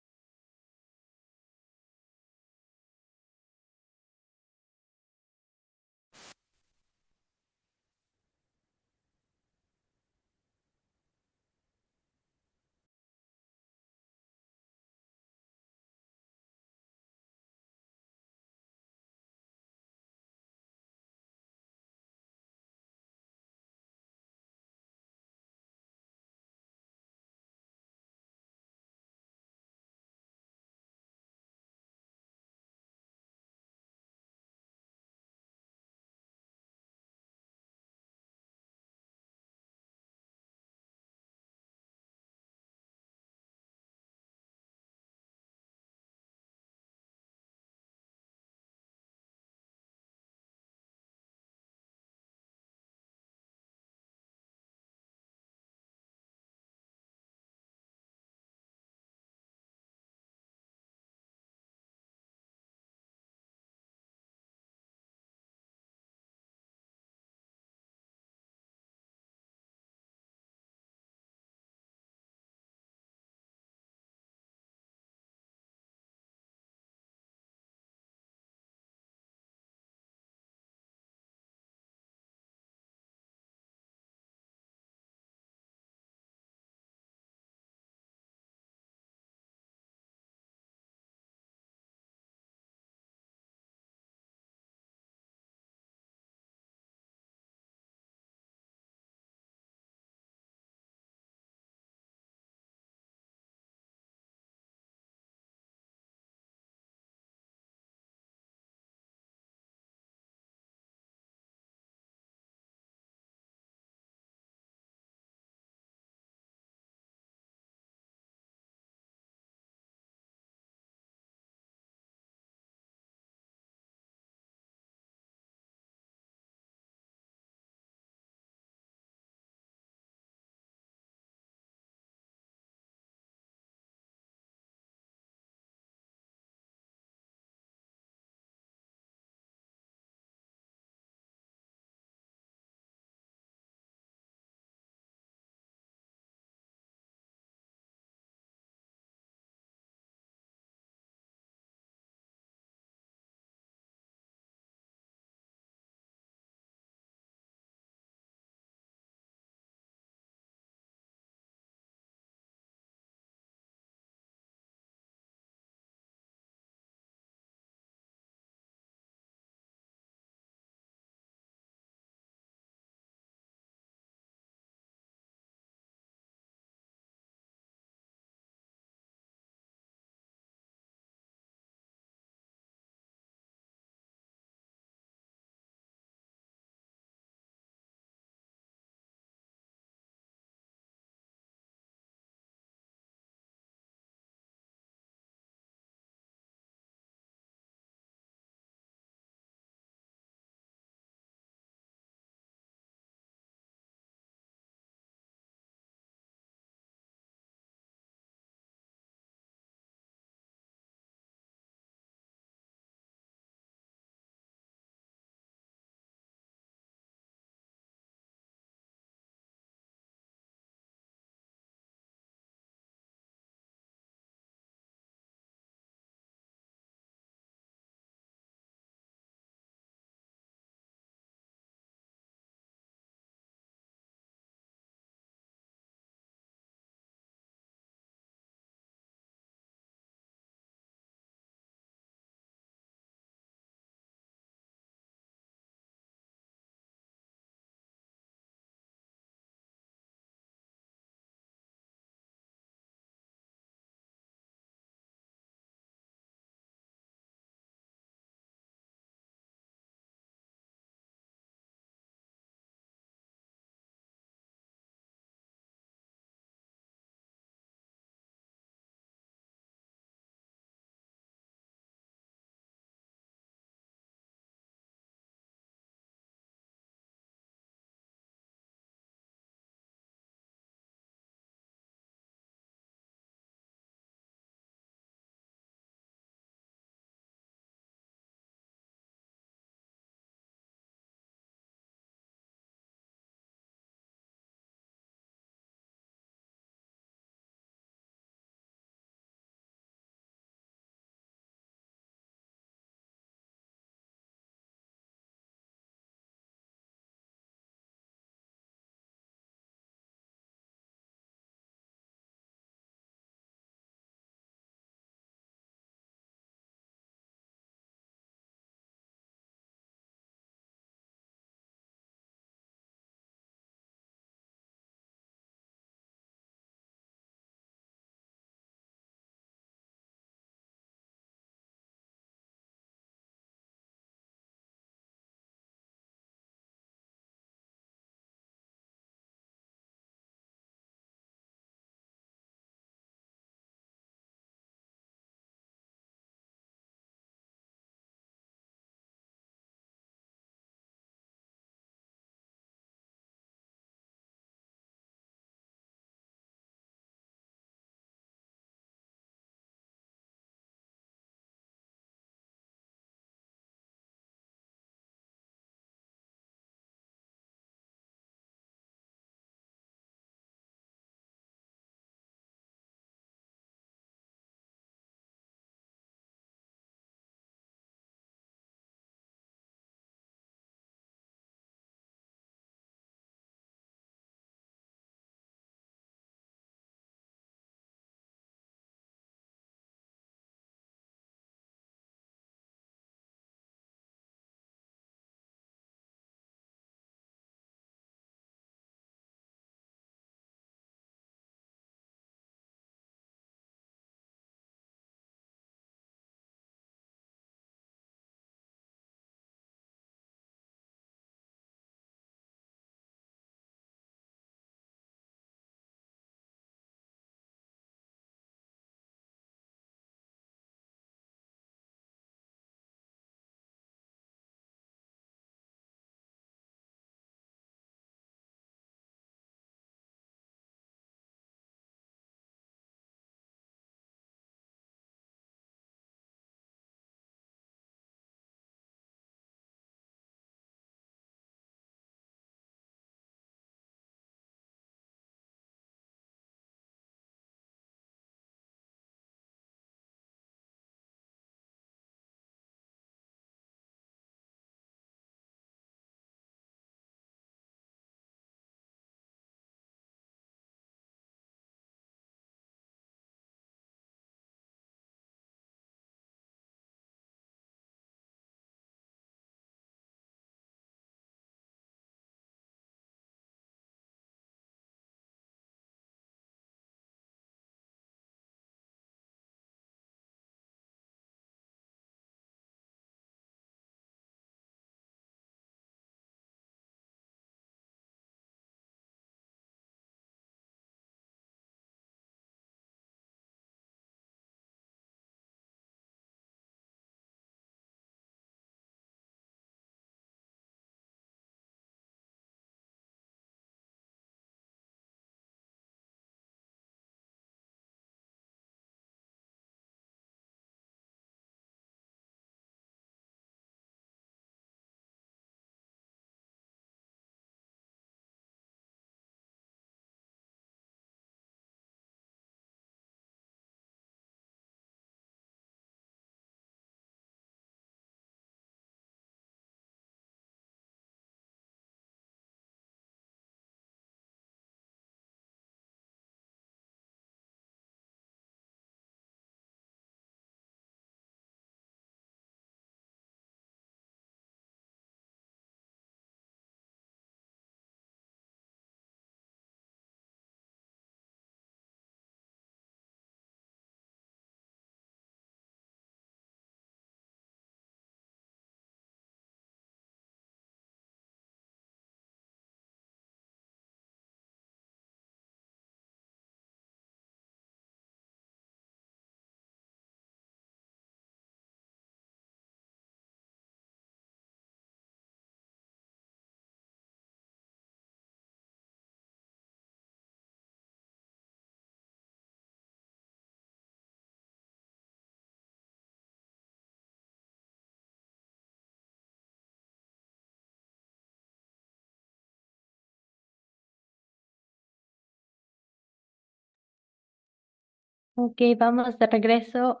Okay, vamos de regreso.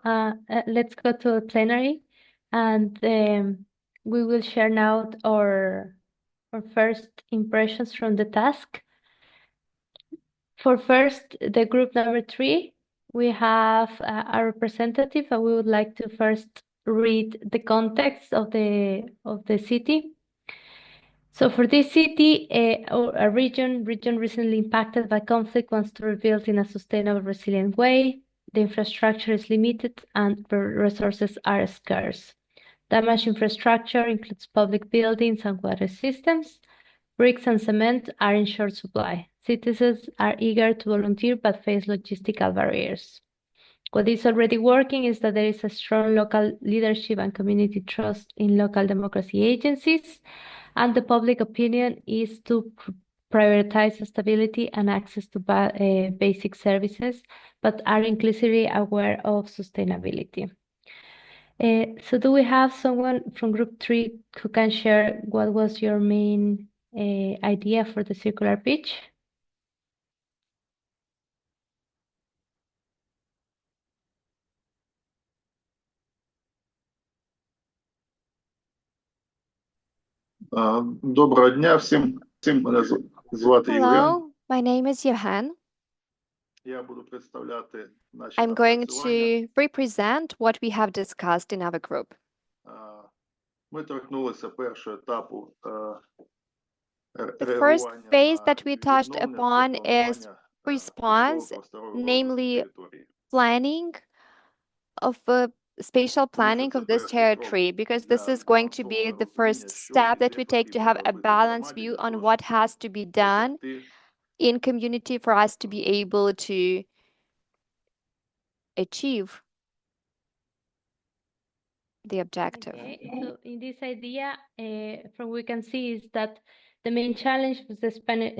Let's go to plenary, and we will share now our first impressions from the task. For first, the group number 3, we have a representative, and we would like to first read the context of the city. So for this city, a region recently impacted by conflict wants to rebuild in a sustainable, resilient way. The infrastructure is limited and resources are scarce. Damaged infrastructure includes public buildings and water systems. Bricks and cement are in short supply. Citizens are eager to volunteer but face logistical barriers. What is already working is that there is a strong local leadership and community trust in local democracy agencies, and the public opinion is to prioritize stability and access to basic services, but are increasingly aware of sustainability. So do we have someone from group 3 who can share what was your main idea for the circular pitch? Доброго дня всім. Мене звати Євген. Hello, my name is Johan. Я буду представляти наші I'm going напрацювання. to represent what we have discussed in our group. Ми торкнулися першого етапу The first phase that we touched upon is response, namely planning of spatial planning of this territory, because this is going to be the first step that we take to have a balanced view on what has to be done in community for us to be able to achieve the objective. Okay, so in this idea, from what we can see is that the main challenge was the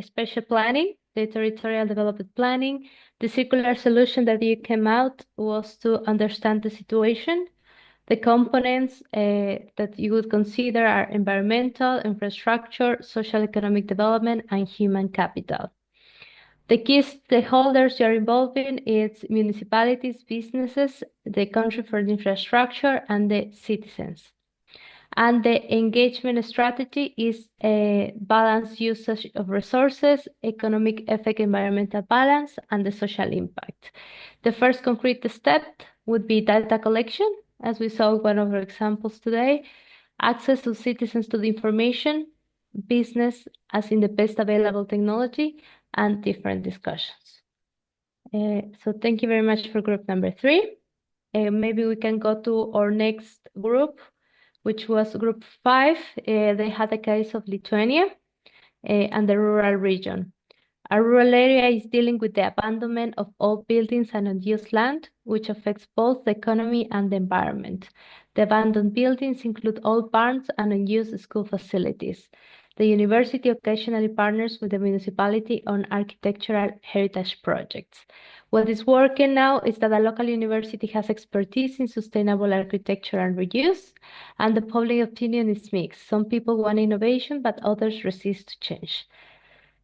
spatial planning, the territorial development planning. The circular solution that you came out was to understand the situation. The components that you would consider are environmental, infrastructure, social economic development, and human capital. The key stakeholders you're involved in is municipalities, businesses, the country for the infrastructure, and the citizens. And the engagement strategy is a balanced usage of resources, economic effect, environmental balance, and the social impact. The first concrete step would be data collection, as we saw one of our examples today, access to citizens to the information, business as in the best available technology, and different discussions. So thank you very much for group number 3. Maybe we can go to our next group, which was group 5. They had a case of Lithuania and the rural region. A rural area is dealing with the abandonment of old buildings and unused land, which affects both the economy and the environment. The abandoned buildings include old barns and unused school facilities. The university occasionally partners with the municipality on architectural heritage projects. What is working now is that a local university has expertise in sustainable architecture and reuse, and the public opinion is mixed. Some people want innovation, but others resist change.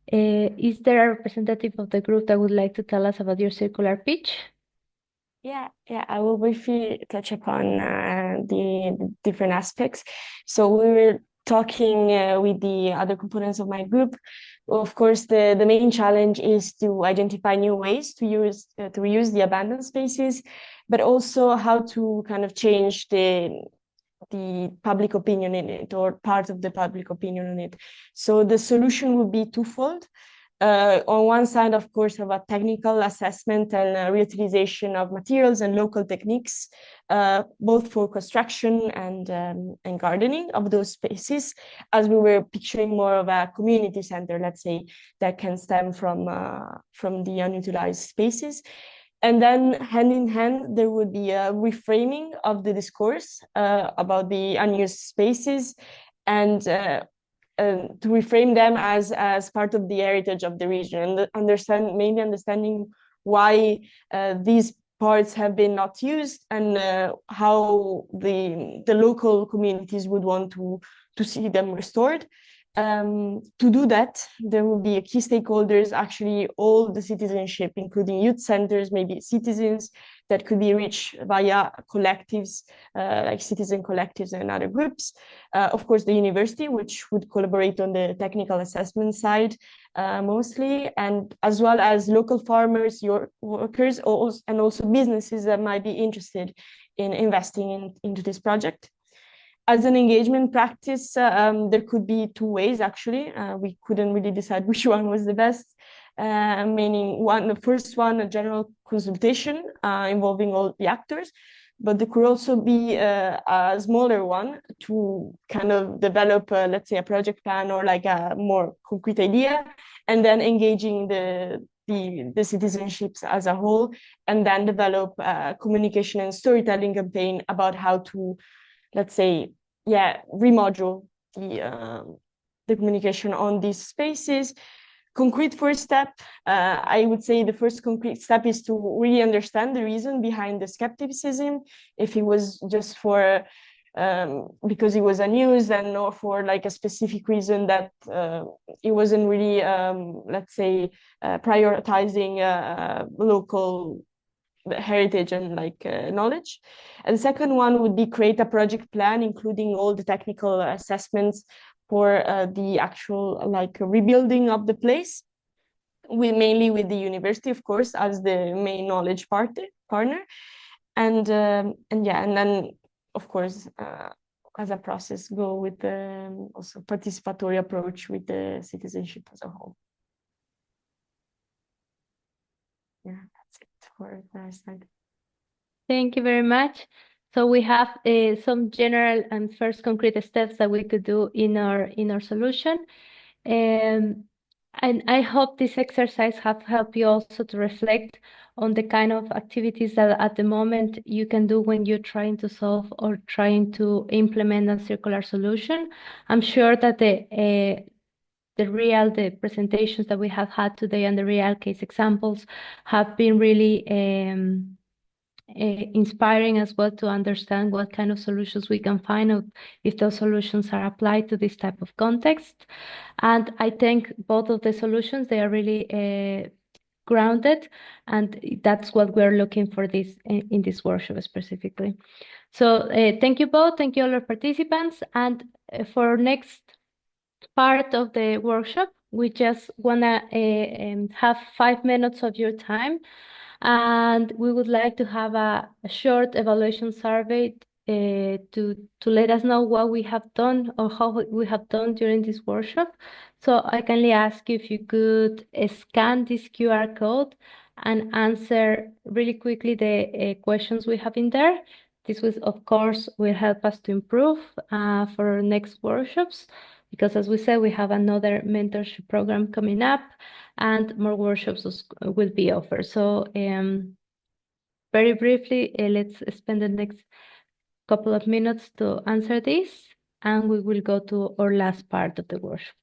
Is there a representative of the group that would like to tell us about your circular pitch? Yeah, I will briefly touch upon the different aspects. So we were talking with the other components of my group. Of course, the main challenge is to identify new ways to reuse the abandoned spaces, but also how to kind of change the public opinion in it, or part of the public opinion on it. So the solution would be twofold. On one side, of course, of a technical assessment and reutilization of materials and local techniques, both for construction and gardening of those spaces, as we were picturing more of a community center, let's say, that can stem from the unutilized spaces. And then hand in hand, there would be a reframing of the discourse about the unused spaces, and to reframe them as part of the heritage of the region, and mainly understanding why these parts have been not used, and how the local communities would want to see them restored. To do that, there will be key stakeholders, actually all the citizenship, including youth centers, maybe citizens that could be reached via collectives, like citizen collectives and other groups. Of course, the university, which would collaborate on the technical assessment side mostly, and as well as local farmers, your workers, and also businesses that might be interested in investing into this project. As an engagement practice, there could be two ways, actually. We couldn't really decide which one was the best, meaning the first one, a general consultation involving all the actors, but there could also be a smaller one to kind of develop, let's say, a project plan or like a more concrete idea, and then engaging the citizenships as a whole, and then develop a communication and storytelling campaign about how to, let's say, remodule the communication on these spaces. Concrete first step, I would say the first concrete step is to really understand the reason behind the skepticism, if it was just for because it was a news, and or for like a specific reason that it wasn't really, let's say, prioritizing local heritage and like knowledge. And the second one would be create a project plan, including all the technical assessments for the actual like rebuilding of the place, mainly with the university, of course, as the main knowledge partner. And then, of course, as a process, go with the also participatory approach with the citizenship as a whole. Yeah, that's it for the slide. Thank you very much. So we have some general and first concrete steps that we could do in our solution. And I hope this exercise have helped you also to reflect on the kind of activities that at the moment you can do when you're trying to solve or trying to implement a circular solution. I'm sure that the presentations that we have had today and the real case examples have been really inspiring as well to understand what kind of solutions we can find out if those solutions are applied to this type of context. And I think both of the solutions, they are really grounded, and that's what we're looking for this in this workshop specifically. So thank you both, thank you all our participants, and for next part of the workshop, we just wanna have 5 minutes of your time. And we would like to have a short evaluation survey to let us know what we have done or how we have done during this workshop. So I kindly ask you if you could scan this QR code and answer really quickly the questions we have in there. This will, of course, will help us to improve for our next workshops, because as we said, we have another mentorship program coming up and more workshops will be offered. So very briefly, let's spend the next couple of minutes to answer this, and we will go to our last part of the workshop.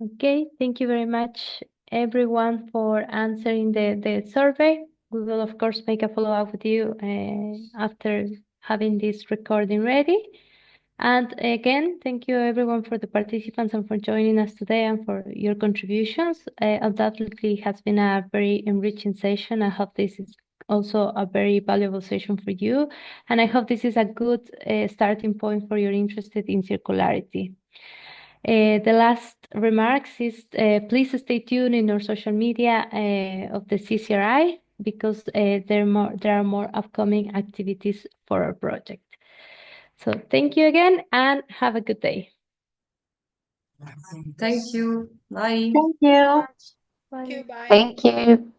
Okay, thank you very much, everyone, for answering the survey. We will, of course, make a follow-up with you after having this recording ready. And again, thank you, everyone, for the participants and for joining us today and for your contributions. Undoubtedly, it has been a very enriching session. I hope this is also a very valuable session for you. And I hope this is a good starting point for your interest in circularity. The last remarks is please stay tuned in our social media of the CCRI because there are more upcoming activities for our project. So thank you again and have a good day. Thank you. Bye. Thank you. Bye. Thank you.